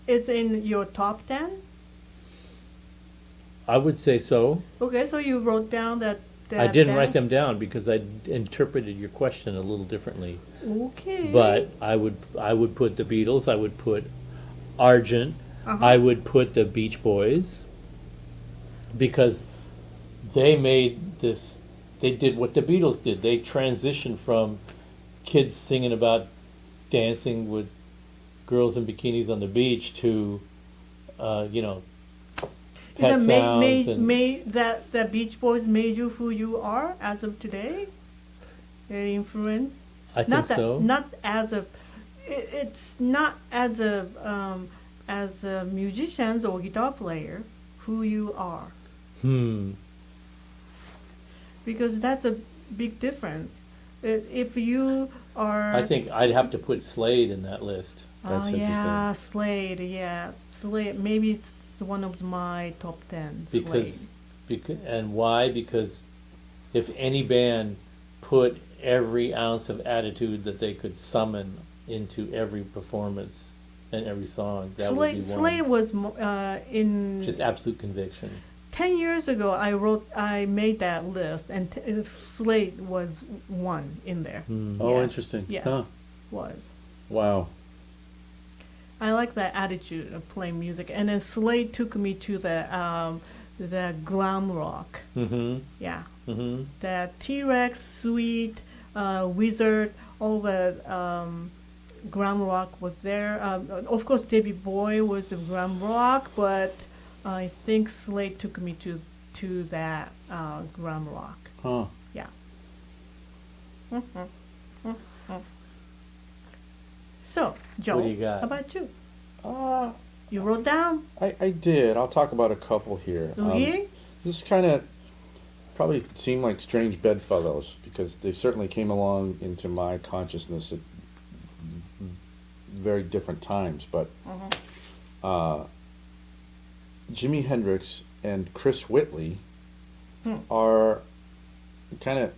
is in your top 10? I would say so. Okay, so you wrote down that I didn't write band? them down because I interpreted your question a little differently. Okay. But I would put the Beatles. I would put Argent. Uh-huh. I would put the Beach Boys. because they made this. They did what the Beatles did. They transitioned from kids singing about dancing with girls in bikinis on the beach to, pet Is sounds that and that Beach Boys made you who you are as of today? Influence? I think Not that, so. not as a. It's not as a musician or guitar player who you are, because that's a big difference. If you are. I think I'd have to put Slade in that list. That's Yeah, Slade. Yes, Slade. Maybe it's one of my top 10. Because, Slade. and why? Because if any band put every ounce of attitude that they could summon into every performance and every song, that would be one. Slade was in. Just absolute conviction. 10 years ago, I made that list, and Slade was one in there. Oh, Yes. interesting. Yes, Huh. was. Wow. I like that attitude of playing music, and then Slade took me to the glam rock. Mm-hmm. Yeah, Mm-hmm. the T-Rex, Sweet, Wizard, all the glam rock was there. Of course, David Bowie was a glam rock, but I think Slade took me to that glam rock. Huh. Yeah. So, Joe, What do you got? how about you? Uh, You wrote down? I did. I'll talk about a couple here. Okay. This kind of probably seem like strange bedfellows because they certainly came along into my consciousness at very different times. But Jimi Hendrix and Chris Whitley are kind of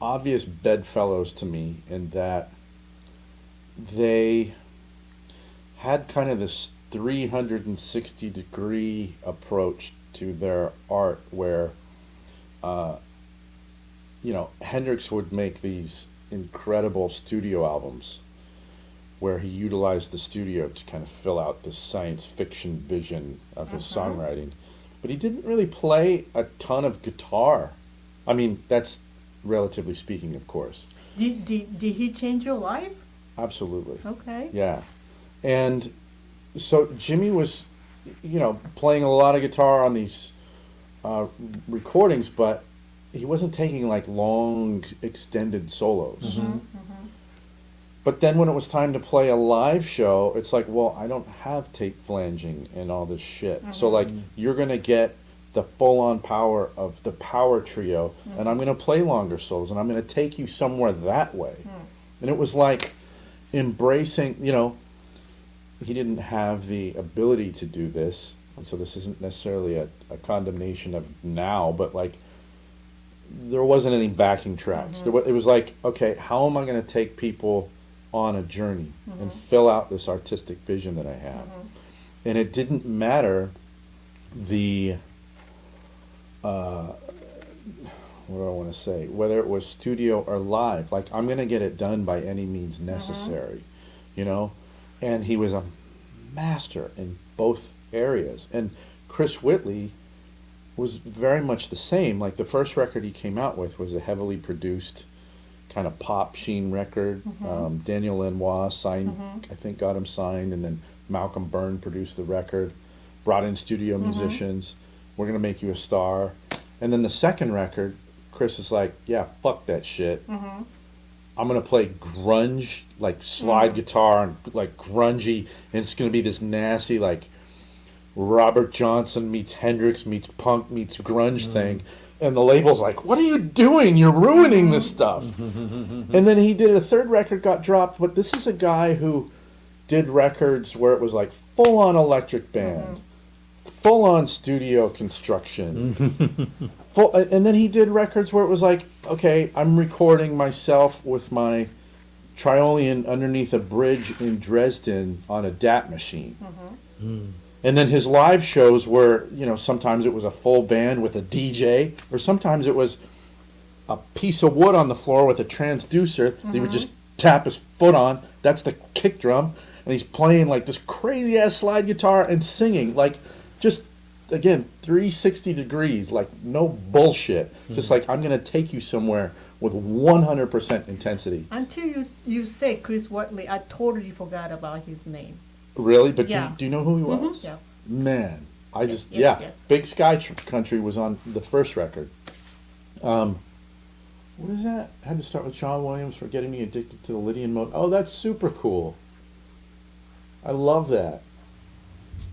obvious bedfellows to me in that they had kind of this 360-degree approach to their art where, Hendrix would make these incredible studio albums where he utilized the studio to kind of fill out the science fiction vision of his songwriting. But he didn't really play a ton of guitar. I mean, that's relatively speaking, of course. Did he change your life? Absolutely. Okay. Yeah. And so Jimmy was, playing a lot of guitar on these recordings, but he wasn't taking like long, extended solos. But then when it was time to play a live show, it's like, well, I don't have tape flanging and all this shit. So like, you're going to get the full-on power of the power trio, and I'm going to play longer solos, and I'm going to take you somewhere that way. And it was like embracing, he didn't have the ability to do this, and so this isn't necessarily a condemnation of now, but like, there wasn't any backing tracks. It was like, okay, how am I going to take people on a journey and fill out this artistic vision that I have? And it didn't matter the what do I want to say, whether it was studio or live, like I'm going to get it done by any means necessary, and he was a master in both areas. And Chris Whitley was very much the same. Like the first record he came out with was a heavily produced kind of pop sheen record. Daniel Lanois signed, I think got him signed, and then Malcolm Byrne produced the record, brought in studio musicians. We're going to make you a star. And then the second record, Chris is like, yeah, fuck that shit. I'm going to play grunge, like slide guitar and like grungy, and it's going to be this nasty, like Robert Johnson meets Hendrix meets punk meets grunge thing. And the label's like, what are you doing? You're ruining this stuff. And then he did a third record, got dropped, but this is a guy who did records where it was like full-on electric band, full-on studio construction. And then he did records where it was like, okay, I'm recording myself with my Triolian underneath a bridge in Dresden on a DAT machine. And then his live shows were, sometimes it was a full band with a DJ, or sometimes it was a piece of wood on the floor with a transducer that he would just tap his foot on. That's the kick drum. And he's playing like this crazy ass slide guitar and singing, like just again, 360 degrees, like no bullshit. Just like, I'm going to take you somewhere with 100% intensity. Until you say Chris Whitley, I totally forgot about his name. Really? But Yeah. do you know who he was? Yes. Man, I just, yes, yeah. yes. Big Sky Country was on the first record. What is that? I had to start with John Williams for getting me addicted to the Lydian mode. Oh, that's super cool. I love that.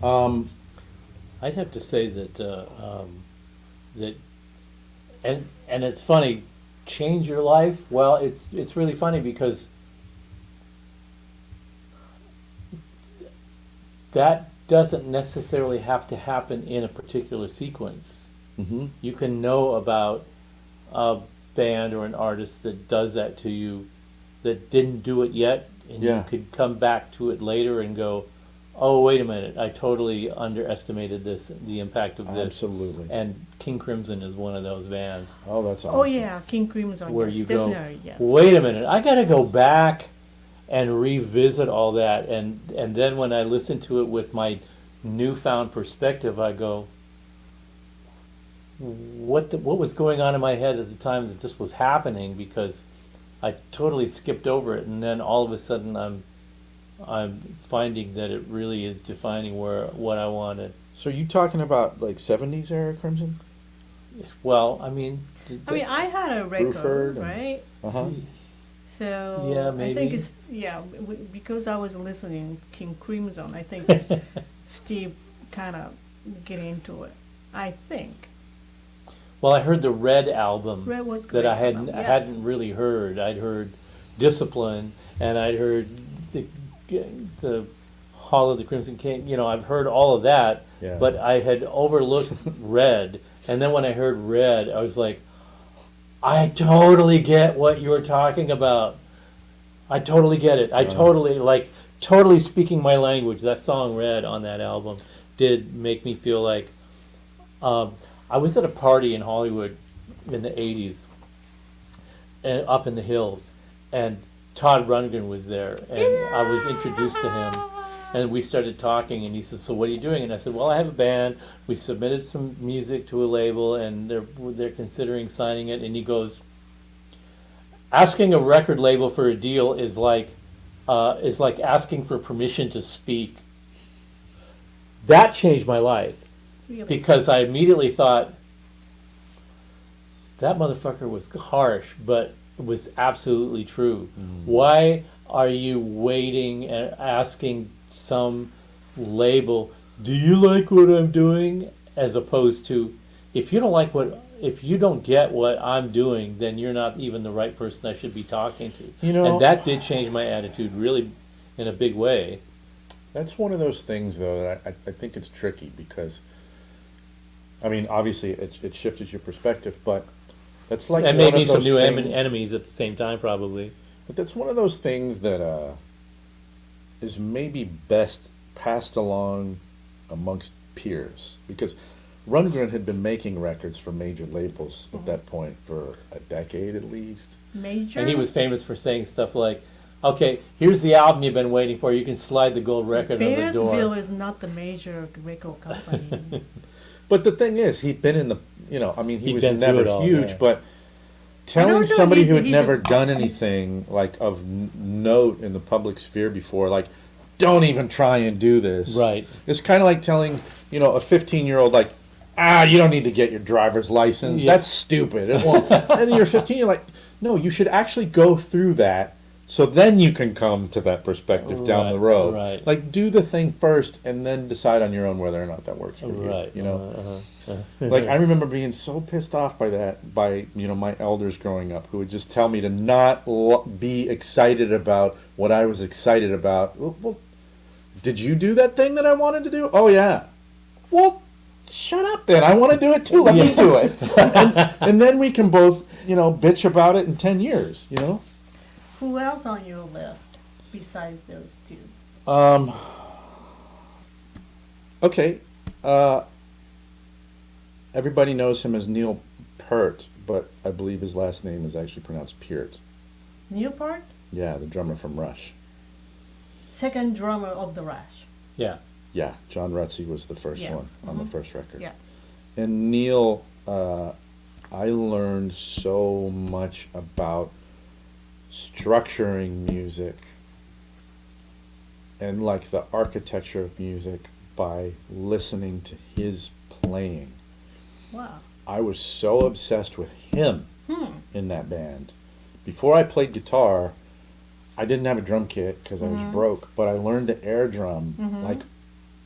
I'd have to say that that, and it's funny, change your life. Well, it's really funny because that doesn't necessarily have to happen in a particular sequence. Mm-hmm. You can know about a band or an artist that does that to you that didn't do it yet, and Yeah. you could come back to it later and go, oh, wait a minute, I totally underestimated the impact of this. Absolutely. And King Crimson is one of those bands Oh, that's awesome. Oh yeah, King Crimson. where Yes, you go, definitely, yes. wait a minute, I gotta go back and revisit all that, and then when I listen to it with my newfound perspective, I go, what was going on in my head at the time that this was happening? Because I totally skipped over it, and then all of a sudden I'm finding that it really is defining what I wanted. So you talking about like 70s era Crimson? Well, I mean, I had a record, Bruford and- right? Uh-huh. So Yeah, I think maybe. it's because I was listening King Crimson. I think Steve kind of get into it. I think well, I heard the Red album Red was great. that I album, hadn't yes. I hadn't really heard. I'd heard Discipline, and I'd heard the Hall of the Crimson King. You know, I've heard all of that, Yeah. but I had overlooked Red. And then when I heard Red, I was like, I totally get what you were talking about. I totally get it. I totally speaking my language. That song Red on that album did make me feel like I was at a party in Hollywood in the 80s and up in the hills, and Todd Rundgren was there, and I was introduced to him, and we started talking, and he said, so what are you doing? And I said, well, I have a band. We submitted some music to a label, and they're considering signing it. And he goes, asking a record label for a deal is like asking for permission to speak. That changed my life, Really. because I immediately thought, that motherfucker was harsh, but it was absolutely true. Why are you waiting and asking some label, do you like what I'm doing? As opposed to, if you don't get what I'm doing, then you're not even the right person I should be talking to. You know- and that did change my attitude really in a big way. That's one of those things, though, that I think it's tricky because, I mean, obviously it shifted your perspective, but that's like And one made me of some those new things- enemies at the same time, probably. But that's one of those things that is maybe best passed along amongst peers, because Rundgren had been making records for major labels at that point for a decade at least. Major. And he was famous for saying stuff like, okay, here's the album you've been waiting for. You can slide the gold record on the door. Bearsville is not the major record company. But the thing is, he'd been in the, I mean, he He'd was been through never it all, huge, yeah. but I telling don't know, somebody who had he's never a- done anything like of note in the public sphere before, like, don't even try and do this. Right. It's kind of like telling, a 15-year-old, like, you don't need to get your driver's license. Yeah. That's stupid. It won't. And you're 15, you're like, no, you should actually go through that, so then you can come to that perspective down the Right, road. right. Like, do the thing first, and then decide on your own whether or not that works for Right. you. Like, I remember being so pissed off by that, by, my elders growing up, who would just tell me to not be excited about what I was excited about. Well, did you do that thing that I wanted to do? Oh, yeah. Well, shut up then. I want to do it too. Let me do it. And then we can both, bitch about it in 10 years, Who else on your list besides those two? Okay. Everybody knows him as Neil Peart, but I believe his last name is actually pronounced Peart. Neil Peart, Yeah, the drummer from Rush. second drummer of the Rush. Yeah. Yeah, John Rutsey was the first Yes. one on the first record. Yeah. And Neil, I learned so much about structuring music and like the architecture of music by listening to his playing. Wow. I was so obsessed with him Hmm. in that band. Before I played guitar, I didn't have a drum kit because I was broke, but I learned to air drum like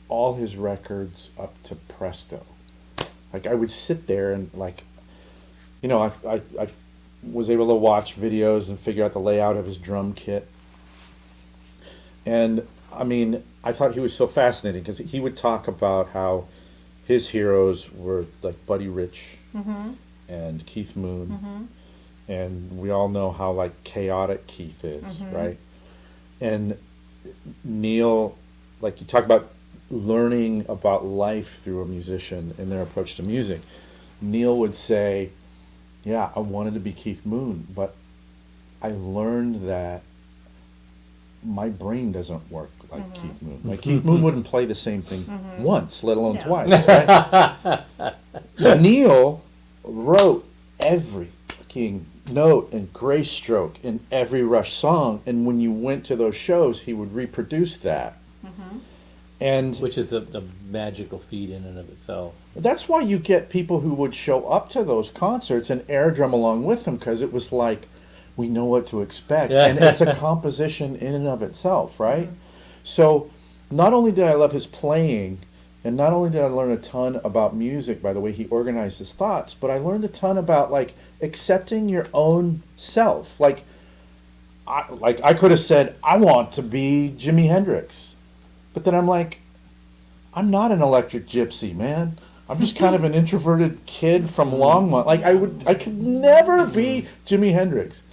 all his records up to Presto. Like I would sit there and like, you know, I was able to watch videos and figure out the layout of his drum kit. And I mean, I thought he was so fascinating because he would talk about how his heroes were like Buddy Rich and Keith Moon. And we all know how like chaotic Keith is, right? And Neil, like you talk about learning about life through a musician and their approach to music. Neil would say, yeah, I wanted to be Keith Moon, but I learned that my brain doesn't work like Keith Moon. Like Keith Moon wouldn't play the same thing once, let alone twice, right? Neil wrote every fucking note and grace stroke in every Rush song, and when you went to those shows, he would reproduce that. And Which is a magical feat in and of itself. that's why you get people who would show up to those concerts and air drum along with them, because it was like, we know what to expect. Yeah. And it's a composition in and of itself, right? So not only did I love his playing, and not only did I learn a ton about music by the way he organized his thoughts, but I learned a ton about like accepting your own self. Like I could have said, I want to be Jimi Hendrix. But then I'm like, I'm not an electric gypsy, man. I'm just kind of an introverted kid from Longmont. Like I could never be Jimi Hendrix.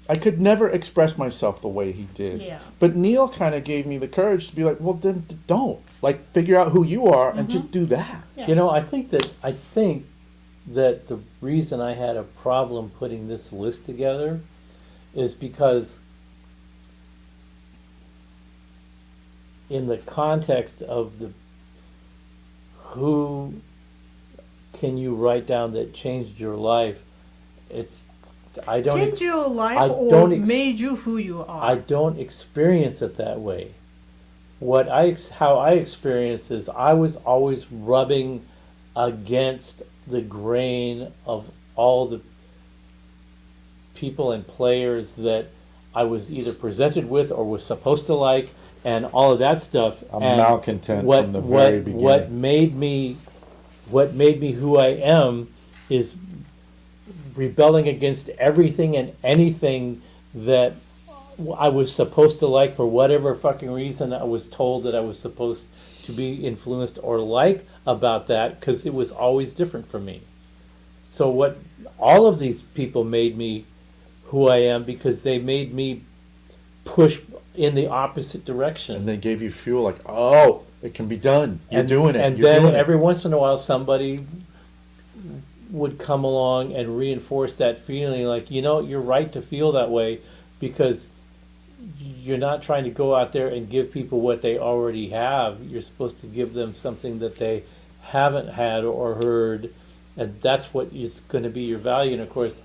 I could never express myself the way he did. Yeah. But Neil kind of gave me the courage to be like, well, then don't. Like, figure out who you are and just do that. Yeah. You know, I think that the reason I had a problem putting this list together is because in the context of the who can you write down that changed your life, it's I don't Changed your life I or don't made you who you are? I don't experience it that way. How I experience is I was always rubbing against the grain of all the people and players that I was either presented with or was supposed to like, and all of that stuff. I'm And malcontent from the very beginning. What made me who I am is rebelling against everything and anything that I was supposed to like for whatever fucking reason I was told that I was supposed to be influenced or like about that, because it was always different for me. So what all of these people made me who I am because they made me push in the opposite direction. And they gave you fuel like, oh, it can be done. You're doing it. And You're then doing every once in a while somebody would come along and reinforce that feeling like, you know, you're right to feel that way because you're not trying to go out there and give people what they already have. You're supposed to give them something that they haven't had or heard, and that's what is going to be your value. And of course,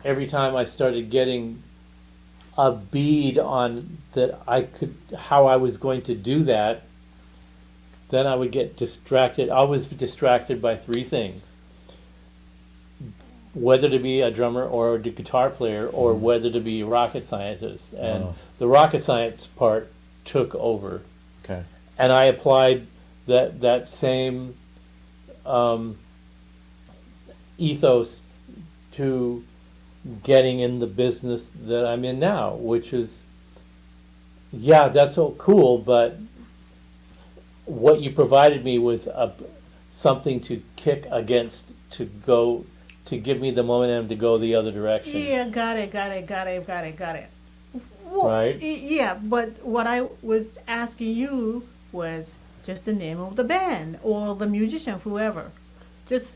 every time I started getting a bead on that how I was going to do that, then I would get distracted. I was distracted by three things: whether to be a drummer or a guitar player, or whether to be a rocket scientist. And the rocket science part took over. Okay. And I applied that same ethos to getting in the business that I'm in now, which is, yeah, that's so cool, but what you provided me was something to kick against, to give me the momentum to go the other direction. Yeah, got it. Well, Right. Yeah, but what I was asking you was just the name of the band or the musician, whoever. Just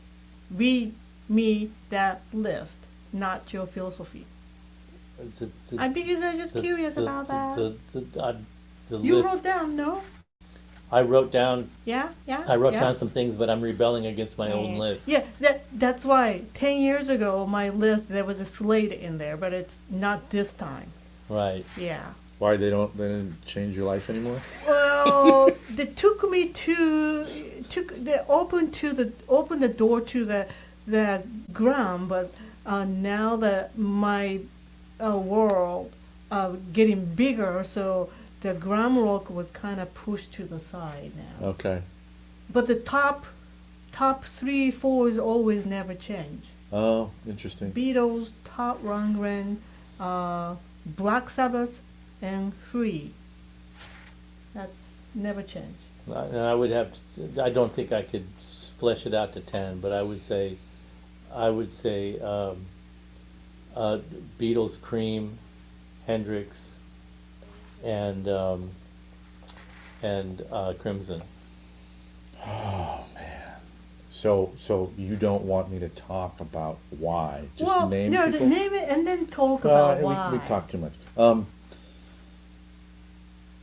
read me that list, not your philosophy. Because I'm just curious about that. The You list, wrote down, no? I wrote down Yeah, yeah. I wrote yeah. down some things, but I'm rebelling against my own Yeah. list. Yeah, that's why 10 years ago my list there was a Slade in there, but it's not this time. Right. Yeah. Why they didn't change your life anymore? Well, they opened the door to the ground, but now that my world getting bigger, so the glam rock was kind of pushed to the side now. Okay. But the top 3, 4 is always never change. Oh, interesting. Beatles, Todd Rundgren, Black Sabbath, and Free. That's never changed. I would have. I don't think I could flesh it out to 10, but I would say, Beatles, Cream, Hendrix, and Crimson. Oh man. So you don't want me to talk about why? Just well, name no, people. name it and then talk about why. We talk too much.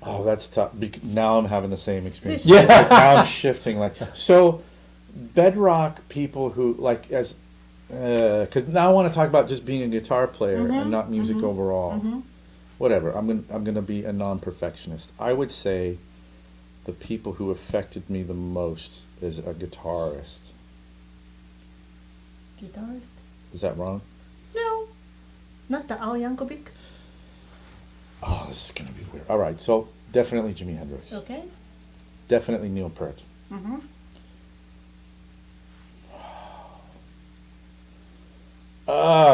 Oh, that's tough. Now I'm having the same experience. Yeah. Like, now I'm shifting. Like so, bedrock people who like as, because now I want to talk about just being a guitar player and not music overall. Whatever. I'm gonna be a non-perfectionist. I would say, the people who affected me the most is a guitarist. Guitarist? Is that wrong? No, not the Al Yankovic. Oh, this is gonna be weird. All right, so definitely Jimi Hendrix. Okay. Definitely Neil Peart. Mm-hmm.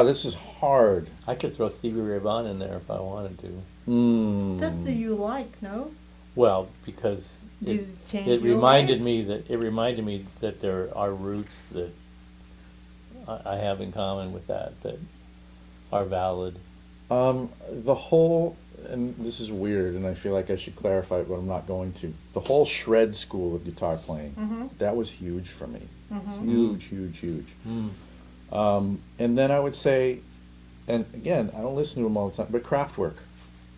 This is hard. I could throw Stevie Ray Vaughan in there if I wanted to. That's the you like, no? Well, because You change it your reminded way? me that there are roots that I have in common with that are valid. The whole, and this is weird, and I feel like I should clarify it, but I'm not going to. The whole shred school of guitar playing, that was huge for me. Huge, huge, huge. And then I would say, and again, I don't listen to them all the time, but Kraftwerk.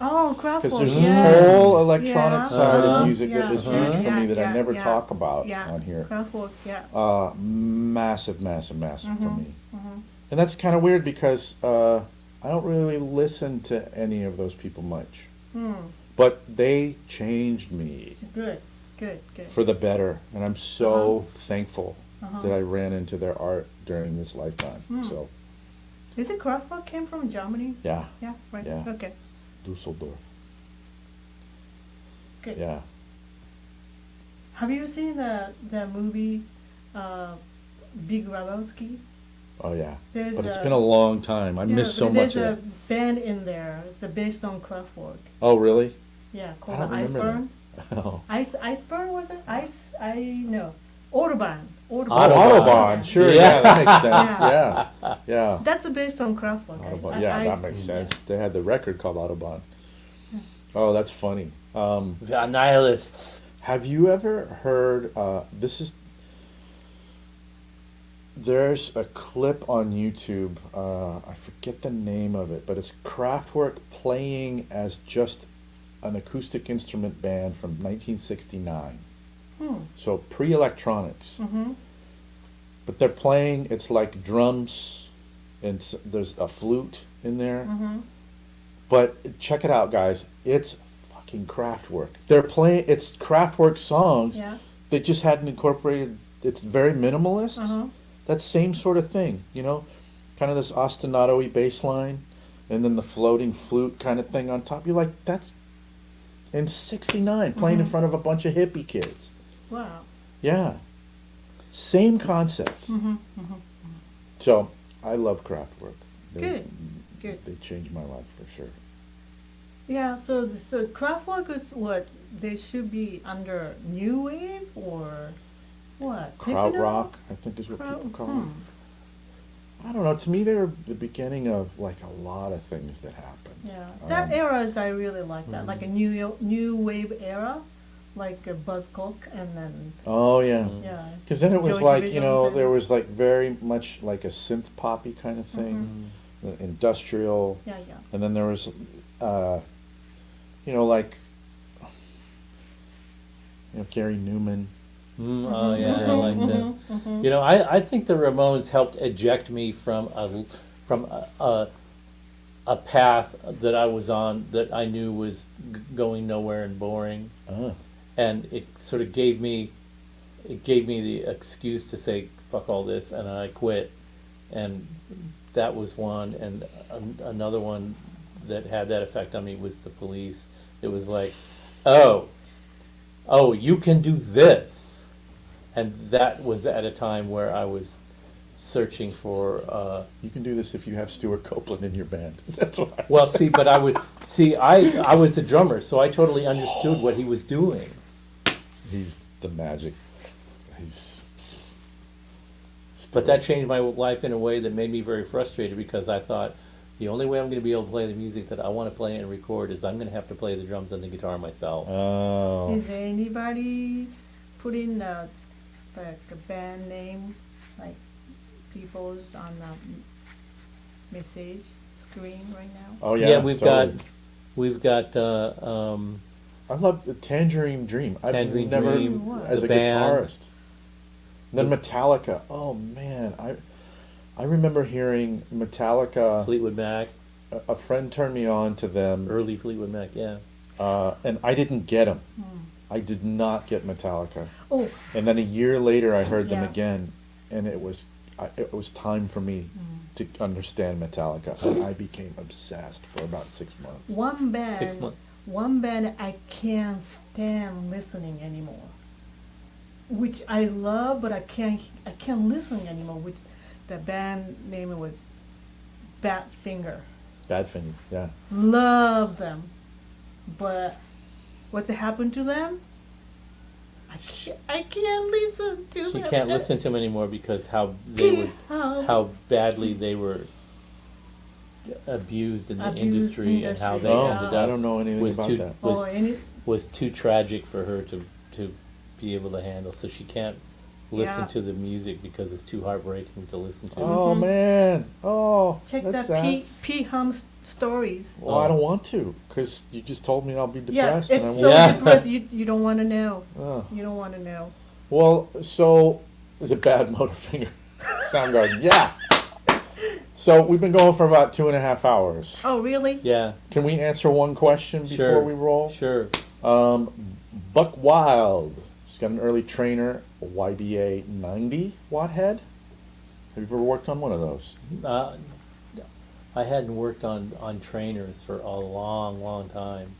Oh, Kraftwerk. Because there's yeah. this whole electronic Yeah. side of Uh-huh. music that is huge for me that I never yeah. talk about Yeah. on here. Kraftwerk, yeah. Massive, massive, massive for me. And that's kind of weird because I don't really listen to any of those people much. But they changed me Good, good, good. for the better. And I'm so thankful that I ran into their art during this lifetime. So, Is it Kraftwerk came from Germany? yeah, Yeah, right. Yeah. Okay, Dusseldorf. good. Yeah. Have you seen the movie Big Lebowski? Oh, yeah. There's But it's a- been a long time. I missed so much There's of a it. band in there. It's based on Kraftwerk. Oh, really? Yeah, I called don't remember Iceburn. Oh. Iceburn was it? No. Autobahn. Oh, Autobahn. Autobahn. Sure, Yeah. yeah, that makes sense. Yeah. Yeah. Yeah. That's based on Kraftwerk. Autobahn. Yeah, that makes sense. They had the record called Autobahn. Oh, that's funny. The Nihilists. Have you ever heard, there's a clip on YouTube, I forget the name of it, but it's Kraftwerk playing as just an acoustic instrument band from 1969. So pre-electronics. But they're playing, it's like drums, and there's a flute in there. But check it out, guys. It's fucking Kraftwerk. They're playing, it's Kraftwerk songs. Yeah. They just hadn't incorporated, it's very minimalist. That same sort of thing, you know? Kind of this ostinato-y bass line, and then the floating flute kind of thing on top. You're like, that's in 69, playing in front of a bunch of hippie kids. Wow. Yeah. Same concept. So, I love Kraftwerk. Good. Good. They changed my life for sure. Yeah. So Kraftwerk is what they should be under new wave or what? Krautrock, I think is what people call it. I don't know. To me, they're the beginning of like a lot of things that happened. Yeah, that era is I really like that, like a new wave era, like Buzzcock, and then Oh yeah. yeah. Because then it was Joy like, Division there and- was like very much like a synth poppy kind of thing, industrial, Yeah, yeah. and then there was, like Gary Newman. Oh yeah, I like that. Mhm. You know, I think the Ramones helped eject me from a path that I was on that I knew was going nowhere and boring, Oh. and it sort of gave me the excuse to say fuck all this, and I quit. And that was one, and another one that had that effect on me was the Police. It was like, oh, you can do this, and that was at a time where I was searching for. You can do this if you have Stuart Copeland in your band. That's what I Well, see, but I was the drummer, so I totally understood what he was doing. He's the magic. He's. But that changed my life in a way that made me very frustrated, because I thought the only way I'm going to be able to play the music that I want to play and record is I'm going to have to play the drums and the guitar myself. Oh. Is anybody putting like a band name, like people's on the message screen right now? Oh yeah. we've totally. got I love the Tangerine Dream. I've Tangerine never, Dream, as the a band. guitarist. Then Metallica. Oh man, I remember hearing Metallica. Fleetwood Mac, A friend turned me on to them, early Fleetwood Mac, yeah. and I didn't get them. Hmm. I did not get Metallica. Oh, And then a year later, I heard them Yeah. again, and it was time for me to understand Metallica. And I became obsessed for about 6 months. one band. 6 months. One band I can't stand listening anymore. Which I love, but I can't listen anymore. Which the band name was Badfinger. Badfinger, yeah. Love them, but what's happened to them? I can't listen to You them. can't listen to them anymore because how badly they were abused in the industry, and how they Oh, ended I up don't know anything was about too that. Oh, any, was too tragic for her to be able to handle. So she can't listen Yeah. to the music because it's too heartbreaking to listen to. Oh man. Oh, check that's that sad. P Hum stories. Well, I don't want to, because you just told me I'll be Yeah, depressed, it's and I so won't. Yeah. depressed. You don't want to know. Oh. You don't want to know. Well, so the bad Motorfinger, Soundgarden, yeah. So we've been going for about 2.5 hours. Oh, really? Yeah, Can we answer one question before Sure. we roll? sure. Buck Wild. He's got an early trainer, a YBA 90 watt head. Have you ever worked on one of those? I hadn't worked on trainers for a long time.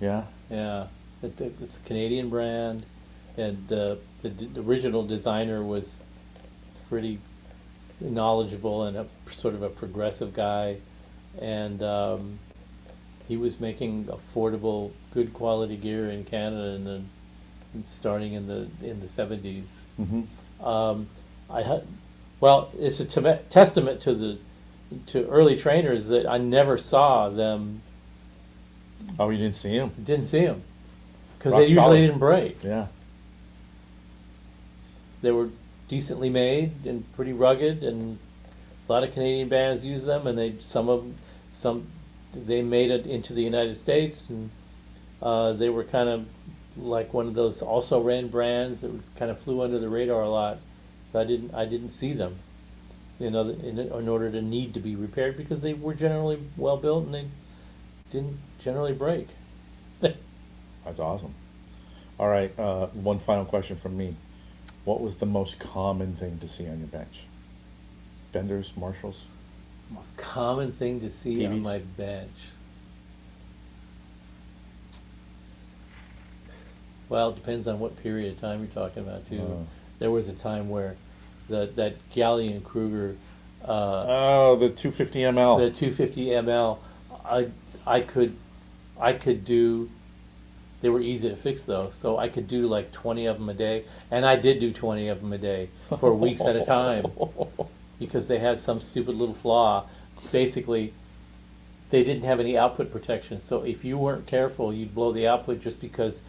Yeah. Yeah, it's a Canadian brand, and the original designer was pretty knowledgeable and a sort of a progressive guy, and he was making affordable, good quality gear in Canada, and starting in the 70s. Mm-hmm. Well, it's a testament to early trainers that I never saw them. Oh, you didn't see him? Didn't see them because Rock they usually solid. didn't break. Yeah. They were decently made and pretty rugged, and a lot of Canadian bands use them, and they made it into the United States, and they were kind of like one of those also ran brands that kind of flew under the radar a lot. So I didn't see them, in order to need to be repaired, because they were generally well built and they didn't generally break. That's awesome. All right, one final question from me. What was the most common thing to see on your bench? Fenders, Marshalls? Most common thing to see on PVs? my bench. Well, it depends on what period of time you're talking about too. There was a time where that Galleon Kruger, Oh, the 250 ml. the 250 ml, I could do. They were easy to fix though, so I could do like 20 of them a day, and I did do 20 of them a day for weeks at a time, because they had some stupid little flaw. Basically, they didn't have any output protection, so if you weren't careful, you'd blow the output just because.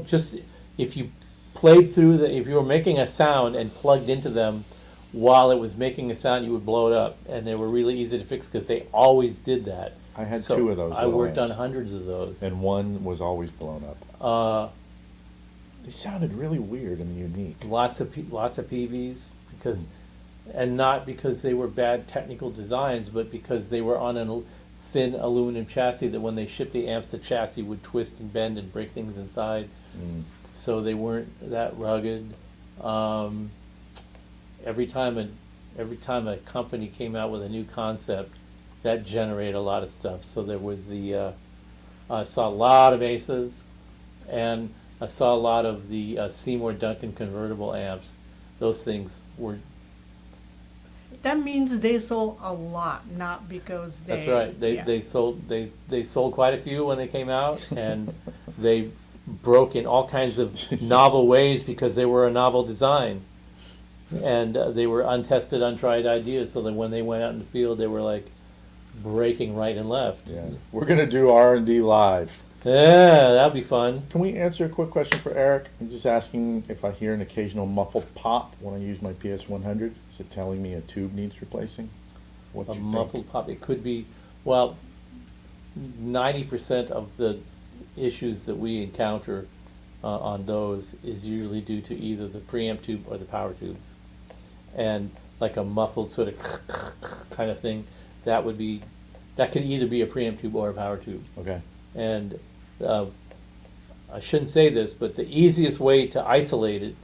Just if you played through if you were making a sound and plugged into them while it was making a sound, you would blow it up, and they were really easy to fix because they always did that. I had So 2 of those. I little worked on amps, hundreds of those. and one was always blown up. They sounded really weird and unique. Lots of PVs because, and not because they were bad technical designs, but because they were on a thin aluminum chassis that when they shipped the amps, the chassis would twist and bend and break things inside. So they weren't that rugged. Every time a company came out with a new concept, that generated a lot of stuff. So there was I saw a lot of Aces, and I saw a lot of the Seymour Duncan convertible amps. Those things were. That means they sold a lot, not because they. That's right. They sold quite a few when they came out, and they broke in all kinds of novel ways because they were a novel design, and they were untested, untried ideas. So that when they went out in the field, they were like breaking right and left. Yeah, we're gonna do R&D live. Yeah, that'd be fun. Can we answer a quick question for Eric? I'm just asking if I hear an occasional muffled pop when I use my PS100. Is it telling me a tube needs replacing? What A you muffled pop. It could be. Well, 90% of the issues that we encounter on those is usually due to either the preamp tube or the power tubes, and like a muffled sort of kind of thing. That could either be a preamp tube or a power tube. Okay. And I shouldn't say this, but the easiest way to isolate it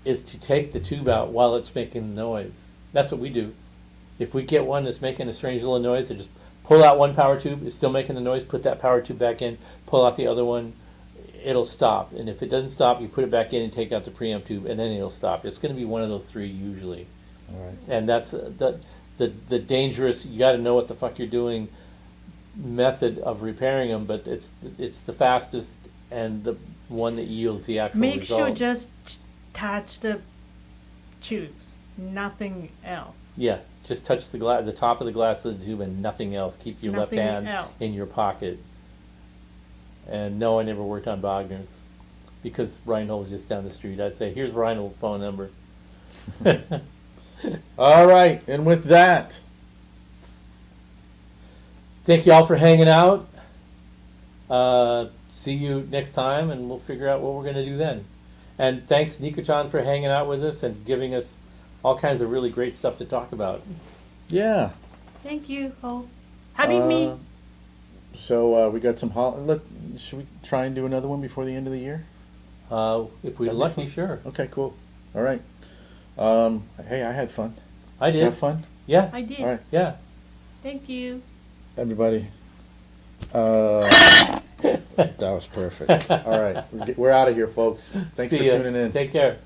is to take the tube out while it's making noise. That's what we do. If we get one that's making a strange little noise, then just pull out one power tube, it's still making the noise, put that power tube back in, pull out the other one, it'll stop. And if it doesn't stop, you put it back in and take out the preamp tube, and then it'll stop. It's going to be one of those three usually. All right. And that's the dangerous, you got to know what the fuck you're doing method of repairing them, but it's the fastest and the one that yields the actual Make result. sure just touch the tubes, nothing else. Yeah, just touch the top of the glass of the tube and nothing else. Keep your Nothing left hand else. in your pocket. And no, I never worked on Wagner's because Reinhold was just down the street. I'd say, here's Reinhold's phone number. All right, and with that, Thank you all for hanging out. See you next time, and we'll figure out what we're going to do then. And thanks, Nico-chan, for hanging out with us and giving us all kinds of really great stuff to talk about. yeah. Thank you. Oh, having me. So we got some. Should we try and do another one before the end of the year? If we're That'd be lucky, fun. sure. Okay, cool. All right. Hey, I had fun. I Did you did. have fun? Yeah, I did. All right, yeah. Thank you. everybody. That was perfect. All right, we're out of here, folks. Thanks See for ya. tuning in. Take care.